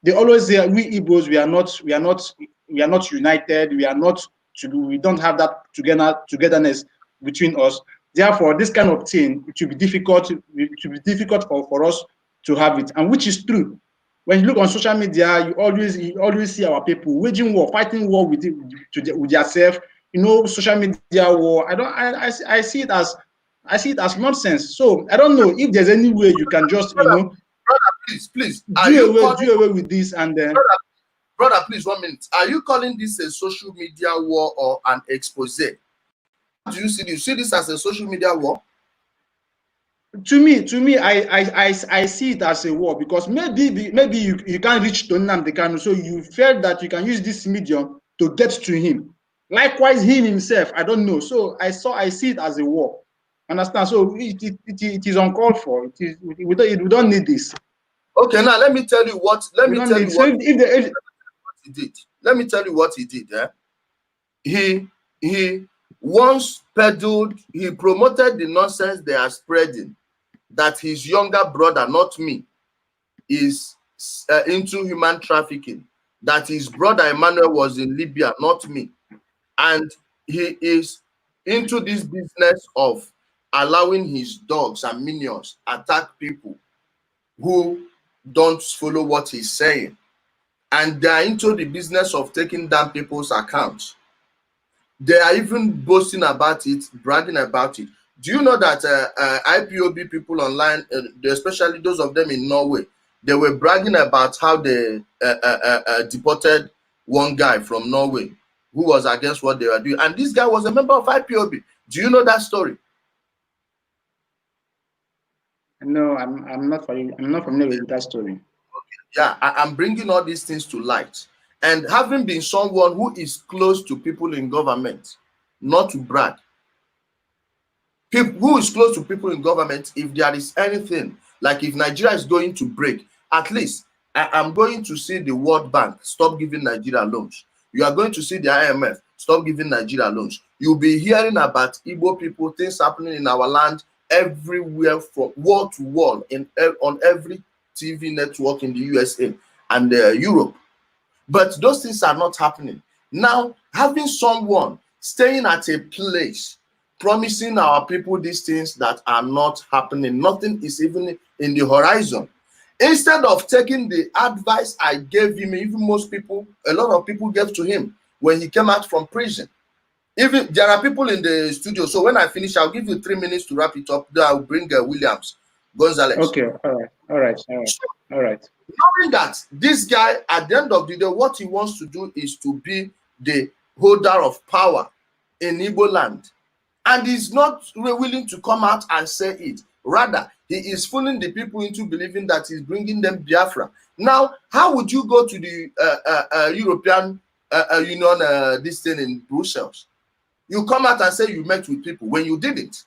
They always say we Igbos we are not united. We don't have that togetherness between us. Therefore, this kind of thing, it will be difficult. It will be difficult for us to have it, and which is true. When you look on social media, you always see our people waging war, fighting war with yourself. You know, social media war. I see it as nonsense. So I don't know if there's any way you can just brother, please, do away with this and brother, please, 1 minute. Are you calling this a social media war or an expose? Do you see this as a social media war? To me, I see it as a war, because maybe you can't reach to Nnamdi Kanu, so you felt that you can use this medium to get to him. Likewise, him himself, I don't know. So I see it as a war. Understand? So it is uncalled for. It is we don't need this. Okay, now let me tell you what. Let me tell you what he did. Let me tell you what he did. He once peddled. He promoted the nonsense they are spreading, that his younger brother, not me, is into human trafficking, that his brother Emmanuel was in Libya, not me, and he is into this business of allowing his dogs and minions attack people who don't follow what he's saying, and they are into the business of taking down people's accounts. They are even boasting about it, bragging about it. Do you know that IPOB people online, especially those of them in Norway, they were bragging about how they deported one guy from Norway who was against what they were doing, and this guy was a member of IPOB. Do you know that story? No, I'm not familiar with that story. Okay. Yeah, I'm bringing all these things to light, and having been someone who is close to people in government, not to brag. People who is close to people in government, if there is anything, like if Nigeria is going to break, at least I'm going to see the World Bank stop giving Nigeria loans. You are going to see the IMF stop giving Nigeria loans. You'll be hearing about Igbo people, things happening in our land everywhere, from wall to wall, on every TV network in the USA and Europe. But those things are not happening. Now, having someone staying at a place promising our people these things that are not happening, nothing is even in the horizon. Instead of taking the advice I gave him, even a lot of people gave to him when he came out from prison. Even there are people in the studio. So when I finish, I'll give you 3 minutes to wrap it up. Then I'll bring Williams Gonzalez. Okay, all right. Knowing that this guy, at the end of the day, what he wants to do is to be the holder of power in Igbo land, and he's not willing to come out and say it. Rather, he is fooling the people into believing that he's bringing them Biafra. Now, how would you go to the European Union, this thing in Brussels? You come out and say you met with people when you didn't.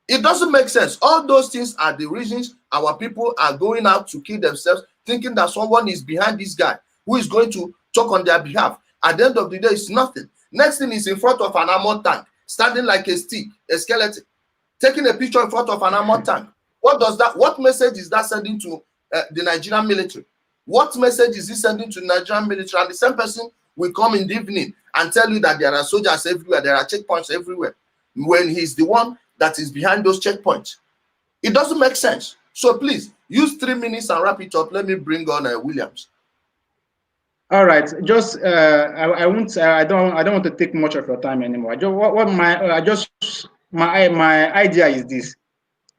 It doesn't make sense. All those things are the reasons our people are going out to kill themselves, thinking that someone is behind this guy who is going to talk on their behalf. At the end of the day, it's nothing. Next thing is in front of an armored tank, standing like a stick, a skeleton, taking a picture in front of an armored tank. What message is that sending to the Nigerian military? What message is he sending to the Nigerian military? And the same person will come in the evening and tell you that there are soldiers everywhere, there are checkpoints everywhere, when he's the one that is behind those checkpoints. It doesn't make sense. So please use 3 minutes and wrap it up. Let me bring on Williams. All right, just I don't want to take much of your time anymore. My idea is this: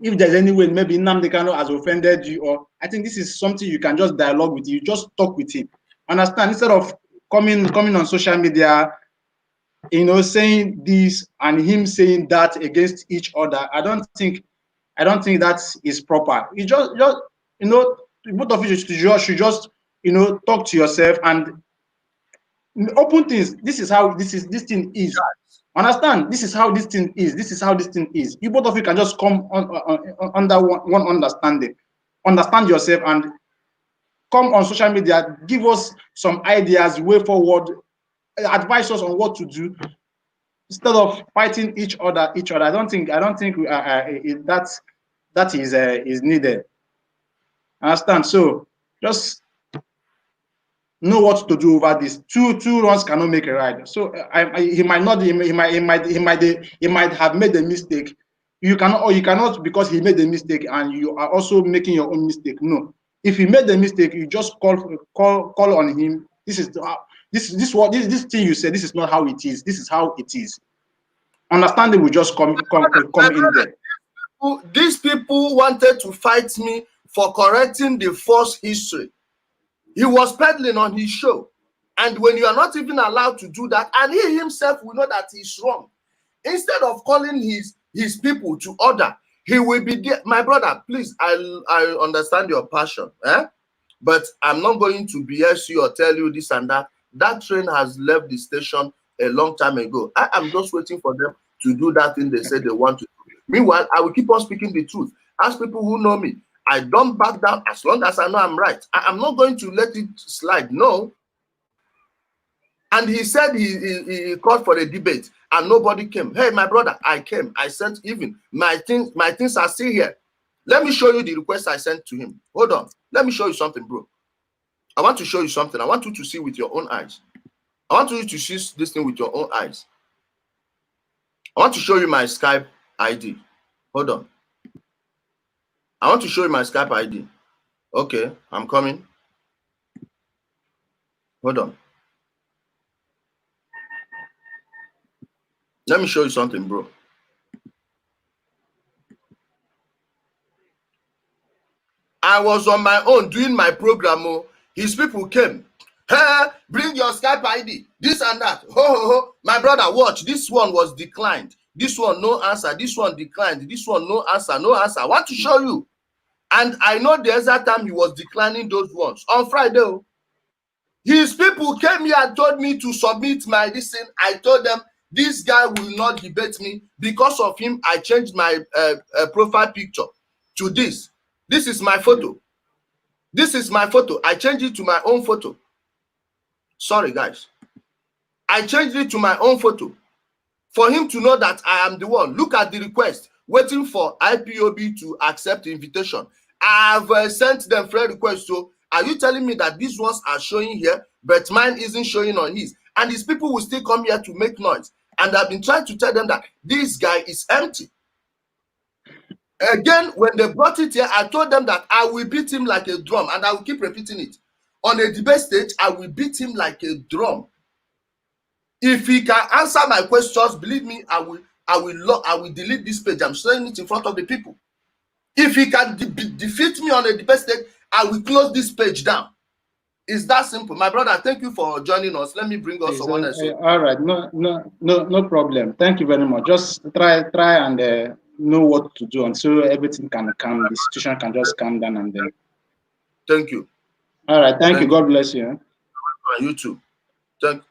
if there's any way maybe Nnamdi Kanu has offended you, or I think this is something you can just dialogue with you, just talk with him. Understand? Instead of coming on social media, saying this and him saying that against each other, I don't think that is proper. You just both of you should just talk to yourself and open things. This is how this thing is. Understand? This is how this thing is. This is how this thing is. You both of you can just come under one understanding. Understand yourself and come on social media. Give us some ideas, way forward. Advise us on what to do instead of fighting each other. I don't think that is needed. Understand? So just know what to do over this. Two runs cannot make a ride. So he might have made a mistake. You cannot because he made a mistake and you are also making your own mistake. No. If he made the mistake, you just call on him. This this thing you said. This is not how it is. This is how it is. Understanding will just come in there. These people wanted to fight me for correcting the false history. He was peddling on his show. And when you are not even allowed to do that, and he himself will know that he's wrong, instead of calling his people to order, he will be there. My brother, please, I understand your passion, but I'm not going to BS you or tell you this and that. That train has left the station a long time ago. I am just waiting for them to do that thing they say they want to do. Meanwhile, I will keep on speaking the truth. Ask people who know me. I don't back down as long as I know I'm right. I'm not going to let it slide. No. And he said he called for a debate and nobody came. Hey, my brother, I came. I sent even my things are still here. Let me show you the request I sent to him. Hold on. Let me show you something, bro. I want to show you something. I want you to see with your own eyes. I want you to see this thing with your own eyes. I want to show you my Skype ID. Hold on. I want to show you my Skype ID. Okay, I'm coming. Hold on. Let me show you something, bro. I was on my own doing my program. Oh, his people came. Hey, bring your Skype ID. This and that. Ho, ho, ho. My brother, watch. This one was declined. This one, no answer. This one declined. This one, no answer. No answer. I want to show you. And I know the exact time he was declining those ones. On Friday, his people came here and told me to submit my listen. I told them, this guy will not debate me. Because of him, I changed my profile picture to this. This is my photo. This is my photo. I changed it to my own photo. Sorry, guys. I changed it to my own photo for him to know that I am the one. Look at the request. Waiting for IPOB to accept the invitation. I've sent them friend requests. So are you telling me that these ones are showing here, but mine isn't showing on his? And these people will still come here to make noise. And I've been trying to tell them that this guy is empty. Again, when they brought it here, I told them that I will beat him like a drum, and I will keep repeating it. On a debate stage, I will beat him like a drum. If he can answer my questions, believe me, I will delete this page. I'm saying it in front of the people. If he can defeat me on a debate stage, I will close this page down. It's that simple. My brother, thank you for joining us. Let me bring us someone else. All right, no problem. Thank you very much. Just try and know what to do until everything can calm. The situation can just calm down and then. Thank you. All right, thank you. God bless you. You too.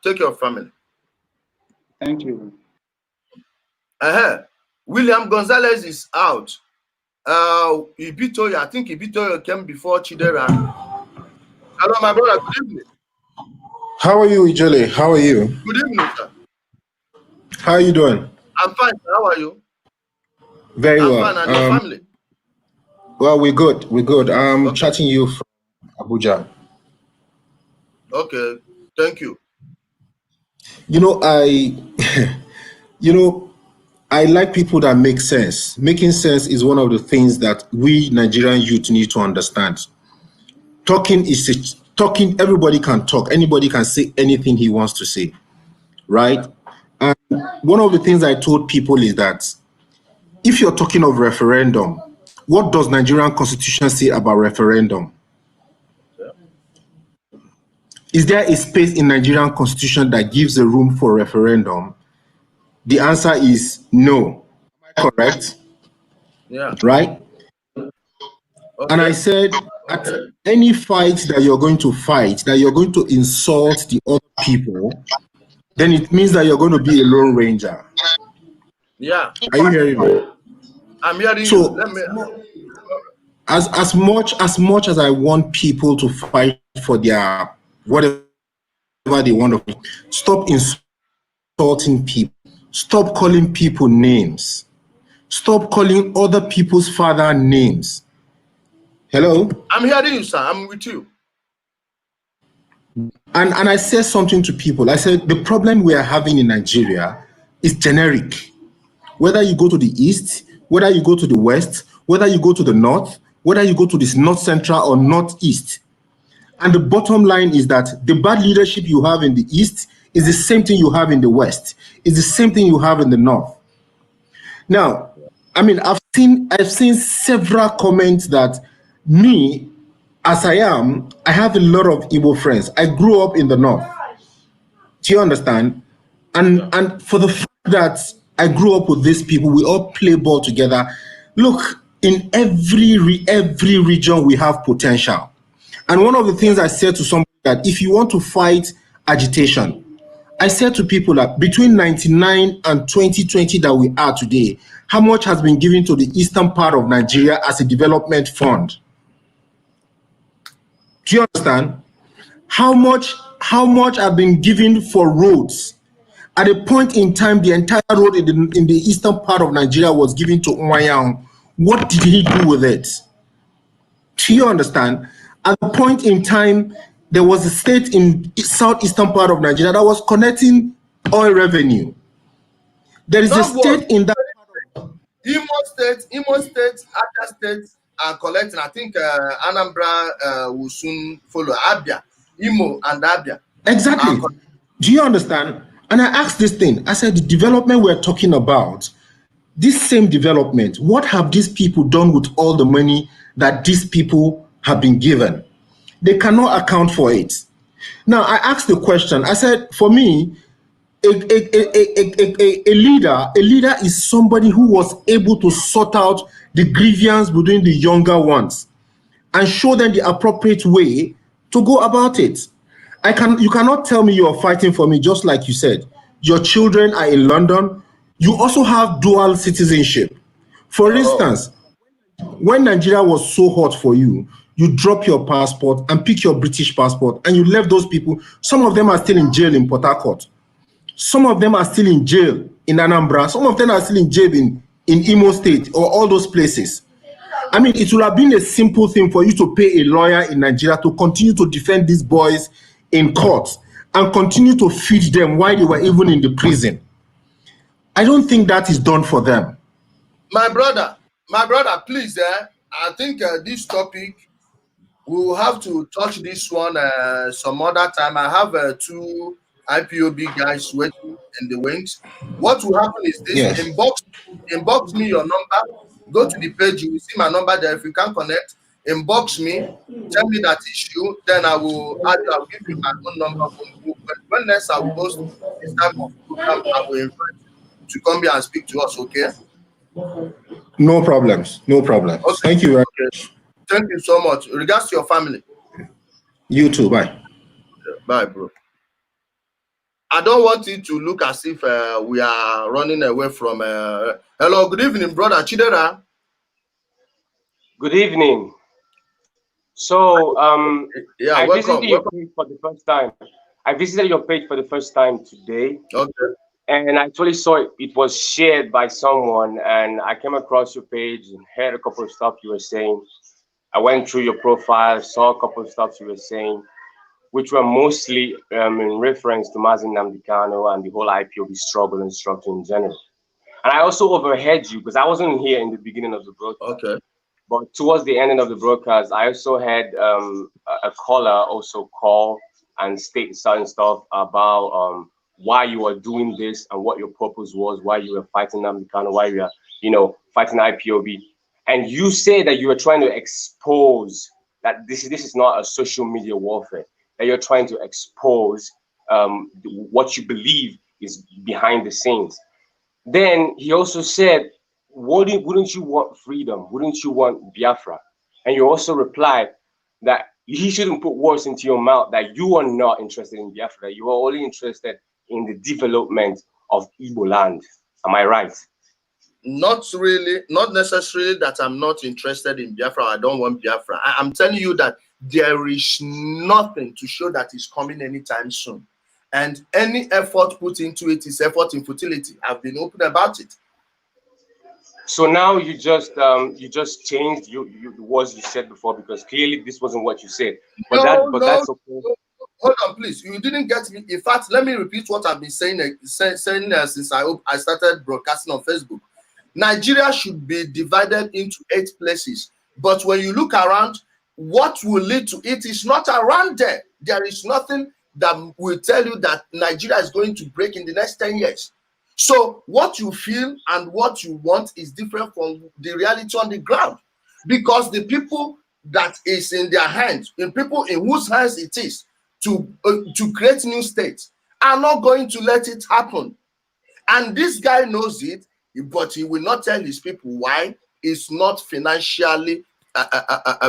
Take care of family. Thank you. William Gonzalez is out. Ibitoyo, I think Ibitoyo came before Chidera. Hello, my brother. Good evening. How are you, Ijole? How are you? Good evening, sir. How are you doing? I'm fine. How are you? Very I'm well. fine, and your family? Well, we're good. We're good. I'm Okay. chatting you from Abuja. Okay. Thank you. You know, I like people that make sense. Making sense is one of the things that we Nigerian youth need to understand. Talking, everybody can talk. Anybody can say anything he wants to say, right? And one of the things I told people is that if you're talking of referendum, what does Nigerian constitution say about referendum? Is there a space in Nigerian constitution that gives a room for referendum? The answer is no. Am I correct? Yeah. Right? Okay. And I said, at any fight that you're going to fight, that you're going to insult the other people, then it means that you're going to be a lone ranger. Yeah. Are you hearing me? I'm hearing so, you. As much as I want people to fight for their whatever they want to, stop insulting people. Stop calling people names. Stop calling other people's father names. Hello? I'm hearing you, sir. I'm with you. And I said something to people. I said, the problem we are having in Nigeria is generic. Whether you go to the east, whether you go to the west, whether you go to the north, whether you go to this north central or northeast. And the bottom line is that the bad leadership you have in the east is the same thing you have in the west. It's the same thing you have in the north. Now, I mean, I've seen several comments that me, as I am, I have a lot of Igbo friends. I grew up in the north. Do you understand? And for the fact that I grew up with these people, we all play ball together. Look, in every region we have potential. And one of the things I said to somebody that if you want to fight agitation, I said to people that between 99 and 2020 that we are today, how much has been given to the eastern part of Nigeria as a development fund? Do you understand? How much have been given for roads? At a point in time, the entire road in the eastern part of Nigeria was given to Nwayang. What did he do with it? Do you understand? At a point in time, there was a state in southeastern part of Nigeria that was connecting oil revenue. There is a state in that part of Imo State, Abia State are collecting. I think Anambra will soon follow. Abia, Imo, and Abia. Exactly. Do you understand? And I asked this thing. I said, the development we're talking about, this same development, what have these people done with all the money that these people have been given? They cannot account for it. Now, I asked the question. I said, for me, a leader is somebody who was able to sort out the grievance between the younger ones and show them the appropriate way to go about it. You cannot tell me you are fighting for me, just like you said. Your children are in London. You also have dual citizenship. For instance, when Nigeria was so hot for you, you drop your passport and pick your British passport, and you left those people. Some of them are still in jail in Port Harcourt. Some of them are still in jail in Anambra. Some of them are still in jail in Imo State or all those places. I mean, it would have been a simple thing for you to pay a lawyer in Nigeria to continue to defend these boys in court and continue to feed them while they were even in the prison. I don't think that is done for them. My brother, please, I think this topic, we will have to touch this one some other time. I have 2 IPOB guys waiting in the wings. What will happen is this: yes. inbox me your number. Go to the page, you will see my number there. If you can't connect, inbox me, tell me that issue, then I will add you. I'll give you my phone number. When next I will post this type of program, I will invite you to come here and speak to us, okay? No problems. No problems. Okay. Thank you very much. Thank you so much. Regards to your family. You too. Bye. Bye, bro. I don't want it to look as if we are running away from. Hello, good evening, brother Chidera. Good evening. So, yeah, I welcome. visited your page for the first time. I visited your page for the first time today. Okay. And I actually saw it was shared by someone, and I came across your page and heard a couple of stuff you were saying. I went through your profile, saw a couple of stuff you were saying, which were mostly in reference to Mazi Nnamdi Kanu and the whole IPOB struggle and structure in general. And I also overheard you because I wasn't here in the beginning of the broadcast. Okay. But towards the ending of the broadcast, I also had a caller also call and state certain stuff about why you were doing this and what your purpose was, why you were fighting Nnamdi Kanu, why you were, fighting IPOB. And you say that you were trying to expose that this is not a social media warfare, that you're trying to expose what you believe is behind the scenes. Then he also said, wouldn't you want freedom? Wouldn't you want Biafra? And you also replied that he shouldn't put words into your mouth that you are not interested in Biafra, that you are only interested in the development of Igbo land. Am I right? Not really, not necessarily that I'm not interested in Biafra. I don't want Biafra. I'm telling you that there is nothing to show that is coming anytime soon. And any effort put into it is effort in futility. I've been open about it. So now you just changed the words you said before, because clearly this wasn't what you said. But that's okay. Hold on, please. You didn't get me. In fact, let me repeat what I've been saying since I started broadcasting on Facebook. Nigeria should be divided into 8 places. But when you look around, what will lead to it is not around there. There is nothing that will tell you that Nigeria is going to break in the next 10 years. So what you feel and what you want is different from the reality on the ground, because the people that is in their hands, the people in whose hands it is to create new states, are not going to let it happen. And this guy knows it, but he will not tell his people why. It's not financially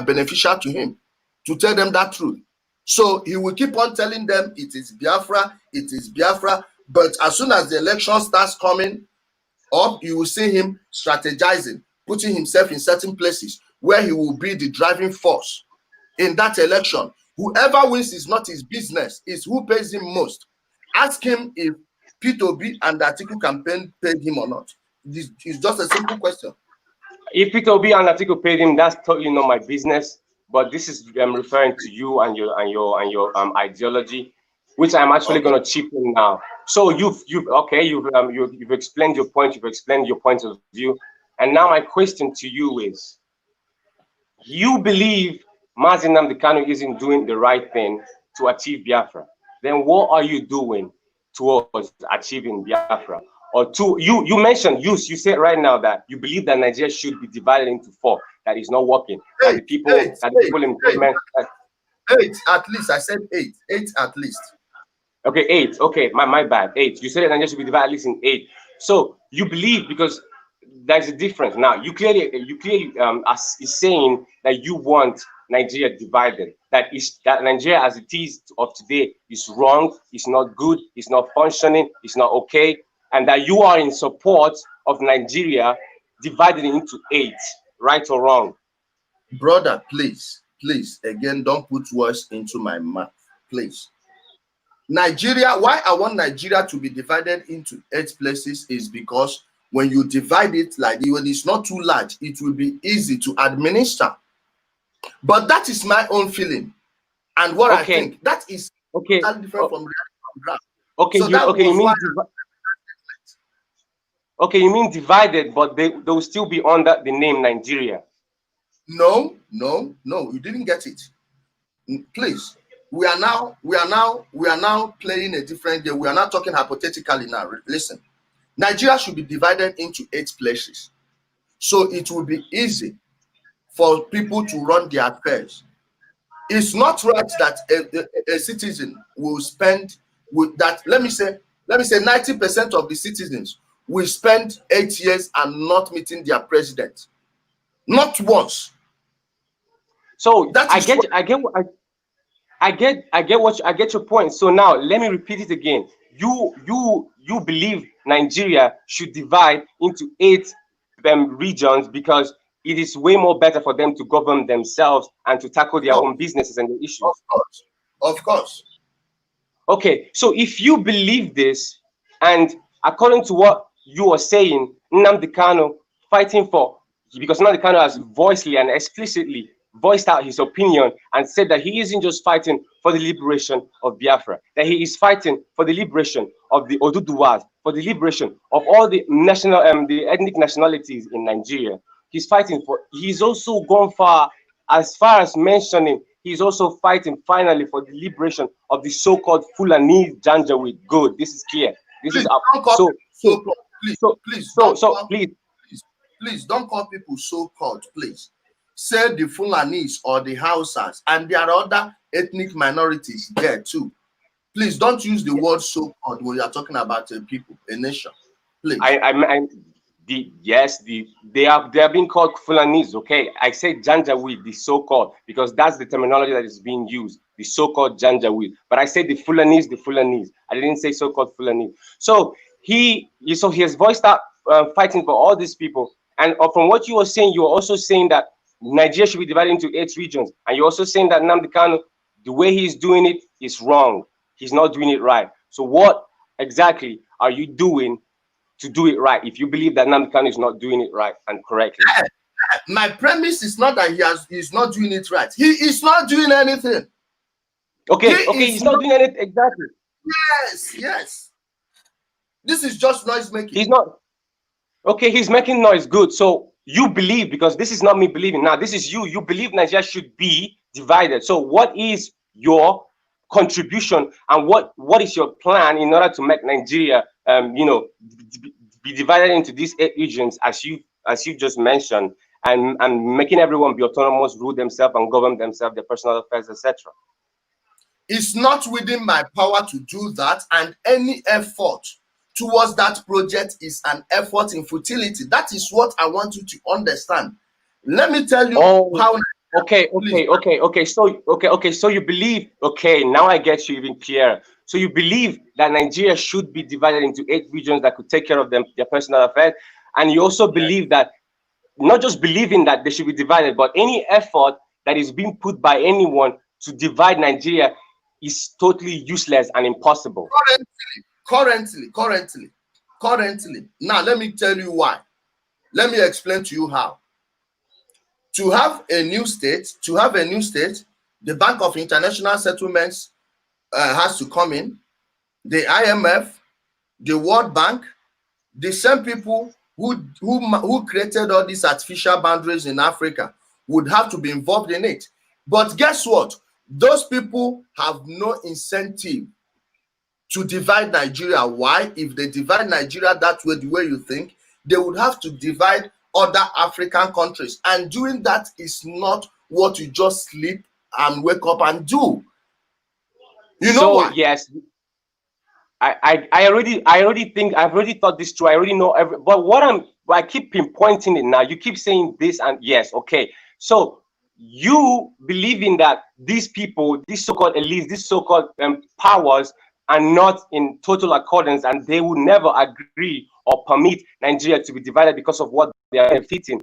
beneficial to him to tell them that truth. So he will keep on telling them it is Biafra, it is Biafra. But as soon as the election starts coming up, you will see him strategizing, putting himself in certain places where he will be the driving force in that election. Whoever wins is not his business, it's who pays him most. Ask him if P2B and the Atiku campaign paid him or not. It's just a simple question. If P2B and Atiku paid him, that's totally not my business. But this is referring to you and your ideology, which I'm actually going to chip in now. So you've explained your point. You've explained your point of view, and now my question to you is: you believe Mazi Nnamdi Kanu isn't doing the right thing to achieve Biafra? Then what are you doing towards achieving Biafra? Or you mentioned, you said right now that you believe that Nigeria should be divided into 4. That is not working. That the people in government. 8 at least. I said 8. 8 at least. Okay, 8. Okay, my bad. 8. You said that Nigeria should be divided at least in 8. So you believe, because there's a difference now. You clearly is saying that you want Nigeria divided. That Nigeria as it is of today is wrong. It's not good. It's not functioning. It's not okay. And that you are in support of Nigeria divided into 8, right or wrong? Brother, please, again, don't put words into my mouth, please. Nigeria, why I want Nigeria to be divided into 8 places is because when you divide it like when it's not too large, it will be easy to administer. But that is my own feeling. And what I think, that is different from reality on ground. Okay, so you mean divided, but they will still be under the name Nigeria. No, you didn't get it. Please, we are now playing a different game. We are not talking hypothetically now. Listen, Nigeria should be divided into 8 places, so it will be easy for people to run their affairs. It's not right that a citizen will spend with that. Let me say 90% of the citizens will spend 8 years and not meeting their president, not once. So I get your point. So now let me repeat it again. You believe Nigeria should divide into 8 regions because it is way more better for them to govern themselves and to tackle their own businesses and their issues. Of course. Okay, so if you believe this, and according to what you are saying, Nnamdi Kanu fighting for, because Nnamdi Kanu has voicely and explicitly voiced out his opinion and said that he isn't just fighting for the liberation of Biafra, that he is fighting for the liberation of the Oduduwas, for the liberation of all the national the ethnic nationalities in Nigeria. He's fighting for. He's also gone far as mentioning he's also fighting finally for the liberation of the so-called Fulani Janjaweed. Good. This is clear. This is up. Please don't call people so-called. Please say the Fulanis or the Hausas, and there are other ethnic minorities there too. Please don't use the word so-called when you are talking about a people, a nation. Please. They are being called Fulanis. Okay, I say Janjaweed, the so-called, because that's the terminology that is being used, the so-called Janjaweed. But I say the Fulanis. I didn't say so-called Fulanis. So he has voiced out fighting for all these people. And from what you were saying, you were also saying that Nigeria should be divided into 8 regions, and you're also saying that Nnamdi Kanu, the way he's doing it is wrong. He's not doing it right. So what exactly are you doing to do it right if you believe that Nnamdi Kanu is not doing it right and correctly? My premise is not that he's not doing it right. He is not doing anything. He's not doing anything exactly. Yes. This is just noise making. He's not. Okay, he's making noise. Good. So you believe, because this is not me believing. Now, this is you. You believe Nigeria should be divided. So what is your contribution and what is your plan in order to make Nigeria, be divided into these 8 regions as you just mentioned, and making everyone be autonomous, rule themselves and govern themselves, their personal affairs, etc. It's not within my power to do that, and any effort towards that project is an effort in futility. That is what I want you to understand. Let me tell you how. Okay. So you believe, okay, now I get you even clearer. So you believe that Nigeria should be divided into 8 regions that could take care of their personal affairs, and you also believe that, not just believing that they should be divided, but any effort that is being put by anyone to divide Nigeria is totally useless and impossible. Currently. Now, let me tell you why. Let me explain to you how. To have a new state, the Bank of International Settlements has to come in, the IMF, the World Bank, the same people who created all these artificial boundaries in Africa would have to be involved in it. But guess what? Those people have no incentive to divide Nigeria. Why? If they divide Nigeria that way, the way you think, they would have to divide other African countries. And doing that is not what you just sleep and wake up and do. You know why? Yes, I already think, I've already thought this through. I already know but I keep pinpointing it now. You keep saying this, and yes, okay. So you believing that these people, these so-called elites, these so-called powers are not in total accordance, and they will never agree or permit Nigeria to be divided because of what they are benefiting.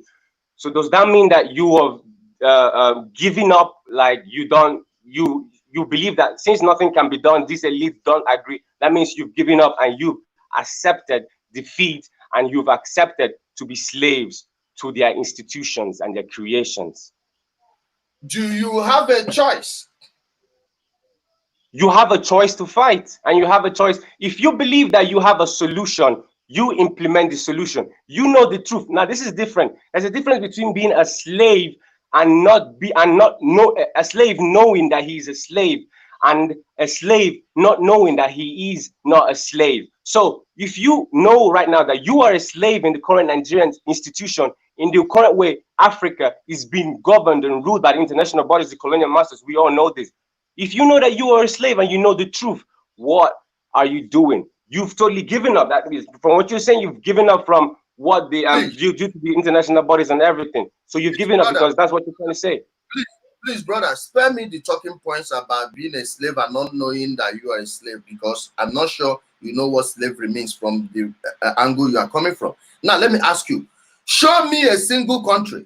So does that mean that you have given up, like you believe that since nothing can be done, these elites don't agree? That means you've given up and you've accepted defeat, and you've accepted to be slaves to their institutions and their creations. Do you have a choice? You have a choice to fight, and you have a choice. If you believe that you have a solution, you implement the solution. You know the truth. Now, this is different. There's a difference between being a slave and a slave knowing that he is a slave, and a slave not knowing that he is not a slave. So if you know right now that you are a slave in the current Nigerian institution, in the current way Africa is being governed and ruled by the international bodies, the colonial masters, we all know this. If you know that you are a slave and you know the truth, what are you doing? You've totally given up. That is, from what you're saying, you've given up from what the due to the international bodies and everything. So you've given up because that's what you're trying to say. Please, brother, spare me the talking points about being a slave and not knowing that you are a slave, because I'm not sure you know what slavery means from the angle you are coming from. Now, let me ask you, show me a single country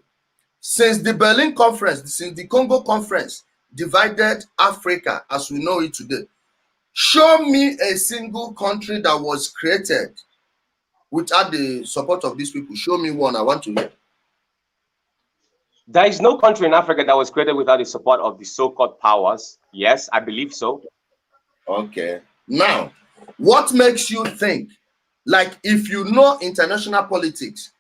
since the Berlin Conference, since the Congo Conference divided Africa as we know it today. Show me a single country that was created without the support of these people. Show me one. I want to hear. There is no country in Africa that was created without the support of the so-called powers. Yes, I believe so. Okay. Now, what makes you think, like, if you know international politics,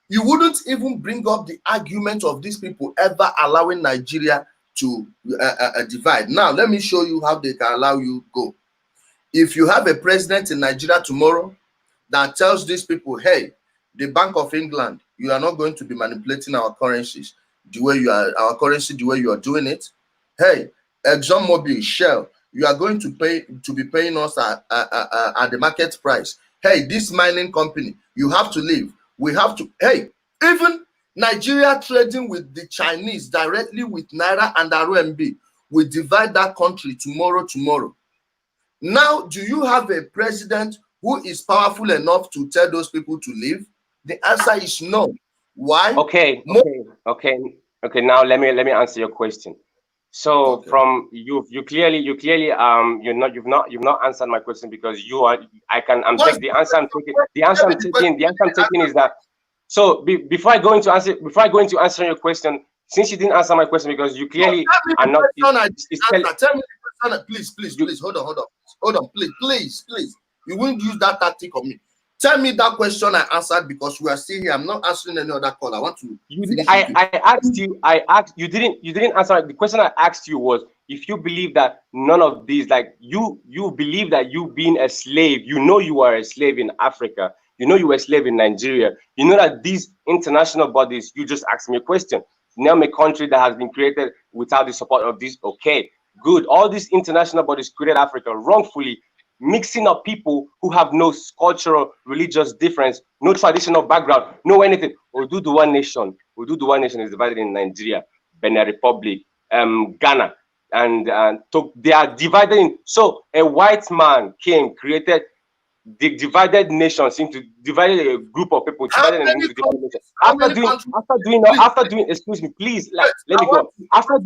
you wouldn't even bring up the argument of these people ever allowing Nigeria to divide? Now, let me show you how they can allow you go. If you have a president in Nigeria tomorrow that tells these people, hey, the Bank of England, you are not going to be manipulating our currencies the way you are, our currency the way you are doing it. Hey, ExxonMobil, Shell, you are going to be paying us at the market price. Hey, this mining company, you have to leave. We have to, hey, even Nigeria trading with the Chinese directly with Naira and RMB will divide that country tomorrow. Now, do you have a president who is powerful enough to tell those people to leave? The answer is no. Why? Okay. Now let me answer your question. So from you've not answered my question, because I'm taking the answer I'm taking is that. So before I go into answering your question, since you didn't answer my question, because you clearly are not. Tell me the question, please. Hold on, please. You won't use that tactic on me. Tell me that question I answered, because we are still here. I'm not answering any other call. I want to. I asked you. You didn't answer. The question I asked you was if you believe that none of these, like you believe that you being a slave, you know you are a slave in Africa, you know you were a slave in Nigeria, you know that these international bodies. You just asked me a question. Name a country that has been created without the support of this. Okay, good. All these international bodies created Africa wrongfully, mixing up people who have no cultural, religious difference, no traditional background, no anything. Oduduwa Nation is divided in Nigeria, Benin Republic, Ghana, and they are divided in. So a white man came, created the divided nations into divided a group of people, divided into different nations. After doing, excuse me, please, let me go. After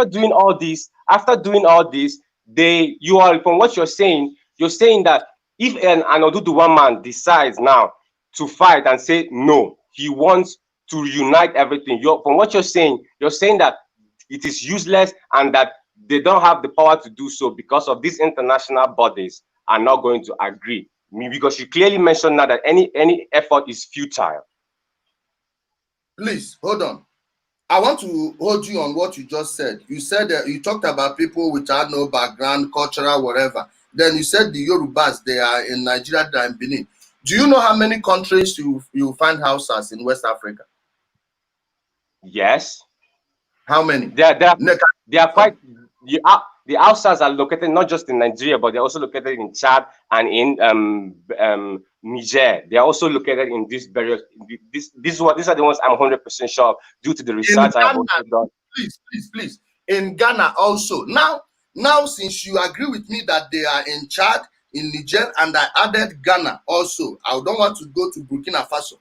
doing all this, you are, from what you're saying that if an Oduduwa man decides now to fight and say no, he wants to reunite everything. From what you're saying that it is useless and that they don't have the power to do so because of these international bodies are not going to agree. Because you clearly mentioned now that any effort is futile. Please hold on. I want to hold you on what you just said. You said that you talked about people without no background, cultural, whatever. Then you said the Yorubas, they are in Nigeria, they are in Benin. Do you know how many countries you find houses in West Africa? Yes. How many? They are quite. The Hausas are located not just in Nigeria, but they're also located in Chad and in Niger. They are also located in these various. These are the ones I'm 100% sure of due to the research I have also done. Please. In Ghana also. Now, since you agree with me that they are in Chad, in Niger, and I added Ghana also, I don't want to go to Burkina Faso.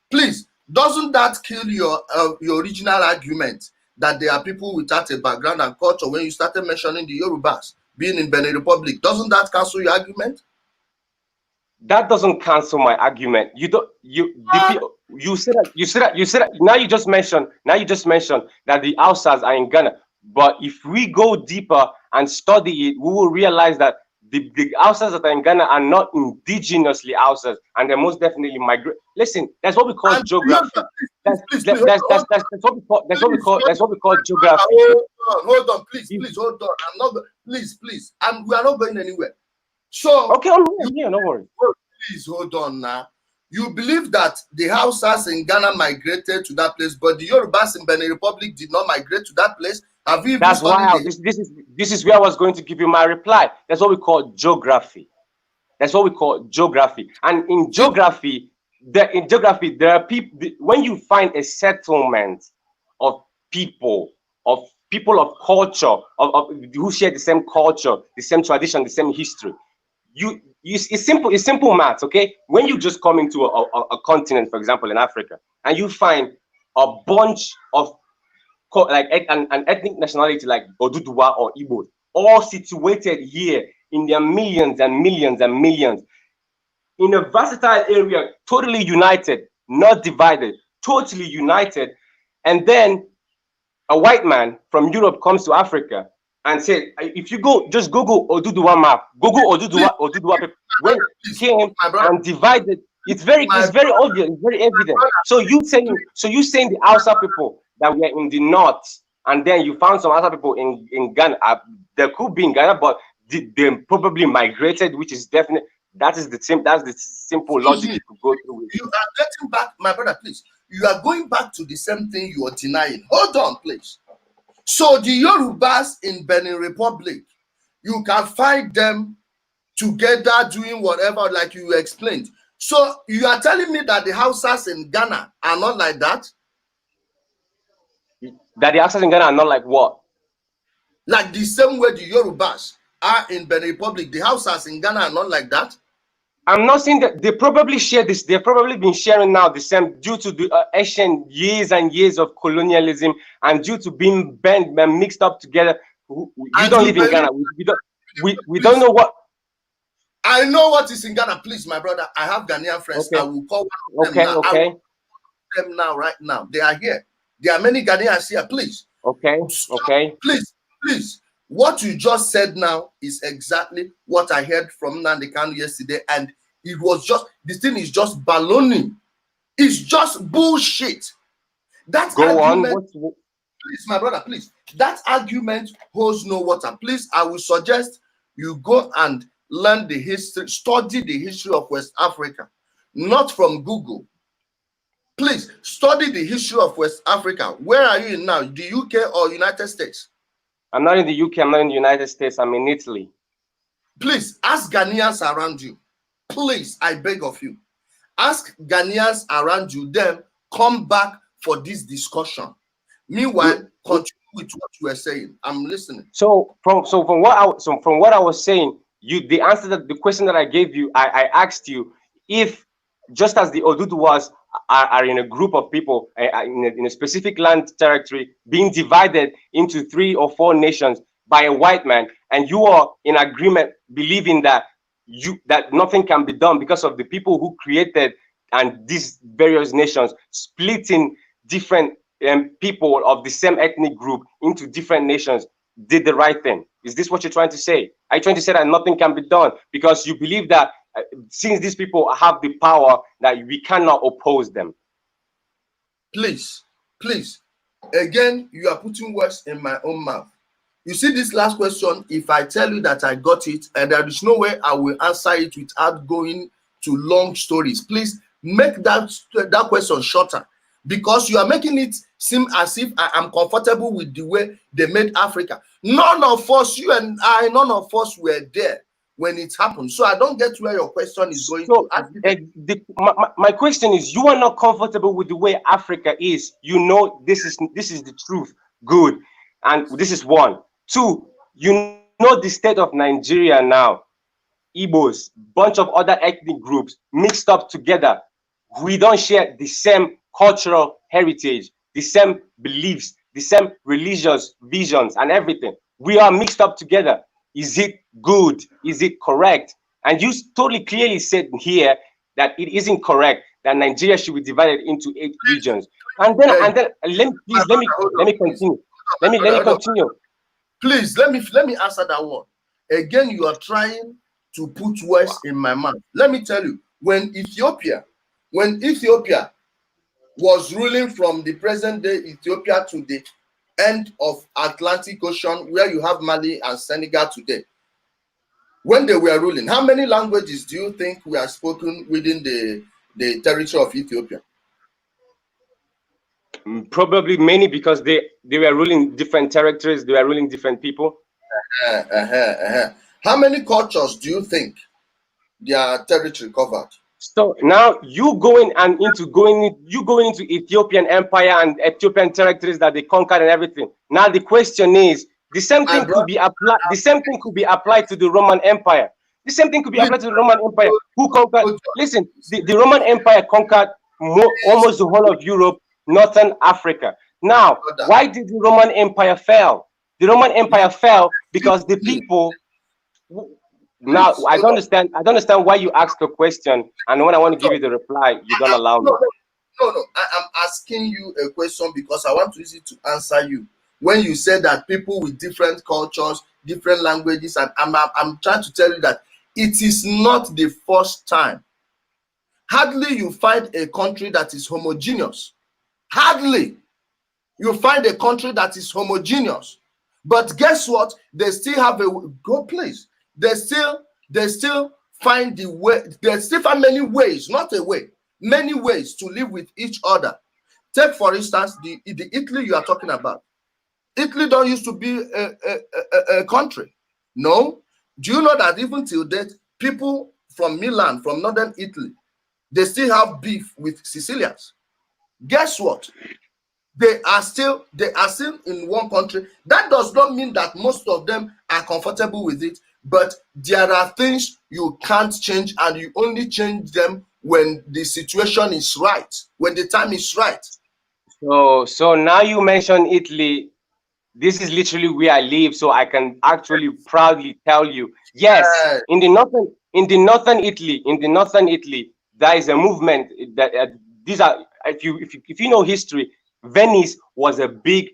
Please, doesn't that kill your original argument that there are people without a background and culture when you started mentioning the Yorubas being in Benin Republic? Doesn't that cancel your argument? That doesn't cancel my argument. You said that now you just mentioned that the Hausas are in Ghana. But if we go deeper and study it, we will realize that the Hausas that are in Ghana are not indigenously Hausas, and they're most definitely migrate. Listen, that's what we call geography. That's what we call geography. Hold on, please, hold on. I'm not, please, and we are not going anywhere. So okay, I'm here, no worries. Please hold on now. You believe that the Hausas in Ghana migrated to that place, but the Yorubas in Benin Republic did not migrate to that place? Have you? That's why this is where I was going to give you my reply. That's what we call geography. And in geography, there are people. When you find a settlement of people of culture, of who share the same culture, the same tradition, the same history, it's simple maths. Okay, when you just come into a continent, for example, in Africa, and you find a bunch of like an ethnic nationality like Oduduwa or Igbo, all situated here in their millions and millions and millions in a versatile area, totally united, not divided, totally united. And then a white man from Europe comes to Africa and said, if you just Google Oduduwa map, Google Oduduwa people, when he came and divided, it's very obvious, it's very evident. So you saying the Hausa people that were in the north, and then you found some other people in Ghana. They could be in Ghana, but they probably migrated, which is definite. That's the simple logic you could go through with. You are getting back, my brother, please. You are going back to the same thing you are denying. Hold on, please. So the Yorubas in Benin Republic, you can find them together doing whatever, like you explained. So you are telling me that the Hausas in Ghana are not like that? That the Hausas in Ghana are not like what? Like the same way the Yorubas are in Benin Republic, the Hausas in Ghana are not like that? I'm not saying that they probably share this. They've probably been sharing now the same due to the ancient years and years of colonialism and due to being bent and mixed up together. You don't live in Ghana. We don't know what. I know what is in Ghana, please, my brother. I have Ghanaian friends. Okay. I will call one of them now. Okay. I will call them now, right now. They are here. There are many Ghanaians here, please. Okay. Please. What you just said now is exactly what I heard from Nnamdi Kanu yesterday, and It was just, this thing is just baloney. It's just bullshit. That Go argument, on. please, my brother, please. That argument holds no water. Please, I will suggest you go and learn the history, study the history of West Africa, not from Google. Please study the history of West Africa. Where are you in now? The UK or United States? I'm not in the UK. I'm not in the United States. I'm in Italy. Please ask Ghanaians around you. Please, I beg of you. Ask Ghanaians around you. Then come back for this discussion. Meanwhile, continue with what you were saying. I'm listening. So from what I was saying, the answer that the question that I gave you, I asked you if, just as the Oduduwas are in a group of people in a specific land territory being divided into 3 or 4 nations by a white man, and you are in agreement believing that nothing can be done because of the people who created and these various nations splitting different people of the same ethnic group into different nations did the right thing. Is this what you're trying to say? Are you trying to say that nothing can be done because you believe that since these people have the power that we cannot oppose them? Please, please, again, you are putting words in my own mouth. You see this last question, if I tell you that I got it, and there is no way I will answer it without going to long stories, please make that question shorter, because you are making it seem as if I am comfortable with the way they made Africa. None of us, you and I, none of us were there when it happened. So I don't get where your question is going so, to. My question is, you are not comfortable with the way Africa is. You know this is the truth. Good. And this is 1. 2, you know the state of Nigeria now. Igbos, bunch of other ethnic groups mixed up together. We don't share the same cultural heritage, the same beliefs, the same religious visions and everything. We are mixed up together. Is it good? Is it correct? And you totally clearly said here that it isn't correct, that Nigeria should be divided into 8 regions. And then let me continue. Let me continue. Please let me answer that one. Again, you are trying to put words in my mouth. Let me tell you, when Ethiopia was ruling from the present day Ethiopia to the end of Atlantic Ocean, where you have Mali and Senegal today, when they were ruling, how many languages do you think were spoken within the territory of Ethiopia? Probably many, because they were ruling different territories, they were ruling different people. How many cultures do you think their territory covered? So now you going into Ethiopian empire and Ethiopian territories that they conquered and everything. Now the question is, the same thing could be applied. The same thing could be applied to the Roman Empire. The same thing could be applied to the Roman Empire, who conquered. Listen, the Roman Empire conquered almost the whole of Europe, Northern Africa. Now, why did the Roman Empire fail? The Roman Empire fell because the people. Now, I don't understand why you ask a question, and when I want to give you the reply, you don't allow me. No. I'm asking you a question because I want to use it to answer you. When you said that people with different cultures, different languages, and I'm trying to tell you that it is not the first time. Hardly you find a country that is homogeneous. Hardly you find a country that is homogeneous. But guess what? They still have a place. They still find the way. They still find many ways, not a way, many ways to live with each other. Take for instance the Italy you are talking about. Italy don't used to be a country. No. Do you know that even till date, people from Milan, from northern Italy, they still have beef with Sicilians? Guess what? They are still in one country. That does not mean that most of them are comfortable with it, but there are things you can't change, and you only change them when the situation is right, when the time is right. So now you mention Italy. This is literally where I live, so I can actually proudly tell you, yes, in the northern Italy, there is a movement that these are, if you know history, Venice was a big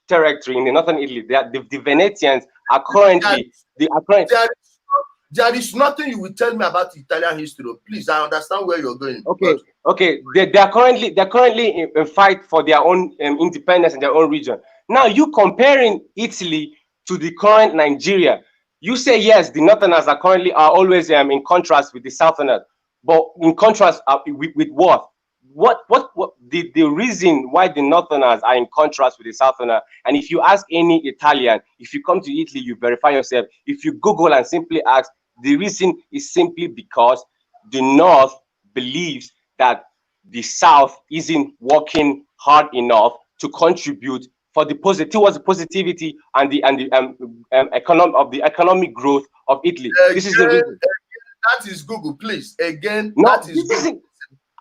territory in the northern Italy. The Venetians are currently There is nothing you will tell me about Italian history. Please, I understand where you're going. Okay, okay. They are currently in fight for their own independence in their own region. Now you comparing Italy to the current Nigeria. You say yes, the Northerners are always in contrast with the Southerners, but in contrast with what? What the reason why the Northerners are in contrast with the Southerners? And if you ask any Italian, if you come to Italy, you verify yourself. If you Google and simply ask, the reason is simply because the North believes that the South isn't working hard enough to contribute for the towards the positivity and the economic growth of Italy. Again, this is the reason. That is Google, please. Again, no, that is Google.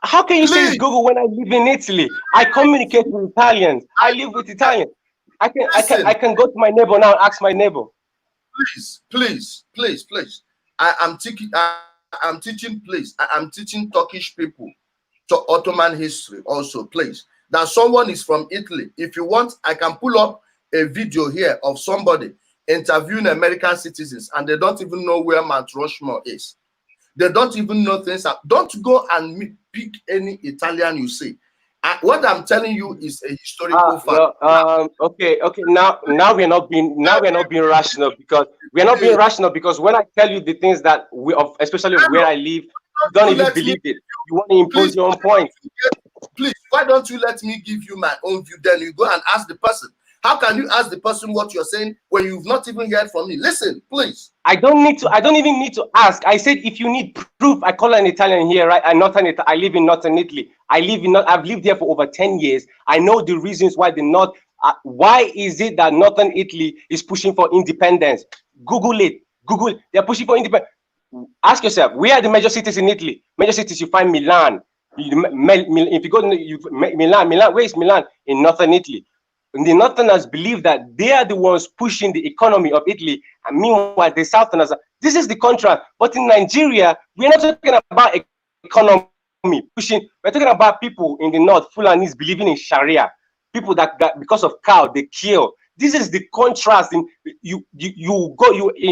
How can you say it's Google when I live in Italy? I communicate with Italians. I live with Italians. I can go to my neighbor now and ask my neighbor. Please. I'm teaching Turkish people to Ottoman history also, please. That someone is from Italy. If you want, I can pull up a video here of somebody interviewing American citizens and they don't even know where Mount Rushmore is. They don't even know things. Don't go and pick any Italian you see. What I'm telling you is a historical fact. Okay. Now we're not being rational because when I tell you the things that especially where I live, you don't even believe it. You want to impose your own point. Please, why don't you let me give you my own view? Then you go and ask the person. How can you ask the person what you're saying when you've not even heard from me? Listen, please. I don't even need to ask. I said if you need proof, I call an Italian here, right? I live in Northern Italy. I've lived here for over 10 years. I know the reasons why the North. Why is it that Northern Italy is pushing for independence? Google it. They're pushing for independence. Ask yourself, where are the major cities in Italy? Major cities, you find Milan. If you go to Milan, where is Milan? In Northern Italy. And the Northerners believe that they are the ones pushing the economy of Italy, and meanwhile the Southerners. This is the contrast. But in Nigeria, we're not talking about economy pushing. We're talking about people in the North, Fulanis believing in Sharia. People that because of cow they kill. This is the contrast. You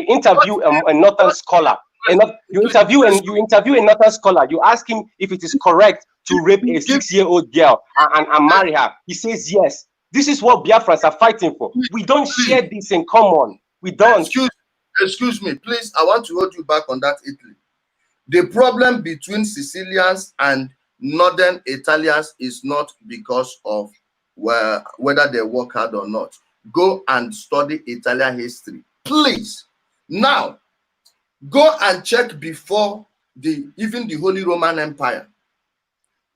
interview a Northern scholar, and you interview a Northern scholar. You ask him if it is correct to rape a 6-year-old girl and marry her. He says yes. This is what Biafrans are fighting for. We don't share this in common. We don't. Excuse me, please. I want to hold you back on that, Italy. The problem between Sicilians and Northern Italians is not because of whether they work hard or not. Go and study Italian history, please. Now, go and check before even the Holy Roman Empire.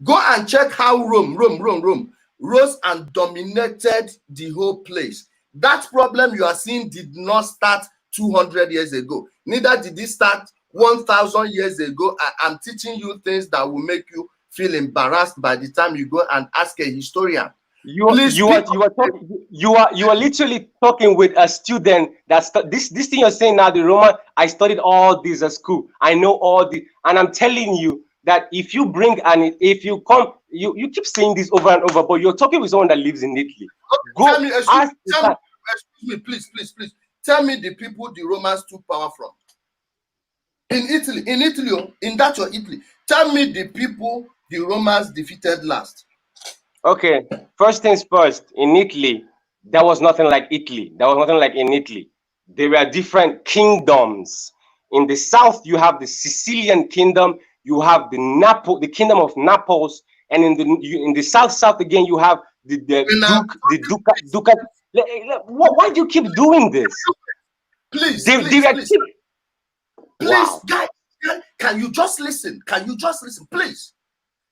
Go and check how Rome rose and dominated the whole place. That problem you are seeing did not start 200 years ago. Neither did it start 1,000 years ago. I'm teaching you things that will make you feel embarrassed by the time you go and ask a historian. You are literally talking with a student that's this thing you're saying now. The Roman, I studied all these at school. I know all the, and I'm telling you that if you bring and if you come, you keep saying this over and over, but you're talking with someone that lives in Italy. Okay, tell me, excuse me, please. Tell me the people the Romans took power from. In Italy, in that your Italy. Tell me the people the Romans defeated last. Okay, first things first, in Italy, there was nothing like Italy. There was nothing like in Italy. There were different kingdoms. In the south, you have the Sicilian kingdom, you have the kingdom of Naples, and in the south again, you have the ducat. Why do you keep doing this? Please, wow. Guys, can you just listen? Please?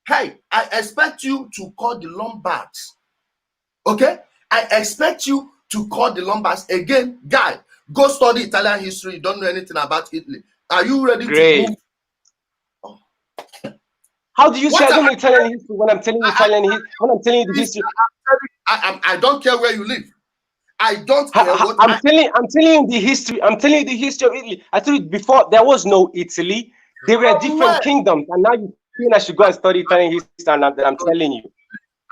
Hey, I expect you to call the Lombards. Okay? I expect you to call the Lombards. Again, guy, go study Italian history. You don't know anything about Italy. Are you ready to move? Oh. How do you say I don't know Italian history when I'm telling you Italian history? When I'm telling you the history? I don't care where you live. I don't care what I'm telling you the history. I'm telling you the history of Italy. I told you before there was no Italy. There were different kingdoms, and now you think I should go and study Italian history, and I'm telling you.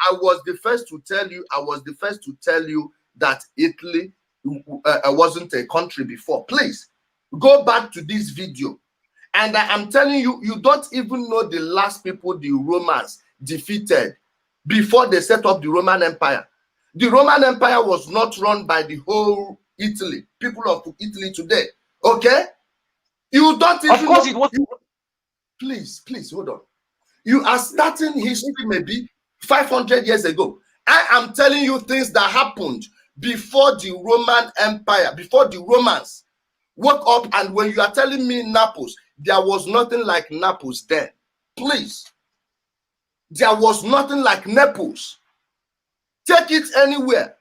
I was the first to tell you that Italy wasn't a country before. Please, Go back to this video. And I am telling you, you don't even know the last people the Romans defeated before they set up the Roman Empire. The Roman Empire was not run by the whole Italy, people of Italy today. Okay? You don't even Of course know. it was. Please, hold on. You are starting history maybe 500 years ago. I am telling you things that happened before the Roman Empire, before the Romans woke up. And when you are telling me Naples, there was nothing like Naples then. Please. There was nothing like Naples. Take it anywhere.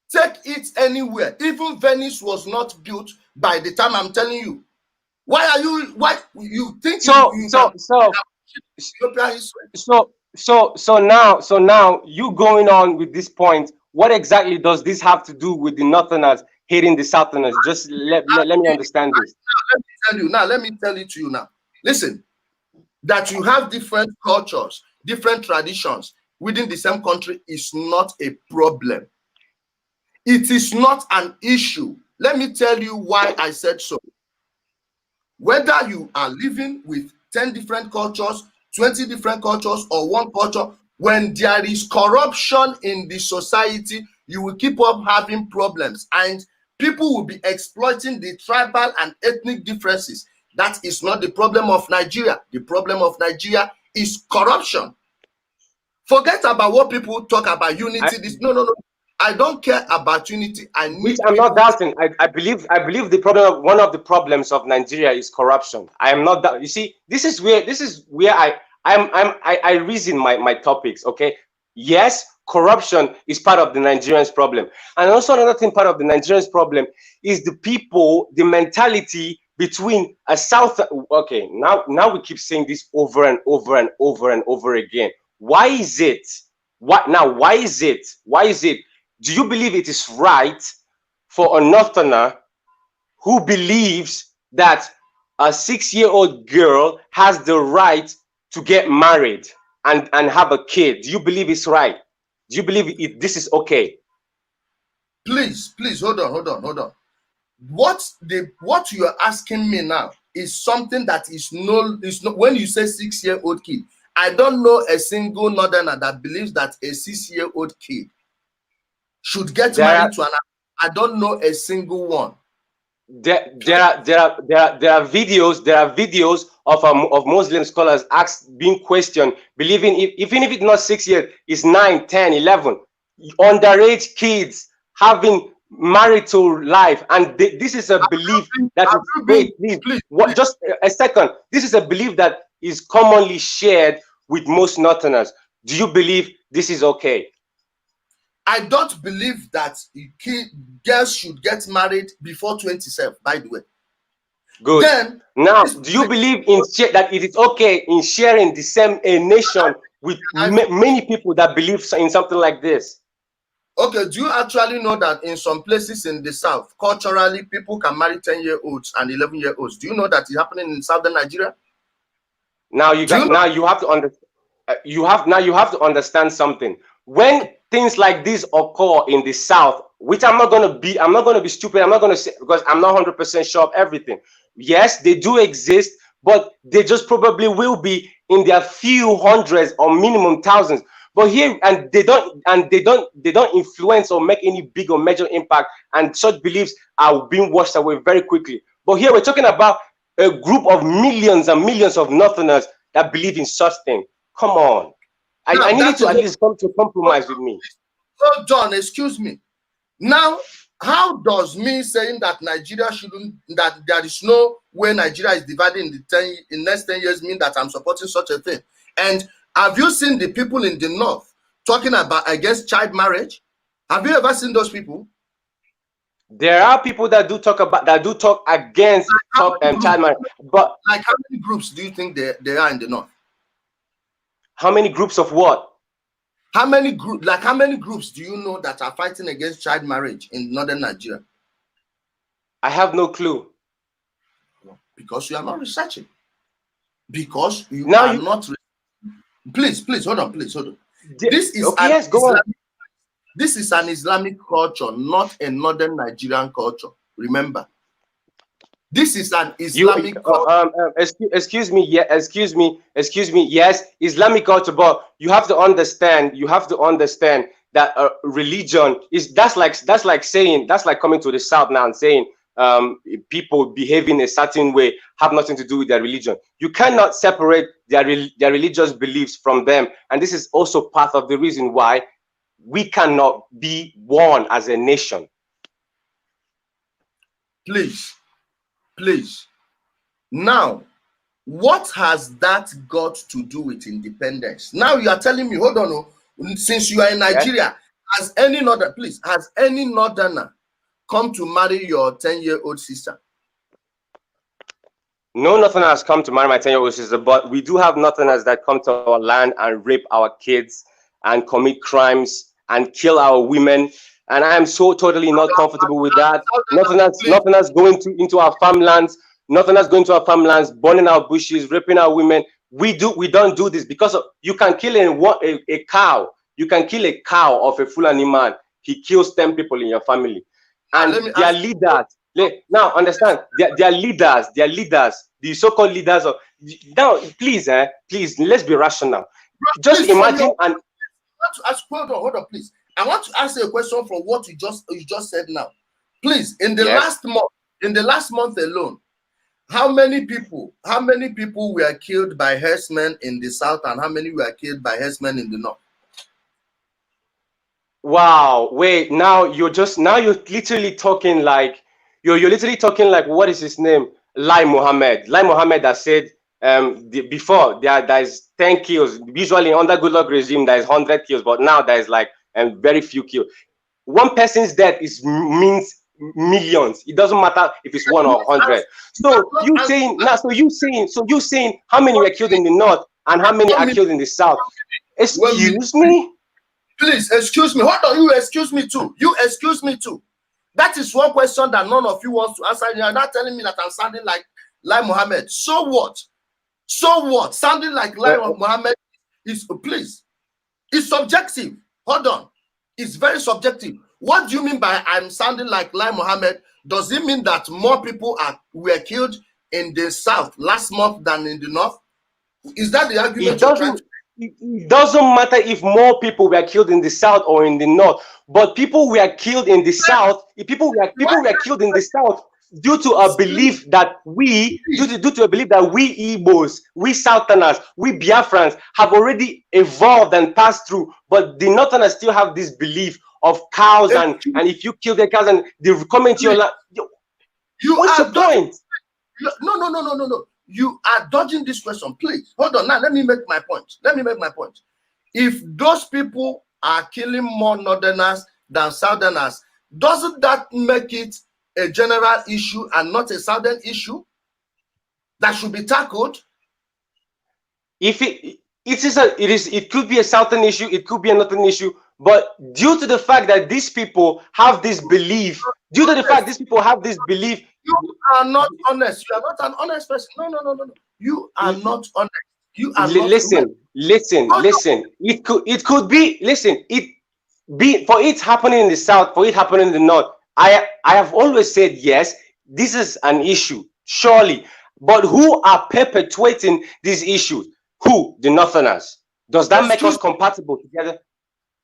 Take it anywhere. Even Venice was not built by the time I'm telling you. Why you think So now you going on with this point, what exactly does this have to do with the Northerners hating the Southerners? Just let me understand this. Let me tell it to you now. Listen, that you have different cultures, different traditions within the same country is not a problem. It is not an issue. Let me tell you why I said so. Whether you are living with 10 different cultures, 20 different cultures, or one culture, when there is corruption in the society, you will keep up having problems, and people will be exploiting the tribal and ethnic differences. That is not the problem of Nigeria. The problem of Nigeria is corruption. Forget about what people talk about unity. No. I don't care about unity. Which I'm not doubting. I believe the problem, one of the problems of Nigeria is corruption. I am not that. You see, this is where I reason my topics. Okay, yes, corruption is part of the Nigerians' problem, and also another thing part of the Nigerians' problem is the people, the mentality between a South. Okay, now we keep saying this over and over and over and over again. Why is it? Why is it? Do you believe it is right for a Northerner who believes that a 6-year-old girl has the right to get married and have a kid? Do you believe it's right? Do you believe this is okay? Please, hold on. What you are asking me now is something that is not. When you say 6-year-old kid, I don't know a single Northerner that believes that a 6-year-old kid should get married to an. I don't know a single one. There are videos of Muslim scholars being questioned, believing even if it's not 6 years, it's 9, 10, 11 underage kids having marital life, and this is a belief that just a second. This is a belief that is commonly shared with most Northerners. Do you believe this is okay? I don't believe that girls should get married before 27, by the way. Good. Then, now, do you believe that it is okay in sharing the same nation with many people that believe in something like this? Okay, do you actually know that in some places in the South, culturally, people can marry 10-year-olds and 11-year-olds? Do you know that it's happening in Southern Nigeria? Now you have to understand something. When things like this occur in the South, which I'm not going to be stupid. I'm not going to say, because I'm not 100% sure of everything. Yes, they do exist, but they just probably will be in their few hundreds or minimum thousands. But here, and they don't influence or make any big or major impact, and such beliefs are being washed away very quickly. But here we're talking about a group of millions and millions of Northerners that believe in such thing. Come on. I need to at least come to a compromise with me. So, John, excuse me. Now, how does me saying that Nigeria shouldn't, that there is no way Nigeria is divided in the next 10 years mean that I'm supporting such a thing? And have you seen the people in the North talking about against child marriage? Have you ever seen those people? There are people that do talk against child marriage, but like how many groups do you think there are in the North? How many groups of what? How many groups do you know that are fighting against child marriage in northern Nigeria? I have no clue. Because you are not researching. Because you are not. Please, hold on. This is this is an Islamic culture, not a northern Nigerian culture. Remember. This is an Islamic excuse me, yeah, excuse me, yes, Islamic culture, but you have to understand that religion is, that's like saying, that's like coming to the South now and saying people behaving a certain way have nothing to do with their religion. You cannot separate their religious beliefs from them, and this is also part of the reason why we cannot be one as a nation. Please. Now, what has that got to do with independence? Now you are telling me, hold on, since you are in Nigeria, has any northerner come to marry your 10-year-old sister? No northerner has come to marry my 10-year-old sister, but we do have northerners that come to our land and rape our kids and commit crimes and kill our women. And I am so totally not comfortable with that. Northerners going into our farmlands, northerners going to our farmlands, burning our bushes, raping our women. We don't do this because you can kill a cow. You can kill a cow of a Fulani man. He kills 10 people in your family. And their leaders, now understand, their leaders, the so-called leaders of, now please, let's be rational. Just imagine. And hold on, please. I want to ask you a question from what you just said now. Please, in the last month alone, how many people were killed by herdsmen in the south, and how many were killed by herdsmen in the north? Wow, wait, now you're literally talking like what is his name? Lai Mohammed that said before there is 10 kills. Usually under good luck regime there is 100 kills, but now there is like very few kills. One person's death means millions. It doesn't matter if it's 1 or 100. So you saying how many were killed in the north and how many are killed in the south? Excuse me? Please excuse me. Hold on, you excuse me too. That is one question that none of you wants to answer. You are not telling me that I'm sounding like Lai Mohammed. So what? Sounding like Lai Mohammed is, please, it's subjective. Hold on. It's very subjective. What do you mean by I'm sounding like Lai Mohammed? Does it mean that more people were killed in the south last month than in the north? Is that the argument you're trying to? It doesn't matter if more people were killed in the south or in the north, but people were killed in the south. People were killed in the south due to a belief that we Igbos, we Southerners, we Biafrans have already evolved and passed through, but the Northerners still have this belief of cows, and if you kill the cows and they come into your land, what's the point? No. You are dodging this question. Please hold on. Now let me make my point. If those people are killing more northerners than southerners, doesn't that make it a general issue and not a southern issue that should be tackled? If it could be a southern issue, it could be a northern issue, but due to the fact that these people have this belief, you are not honest. You are not an honest person. No. You are not honest. You are listen. It could be. Listen. For it happening in the south, for it happening in the north. I have always said yes. This is an issue, surely. But who are perpetuating these issues? Who? The northerners. Does that make us compatible together?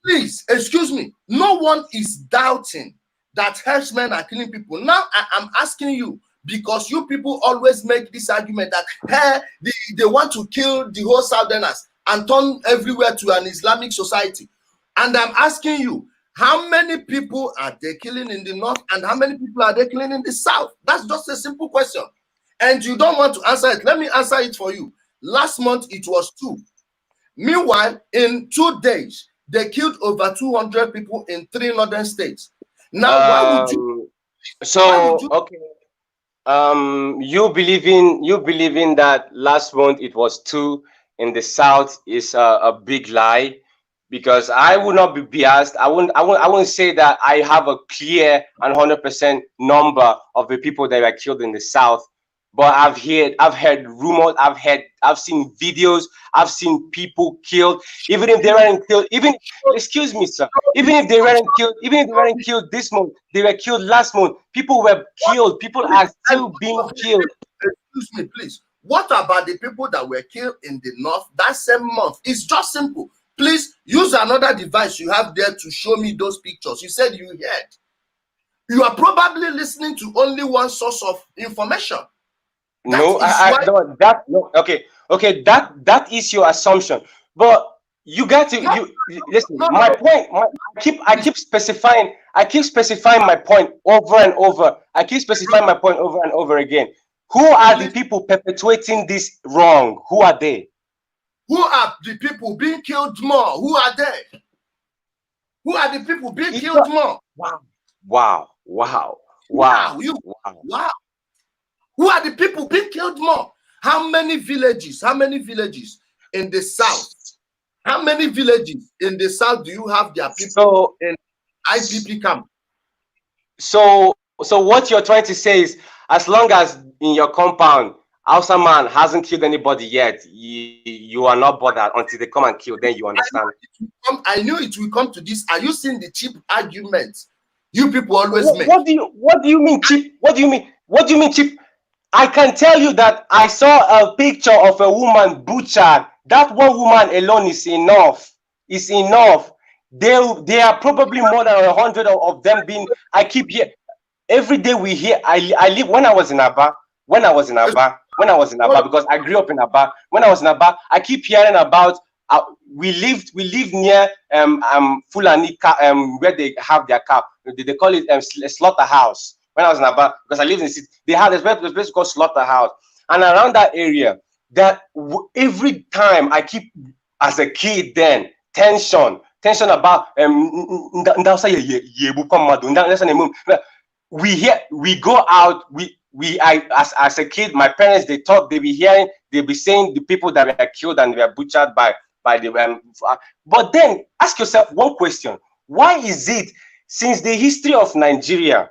Please, excuse me. No one is doubting that herdsmen are killing people. Now I'm asking you, because you people always make this argument that they want to kill the whole southerners and turn everywhere to an Islamic society. And I'm asking you, how many people are they killing in the north and how many people are they killing in the south? That's just a simple question. And you don't want to answer it. Let me answer it for you. Last month, it was 2. Meanwhile, in 2 days, they killed over 200 people in 3 northern states. Now, why would you? Okay. You believe in that last month it was 2 in the south is a big lie, because I would not be biased. I wouldn't say that I have a clear and 100% number of the people that were killed in the south. but I've heard rumors, I've seen videos, I've seen people killed, even if they weren't killed, excuse me, sir, even if they weren't killed this month, they were killed last month. People were killed, people are still being killed. Excuse me, please. What about the people that were killed in the north that same month? It's just simple. Please use another device you have there to show me those pictures. You said you heard. You are probably listening to only one source of information. Okay, that is your assumption, but you got to listen. My point. I keep specifying my point over and over. I keep specifying my point over and over again. Who are the people perpetuating this wrong? Who are they? Who are the people being killed more? Who are they? Who are the people being killed more? Wow. Wow. Who are the people being killed more? How many villages? How many villages in the south? How many villages in the south do you have their people in IPP camp? So what you're trying to say is, as long as in your compound Hausa man hasn't killed anybody yet, you are not bothered until they come and kill. Then you understand. I knew it will come to this. Are you seeing the cheap arguments you people always make? What do you mean cheap? What do you mean cheap? I can tell you that I saw a picture of a woman butchered. That one woman alone is enough. It's enough. There are probably more than 100 of them being. I keep here every day. We hear. I live when I was in Aba. Because I grew up in Aba. When I was in Aba, I keep hearing about. We lived near Fulani where they have their cow. They call it a slaughterhouse. When I was in Aba, because I lived in the city, they had this place called Slaughterhouse, and around that area, that every time I keep, as a kid, then tension about we go out, as a kid, my parents, they be saying the people that were killed and were butchered by the but then ask yourself one question: why is it, since the history of Nigeria,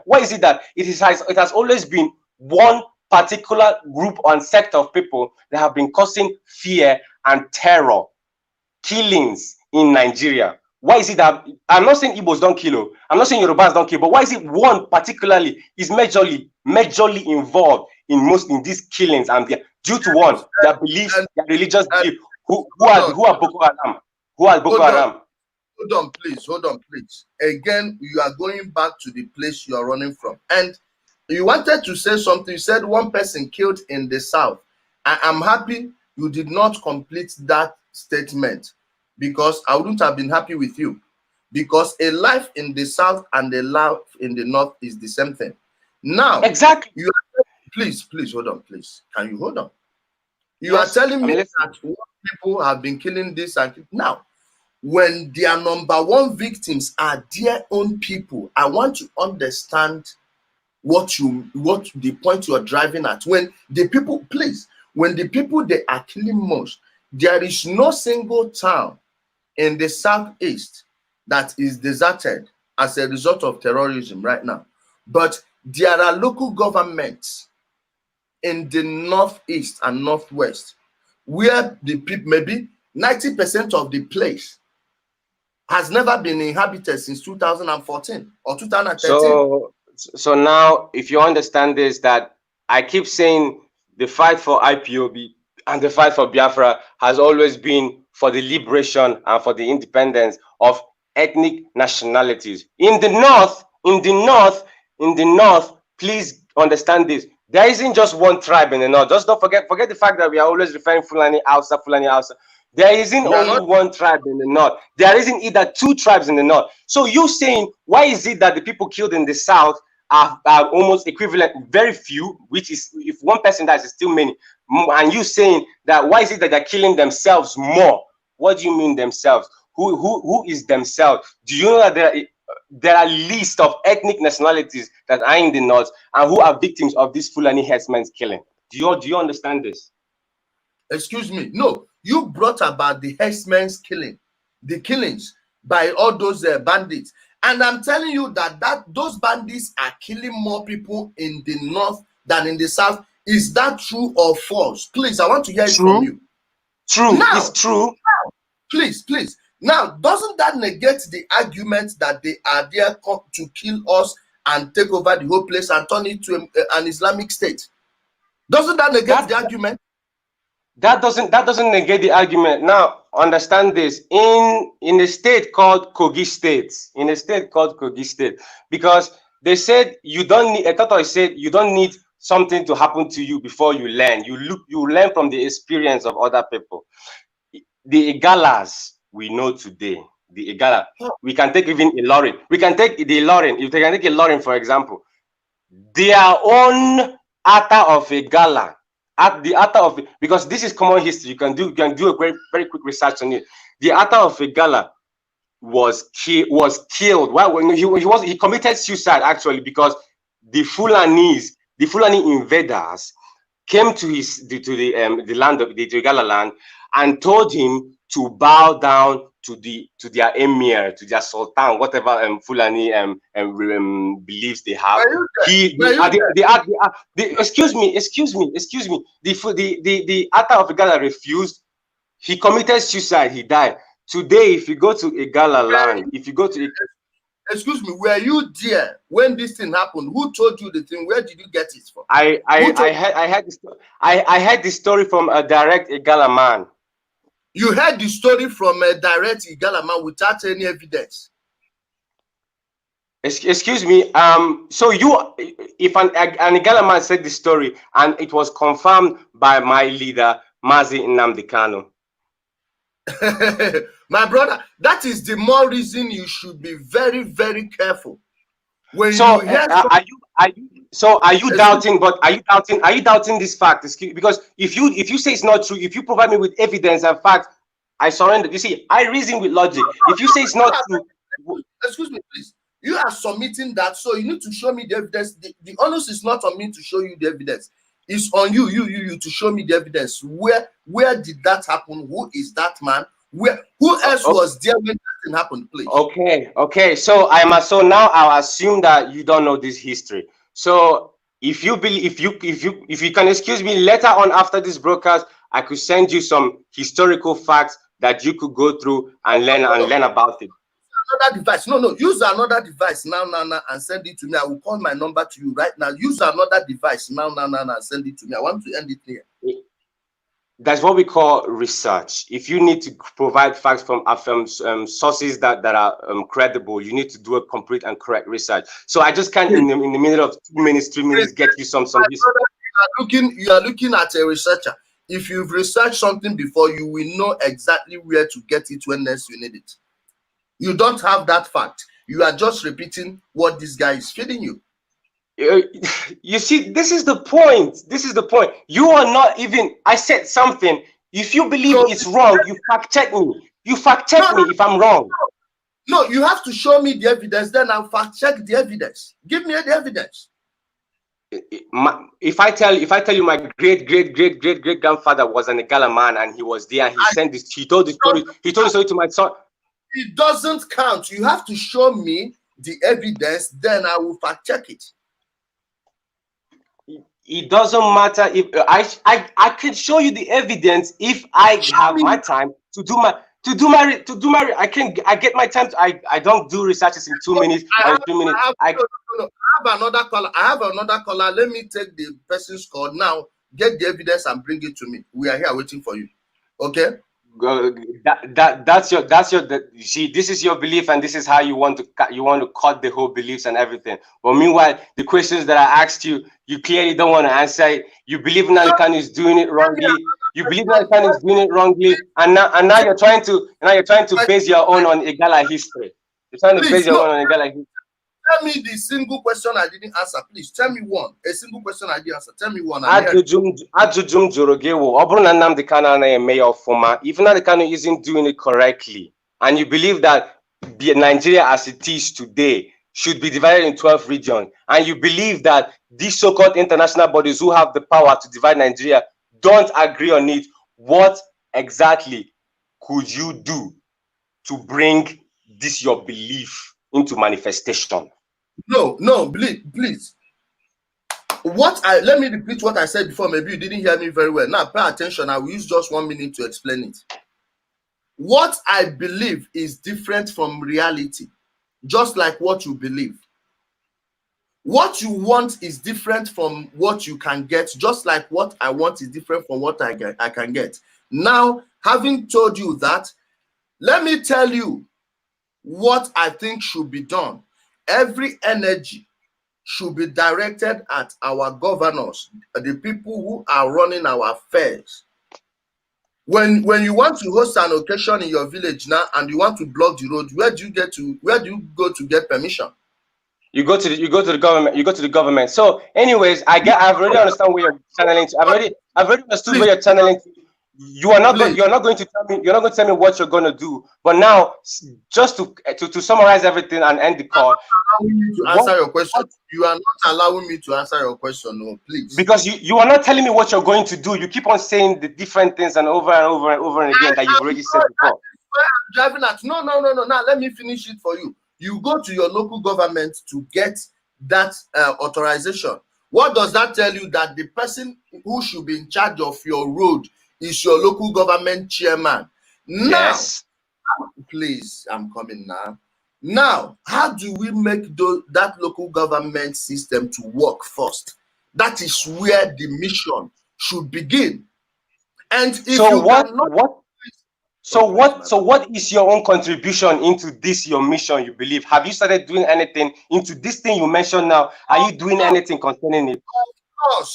why is it that it has always been one particular group and sect of people that have been causing fear and terror, killings in Nigeria? Why is it that, I'm not saying Igbos don't kill, I'm not saying Yorubas don't kill, but why is it one particularly is majorly involved in these killings, and due to one, their beliefs, their religious belief? Who are Boko Haram? Who are Boko Haram? Hold on, please. Again, you are going back to the place you are running from. And you wanted to say something. You said one person killed in the south. I'm happy you did not complete that statement, because I wouldn't have been happy with you. Because a life in the south and a life in the north is the same thing. Now, exactly. Please hold on, please. Can you hold on? You are telling me that people have been killing this and now, when their number one victims are their own people, I want to understand what the point you are driving at. When the people, when the people they are killing most, there is no single town in the southeast that is deserted as a result of terrorism right now. But there are local governments in the northeast and northwest where the people, maybe 90% of the place has never been inhabited since 2014 or 2013. So now, if you understand this, that I keep saying the fight for IPOB and the fight for Biafra has always been for the liberation and for the independence of ethnic nationalities. In the north, please understand this. There isn't just one tribe in the north. Just don't forget the fact that we are always referring Fulani Hausa. There isn't only one tribe in the north. There isn't either two tribes in the north. So you saying, why is it that the people killed in the south are almost equivalent, very few, which is, if one person dies, it's still many. And you saying that, why is it that they're killing themselves more? What do you mean themselves? Who is themselves? Do you know that there are lists of ethnic nationalities that are in the north and who are victims of this Fulani herdsmen's killing? Do you understand this? Excuse me. No, you brought about the herdsmen's killing, the killings by all those bandits. And I'm telling you that those bandits are killing more people in the north than in the South. Is that true or false? Please, I want to hear it True. from you. True. Now, It's true. Please. Now, doesn't that negate the argument that they are there to kill us and take over the whole place and turn it to an Islamic state? Doesn't that negate the argument? That doesn't negate the argument. Now, understand this. In a state called Kogi State, because they said you don't need. Etato said you don't need something to happen to you before you learn. You learn from the experience of other people. The Igalas we know today, the Igala, we can take even Ilorin. We can take the Ilorin. If they can take Ilorin, for example, their own Ata of Igala, at the Ata of, because this is common history. You can do a very quick research on it. The Ata of Igala was killed. Why? When he committed suicide actually, because the Fulani invaders came to the land of the Igala land and told him to bow down to their emir, to their sultan, whatever Fulani beliefs they have. Excuse me. The Ata of Igala refused. He committed suicide. He died. Today, if you go to Igala land, excuse me, were you there when this thing happened? Who told you the thing? Where did you get it from? I heard the story from a direct Igala man. You heard the story from a direct Igala man without any evidence. Excuse me. So if an Igala man said the story and it was confirmed by my leader Mazi Nnamdi Kanu. My brother, that is the more reason you should be very, very careful. When so you hear are you doubting? But are you doubting this fact? Because if you say it's not true, if you provide me with evidence and fact, I surrender. You see, I reason with logic. If you say it's not true, excuse me, please. You are submitting that, so you need to show me the evidence. The onus is not on me to show you the evidence. It's on you to show me the evidence. Where did that happen? Who is that man? Who else was there when that thing happened, please? Okay. So now I'll assume that you don't know this history. So if you can excuse me, later on after this broadcast, I could send you some historical facts that you could go through and learn about it. Another device. No. Use another device now, and send it to me. I will call my number to you right now. Use another device now, and send it to me. I want to end it here. That's what we call research. If you need to provide facts from sources that are credible, you need to do a complete and correct research. So I just can't in the middle of 2 minutes, 3 minutes get you some. You are looking at a researcher. If you've researched something before, you will know exactly where to get it when next you need it. You don't have that fact. You are just repeating what this guy is feeding you. You see, this is the point. You are not even. I said something. If you believe it's wrong, you fact check me. You fact check me if I'm wrong. No, you have to show me the evidence. Then I'll fact check the evidence. Give me the evidence. If I tell you my great grandfather was an Igala man and he was there and he sent this, he told the story. He told the story to my son. It doesn't count. You have to show me the evidence. Then I will fact check it. It doesn't matter if I can show you the evidence if I have my time to do my I get my time. I don't do researches in 2 minutes or 3 minutes. I have another caller. Let me take the person's call now. Get the evidence and bring it to me. We are here waiting for you. Okay. That's your you see, this is your belief and this is how you want to cut the whole beliefs and everything. But meanwhile, the questions that I asked you, you clearly don't want to answer it. You believe Nnamdi Kanu is doing it wrongly. And now you're trying to base your own on Igala history. You're trying to base your own on Igala history. Tell me the single question I didn't answer, please. Tell me one. A single question I didn't answer. Tell me one. Ajujum Jorogewo. Obruna Nnamdi Kanu na mayor former. If Nnamdi Kanu isn't doing it correctly, and you believe that Nigeria as it is today should be divided in 12 regions, and you believe that these so-called international bodies who have the power to divide Nigeria don't agree on it, what exactly could you do to bring this your belief into manifestation? No, please. Let me repeat what I said before. Maybe you didn't hear me very well. Now pay attention. I will use just 1 minute to explain it. What I believe is different from reality, just like what you believe. What you want is different from what you can get, just like what I want is different from what I can get. Now, having told you that, let me tell you what I think should be done. Every energy should be directed at our governors, the people who are running our affairs. When you want to host an occasion in your village now and you want to block the road, where do you go to get permission? You go to the government. So, anyways, I've already understand where you're channeling to. I've already understood where you're channeling to. You're not going to tell me what you're going to do. But now, just to summarize everything and end the call. To answer your question, you are not allowing me to answer your question. No, please. Because you are not telling me what you're going to do. You keep on saying the different things and over and over and over and again that you've already said before. I'm driving at. No. Now let me finish it for you. You go to your local government to get that authorization. What does that tell you? That the person who should be in charge of your road is your local government chairman. Yes. Now, please, I'm coming now. Now, how do we make that local government system to work first? That is where the mission should begin. And if what is your own contribution into this, your mission, you believe? Have you started doing anything into this thing you mentioned now? Are you doing anything concerning it?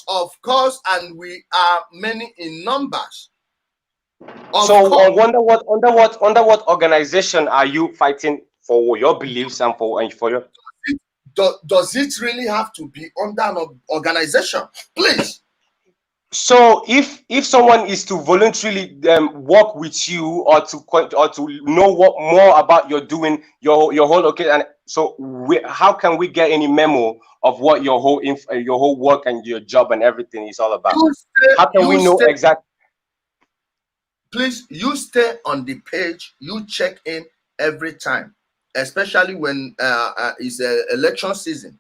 Of course, and we are many in numbers. Under what organization are you fighting for your beliefs and for your? Does it really have to be under an organization? Please. So if someone is to voluntarily work with you or to know what more about your doing your whole and so how can we get any memo of what your whole work and your job and everything is all about? How can we know exactly? Please, you stay on the page. You check in every time, especially when it's election season.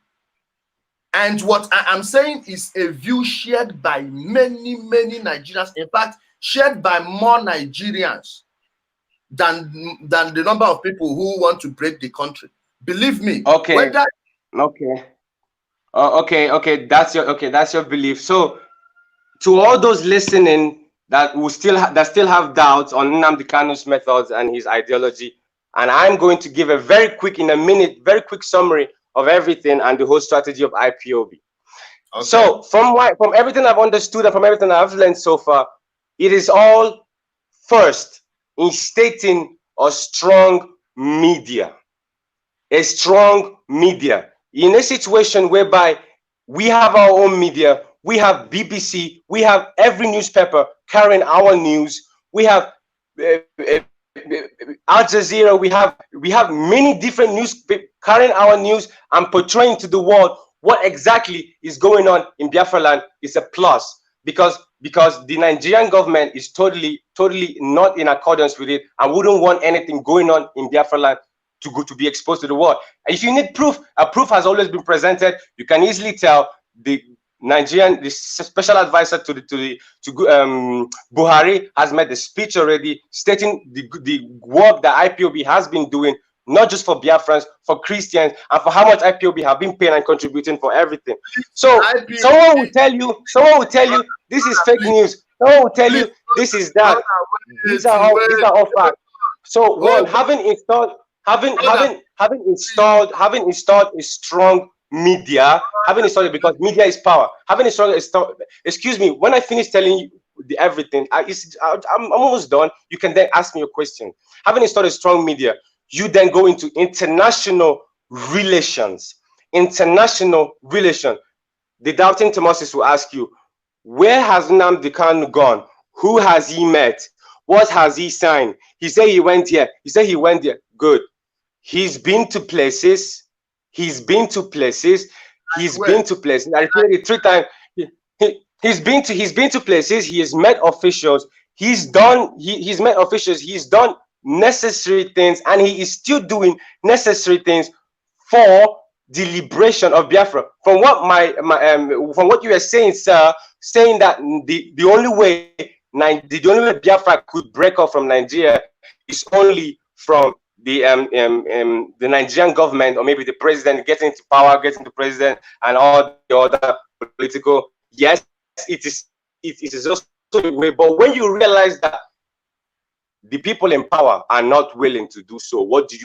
And what I am saying is a view shared by many Nigerians. In fact, shared by more Nigerians than the number of people who want to break the country. Believe me. Okay. Okay. That's your belief. So, to all those listening that still have doubts on Nnamdi Kanu's methods and his ideology, and I'm going to give a very quick summary of everything and the whole strategy of IPOB. Okay. So from everything I've understood and from everything I've learned so far, it is all first in stating a strong media. A strong media. In a situation whereby we have our own media, we have BBC, we have every newspaper carrying our news, we have Al Jazeera, we have many different newspapers carrying our news and portraying to the world what exactly is going on in Biafra land. Is a plus because the Nigerian government is totally not in accordance with it and wouldn't want anything going on in Biafra land to be exposed to the world. If you need proof, a proof has always been presented. You can easily tell the special advisor to Buhari has made the speech already, stating the work that IPOB has been doing, not just for Biafrans, for Christians, and for how much IPOB have been paying and contributing for everything. So someone will tell you this is fake news. Someone will tell you this is that. These are all facts. So having installed a strong media, having installed it because media is power. Having installed, excuse me, when I finish telling you everything, I'm almost done. You can then ask me a question. Having installed a strong media, you then go into international relations. International relation. The doubting Thomasis will ask you, where has Nnamdi Kanu gone? Who has he met? What has he signed? He said he went here. He said he went there. Good. He's been to places. He's been to places. I repeated it 3 times. He's been to places. He has met officials. He's met officials. He's done necessary things, and he is still doing necessary things for the liberation of Biafra. From what from what you were saying, sir, saying that the only way Biafra could break off from Nigeria is only from the Nigerian government, or maybe the president getting into power, getting the president, and all the other political. Yes, it is also a way. But when you realize that the people in power are not willing to do so, what do?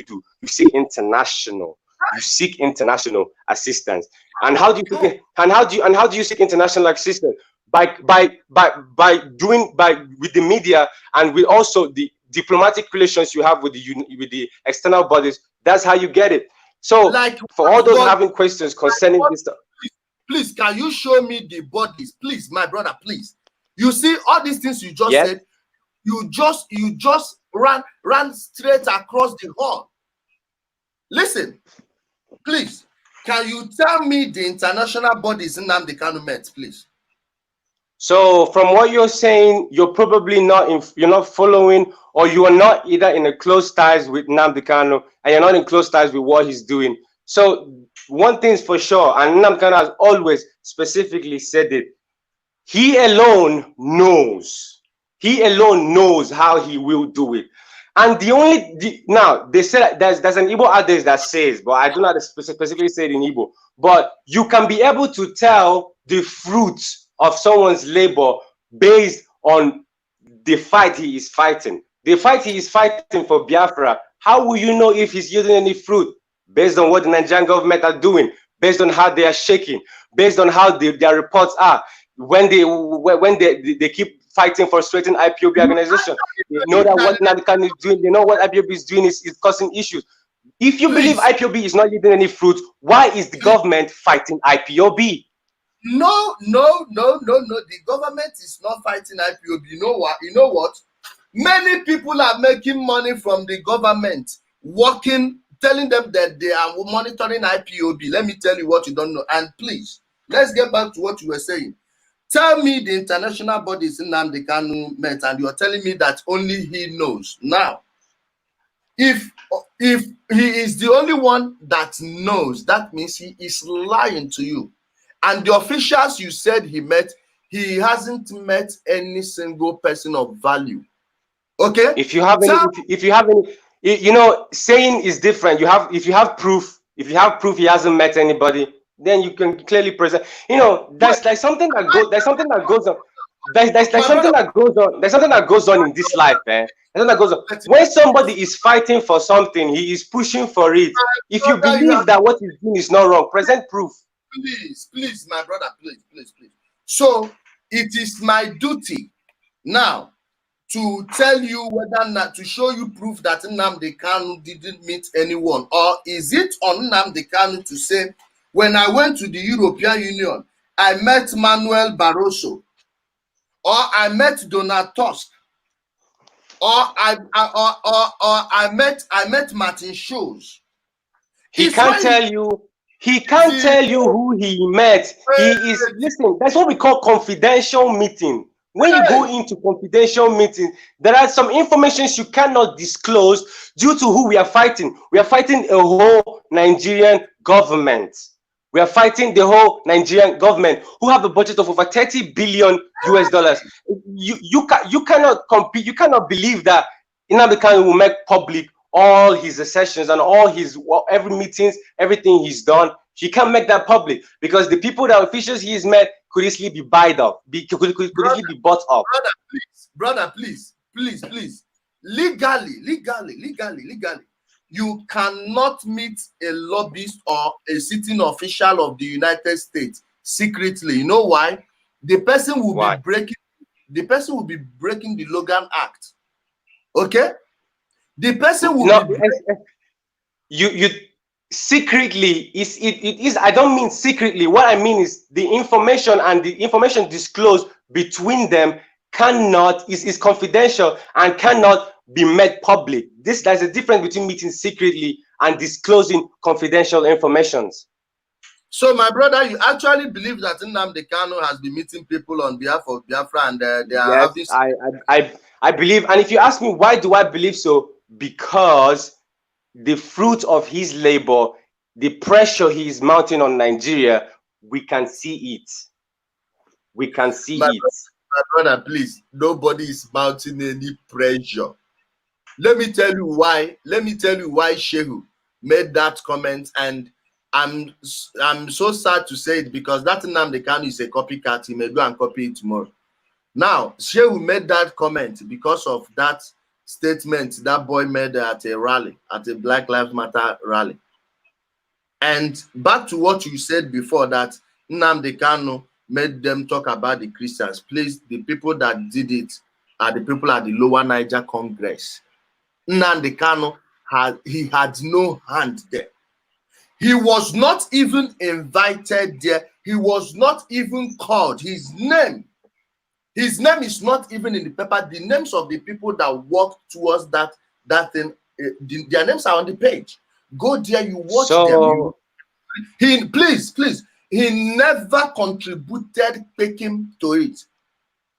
You seek international. You seek international assistance. And how do you seek, and how do you seek international assistance? By with the media, and with also the diplomatic relations you have with the external bodies. That's how you get it. So, like, for all those having questions concerning this stuff, please, can you show me the bodies, please, my brother, please? You see all these things you just said. You just ran straight across the hall. Listen, please, can you tell me the international bodies in Nnamdi Kanu met, please? So from what you're saying, you're probably you're not following, or you are not either in a close ties with Nnamdi Kanu, and you're not in close ties with what he's doing. So one thing's for sure, and Nnamdi Kanu has always specifically said it, he alone knows. He alone knows how he will do it. And now they say there's an Igbo adage that says, but I do not specifically say it in Igbo, but you can be able to tell the fruits of someone's labor based on the fight he is fighting. The fight he is fighting for Biafra, how will you know if he's yielding any fruit? Based on what the Nigerian government are doing, based on how they are shaking, based on how their reports are. When they keep fighting for straightened IPOB organization, they know that what Nnamdi Kanu is doing, they know what IPOB is doing is causing issues. If you believe IPOB is not yielding any fruit, why is the government fighting IPOB? No. The government is not fighting IPOB. You know what? Many people are making money from the government, working, telling them that they are monitoring IPOB. Let me tell you what you don't know. And please, let's get back to what you were saying. Tell me the international bodies in Nnamdi Kanu met, and you're telling me that only he knows. Now, if he is the only one that knows, that means he is lying to you. And the officials you said he met, he hasn't met any single person of value. Okay? If you have any, you know, saying is different. If you have proof he hasn't met anybody, then you can clearly present. You know, there's something that goes on. There's something that goes on in this life, man. There's something that goes on. When somebody is fighting for something, he is pushing for it. If you believe that what he's doing is not wrong, present proof. Please, my brother, please. So it is my duty now to tell you whether or not to show you proof that Nnamdi Kanu didn't meet anyone, or is it on Nnamdi Kanu to say, when I went to the European Union, I met Manuel Barroso, or I met Donald Tusk, or I met Martin Schulz. He can't tell you. He can't tell you who he met. Listen, that's what we call confidential meeting. When you go into confidential meeting, there are some informations you cannot disclose due to who we are fighting. We are fighting a whole Nigerian government. We are fighting the whole Nigerian government, who have a budget of over $30 billion US. You cannot compete. You cannot believe that Nnamdi Kanu will make public all his sessions and all his every meetings, everything he's done. He can't make that public because the people, the officials he's met, could easily be bought up, could easily be bought up. Brother, please. Legally, you cannot meet a lobbyist or a sitting official of the United States secretly. You know why? The person will be breaking the Logan Act. Okay? The person will be you secretly it is. I don't mean secretly. What I mean is the information and the information disclosed between them is confidential and cannot be made public. There's a difference between meeting secretly and disclosing confidential informations. So, my brother, you actually believe that Nnamdi Kanu has been meeting people on behalf of Biafra, and they are having... I believe, and if you ask me why do I believe so, because the fruit of his labor the pressure he is mounting on Nigeria, we can see it. We can see it. My brother, please, nobody is mounting any pressure. Let me tell you why. Let me tell you why Shehu made that comment, and I'm so sad to say it, because that Nnamdi Kanu is a copycat. He may go and copy it tomorrow. Now, Shehu made that comment because of that statement that boy made at a rally, at a Black Lives Matter rally. And back to what you said before, that Nnamdi Kanu made them talk about the Christians. Please, the people that did it are the people at the Lower Niger Congress. Nnamdi Kanu had no hand there. He was not even invited there. He was not even called. His name is not even in the paper. The names of the people that worked towards that thing, their names are on the page. Go there, you watch them. Please, he never contributed Peking to it.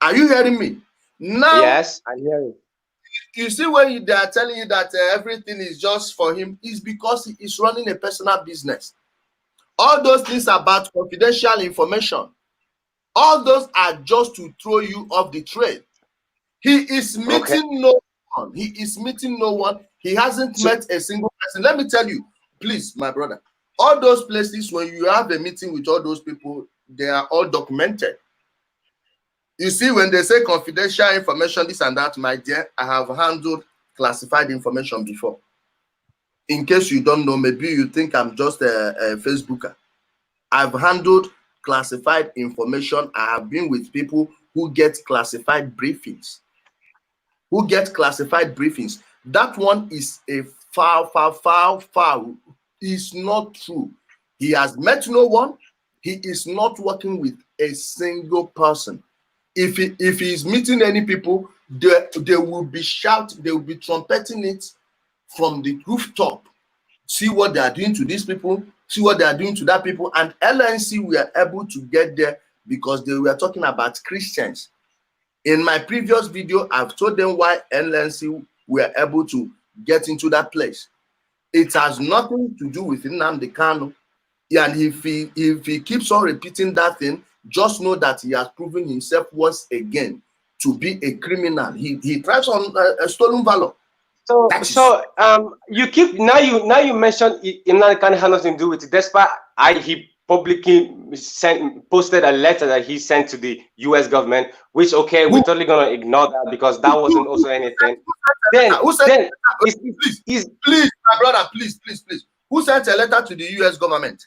Are you hearing me? Now, yes, I hear you. You see, when they are telling you that everything is just for him, is because he is running a personal business. All those things about confidential information, all those are just to throw you off the trail. He is meeting no one. He is meeting no one. He hasn't met a single person. Let me tell you, please, my brother, all those places, when you have a meeting with all those people, they are all documented. You see, when they say confidential information, this and that, my dear, I have handled classified information before. In case you don't know, maybe you think I'm just a Facebooker. I've handled classified information. I have been with people who get classified briefings. That one is a foul. It's not true. He has met no one. He is not working with a single person. If he is meeting any people, they will be shouting, they will be trumpeting it from the rooftop. See what they are doing to these people, see what they are doing to that people. And LNC were able to get there because they were talking about Christians. In my previous video, I've told them why LNC were able to get into that place. It has nothing to do with Nnamdi Kanu. And if he keeps on repeating that thing, just know that he has proven himself once again to be a criminal. He thrives on a stolen valor. You keep now you mentioned Nnamdi Kanu has nothing to do with it, despite he publicly posted a letter that he sent to the U.S. government, which we're totally gonna ignore that because that wasn't also anything. Please, my brother, please. Who sent a letter to the U.S. government?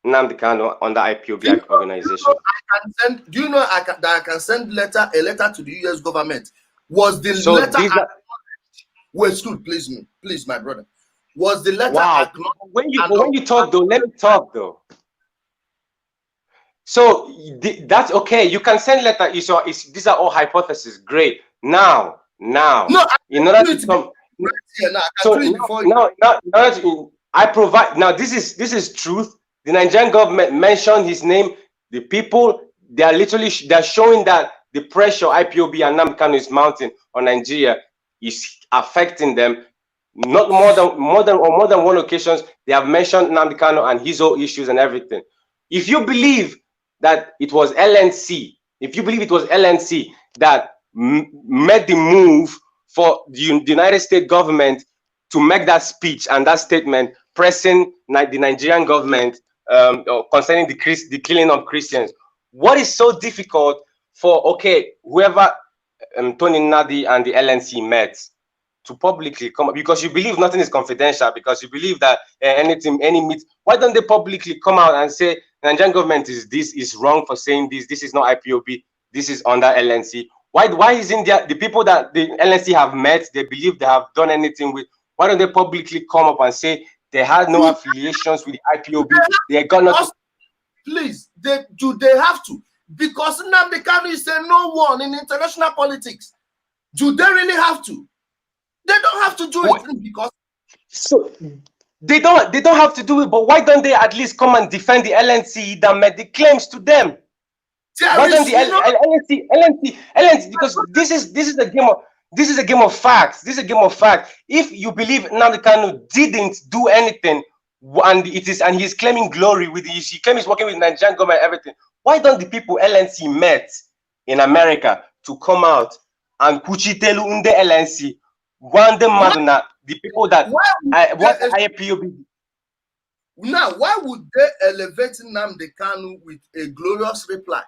Nnamdi Kanu on the IPOB organization. Do you know that I can send a letter to the U.S. government? Was the letter wait, please, my brother. Was the letter when you talk though, let me talk though. So that's okay. You can send letter. These are all hypotheses. Great. Now, in order to come. I provide. Now this is truth. The Nigerian government mentioned his name. The people, they're showing that the pressure IPOB and Nnamdi Kanu is mounting on Nigeria is affecting them. Not more than one occasions, they have mentioned Nnamdi Kanu and his own issues and everything. If you believe that it was LNC, that made the move for the United States government to make that speech and that statement pressing the Nigerian government concerning the killing of Christians, what is so difficult for whoever Tony Nnadi and the LNC met to publicly come up, because you believe nothing is confidential, because you believe that any meet, why don't they publicly come out and say the Nigerian government is wrong for saying this is not IPOB, this is under LNC? Why isn't there the people that the LNC have met, they believe they have done anything with, why don't they publicly come up and say they had no affiliations with the IPOB, they got nothing? Please, they have to? Because Nnamdi Kanu is a no one in international politics. Do they really have to? They don't have to do it because they don't have to do it. But why don't they at least come and defend the LNC that made the claims to them? Why don't the LNC? Because this is a game of facts. This is a game of facts. If you believe Nnamdi Kanu didn't do anything, and he's claiming glory with his, he claims he's working with Nigerian government and everything. Why don't the people LNC met in America to come out and kuchitelu unde LNC one the maduna the people that what IPOB? Now, why would they elevate Nnamdi Kanu with a glorious reply?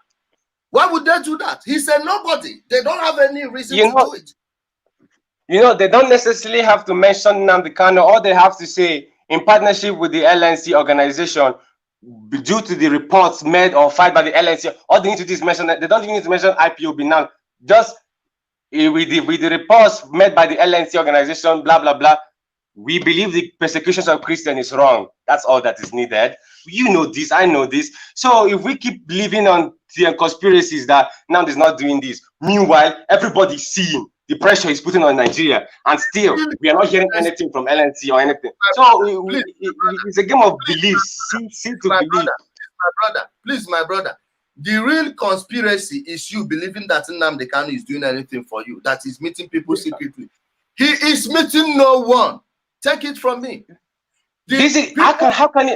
Why would they do that? He said nobody. They don't have any reason to do it. You know, they don't necessarily have to mention Nnamdi Kanu. All they have to say, in partnership with the LNC organization, due to the reports made or filed by the LNC, all they need to do is mention that. They don't even need to mention IPOB now. Just with the reports made by the LNC organization, blah, blah, blah. We believe the persecutions of Christians is wrong. That's all that is needed. You know this, I know this. So if we keep living on the conspiracies that now is not doing this, meanwhile, everybody's seeing the pressure is putting on Nigeria, and still we are not hearing anything from LNC or anything. So it's a game of beliefs. See to believe. My brother, the real conspiracy is you believing that Nnamdi Kanu is doing anything for you, that he's meeting people secretly. He is meeting no one. Take it from me. How can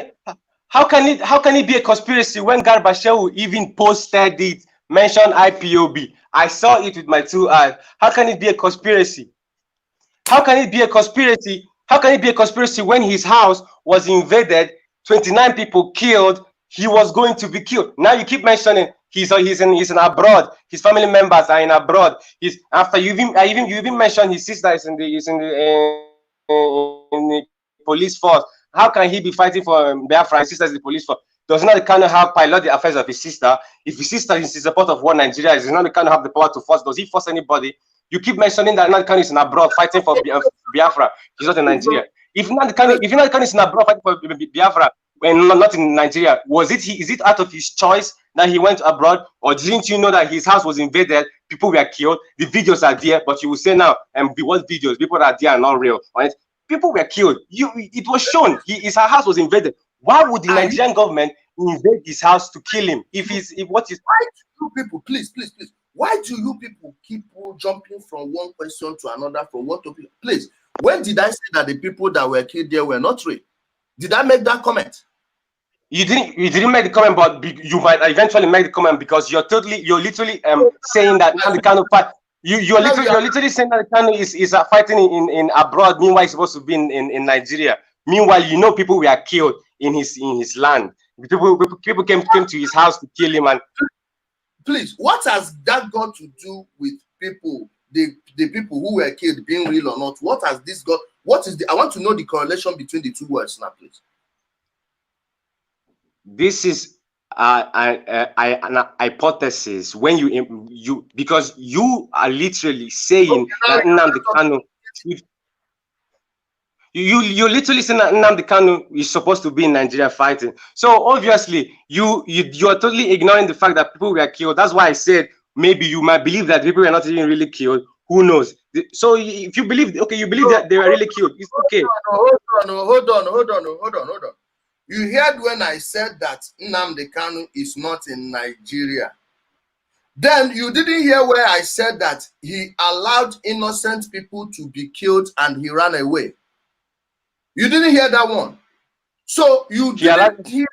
it be a conspiracy when Garbashew even posted it, mentioned IPOB? I saw it with my 2 eyes. How can it be a conspiracy? How can it be a conspiracy? How can it be a conspiracy when his house was invaded, 29 people killed, he was going to be killed? Now you keep mentioning he's in abroad, his family members are in abroad. He's after you even mentioned his sister is in the police force. How can he be fighting for Biafra? His sister is the police force. Does not kind of have pilot the affairs of his sister? If his sister is in support of what Nigeria is, not kind of have the power to force. Does he force anybody? You keep mentioning that Nnamdi is in abroad fighting for Biafra. He's not in Nigeria. If Nnamdi is in abroad fighting for Biafra when not in Nigeria, is it out of his choice that he went abroad, or didn't you know that his house was invaded? People were killed. The videos are there, but you will say now, and what videos? People that are there are not real. Right? People were killed. It was shown. His house was invaded. Why would the Nigerian government invade his house to kill him? Why do you people, please, why do you people keep jumping from one question to another, from one topic? Please, when did I say that the people that were killed there were not real? Did I make that comment? You didn't make the comment, but you might eventually make the comment because you're literally saying that the kind of fight. You're literally saying that the Kanu is fighting in abroad. Meanwhile, he's supposed to be in Nigeria. Meanwhile, you know people were killed in his land. People came to his house to kill him. And please, what has that got to do with people? The people who were killed being real or not? What has this got? What is the? I want to know the correlation between the two words now, please. This is an hypothesis when you because you are literally saying that Nnamdi Kanu. You're literally saying that Nnamdi Kanu is supposed to be in Nigeria fighting. So obviously you are totally ignoring the fact that people were killed. That's why I said maybe you might believe that people were not even really killed. Who knows? So if you believe, okay, you believe that they were really killed, it's okay. Hold on. You heard when I said that Nnamdi Kanu is not in Nigeria. Then you didn't hear where I said that he allowed innocent people to be killed and he ran away. You didn't hear that one. So you didn't hear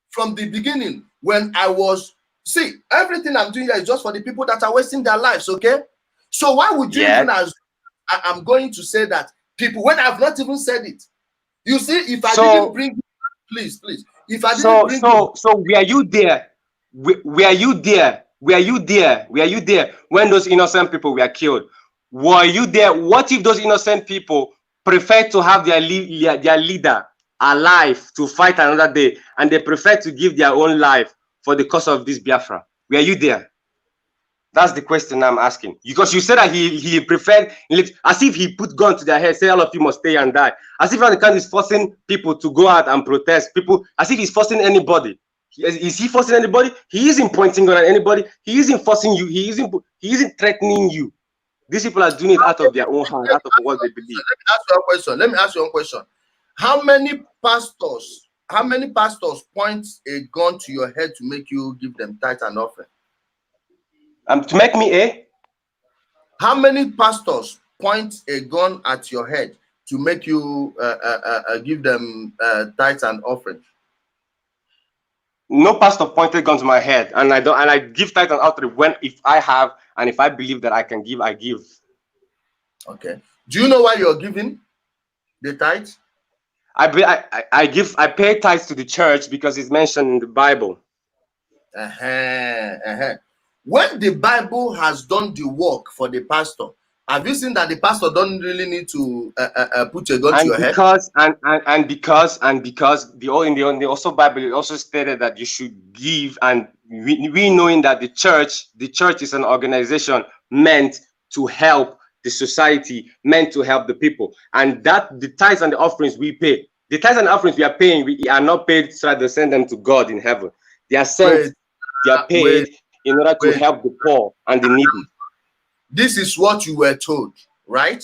from the beginning when I was, see, everything I'm doing here is just for the people that are wasting their lives, okay? So why would you even as I'm going to say that people, when I've not even said it? You see, if I didn't bring, please, if I didn't bring so were you there? Were you there when those innocent people were killed? Were you there? What if those innocent people prefer to have their leader alive to fight another day, and they prefer to give their own life for the cause of this Biafra? Were you there? That's the question I'm asking. Because you said that he preferred, as if he put gun to their head, say all of you must stay and die. As if Nnamdi Kanu is forcing people to go out and protest. People, as if he's forcing anybody. Is he forcing anybody? He isn't pointing on anybody. He isn't forcing you. He isn't threatening you. These people are doing it out of their own hand, out of what they believe. Let me ask you one question. How many pastors point a gun to your head to make you give them tithe and offering? To make me How many pastors point a gun at your head to make you give them tithes and offering? No pastor pointed gun to my head, and I give tithe and offering if I have, and if I believe that I can give, I give. Okay. Do you know why you're giving the tithe? I pay tithes to the church because it's mentioned in the Bible. When the Bible has done the work for the pastor, have you seen that the pastor don't really need to put a gun to your head? Because the also Bible, it also stated that you should give, and we knowing that the church is an organization meant to help the society, meant to help the people, and that the tithes and the offerings we pay, the tithes and offerings we are paying, we are not paid so that they send them to God in heaven. They are sent, they are paid in order to help the poor and the needy. This is what you were told, right?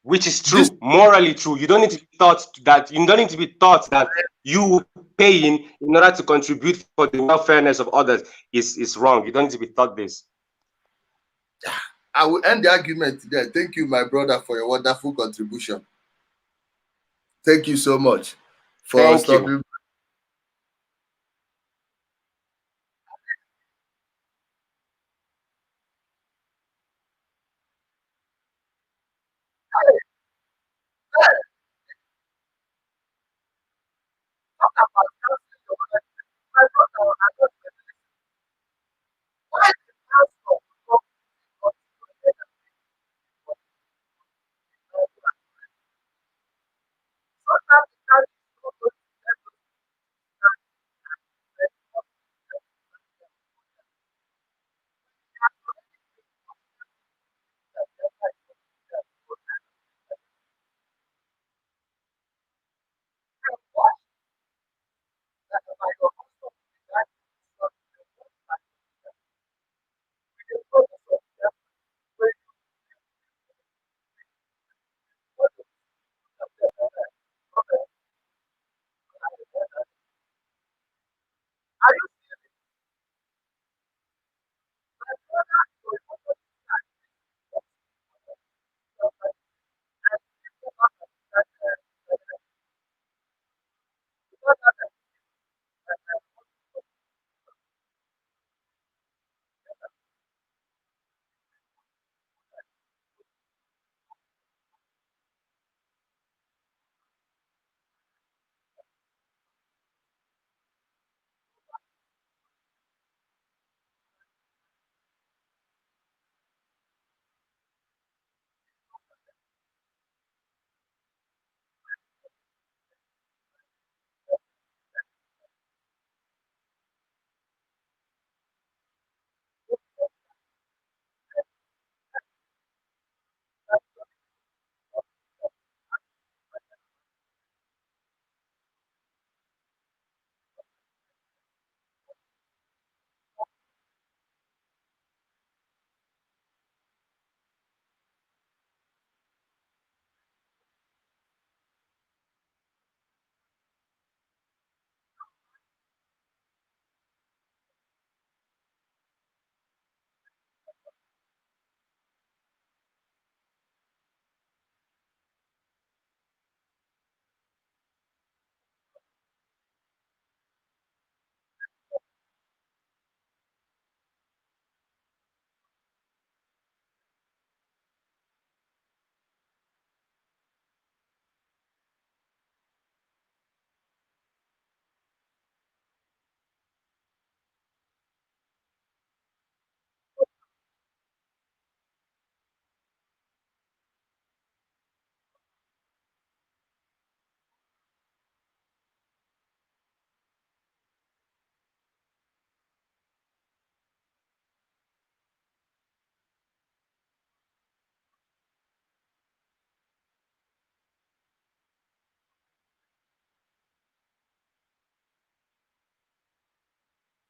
Which is true, morally true. You don't need to be taught that. You don't need to be taught that you paying in order to contribute for the welfareness of others is wrong. You don't need to be taught this. I will end the argument there. Thank you, my brother, for your wonderful contribution. Thank you so much for stopping.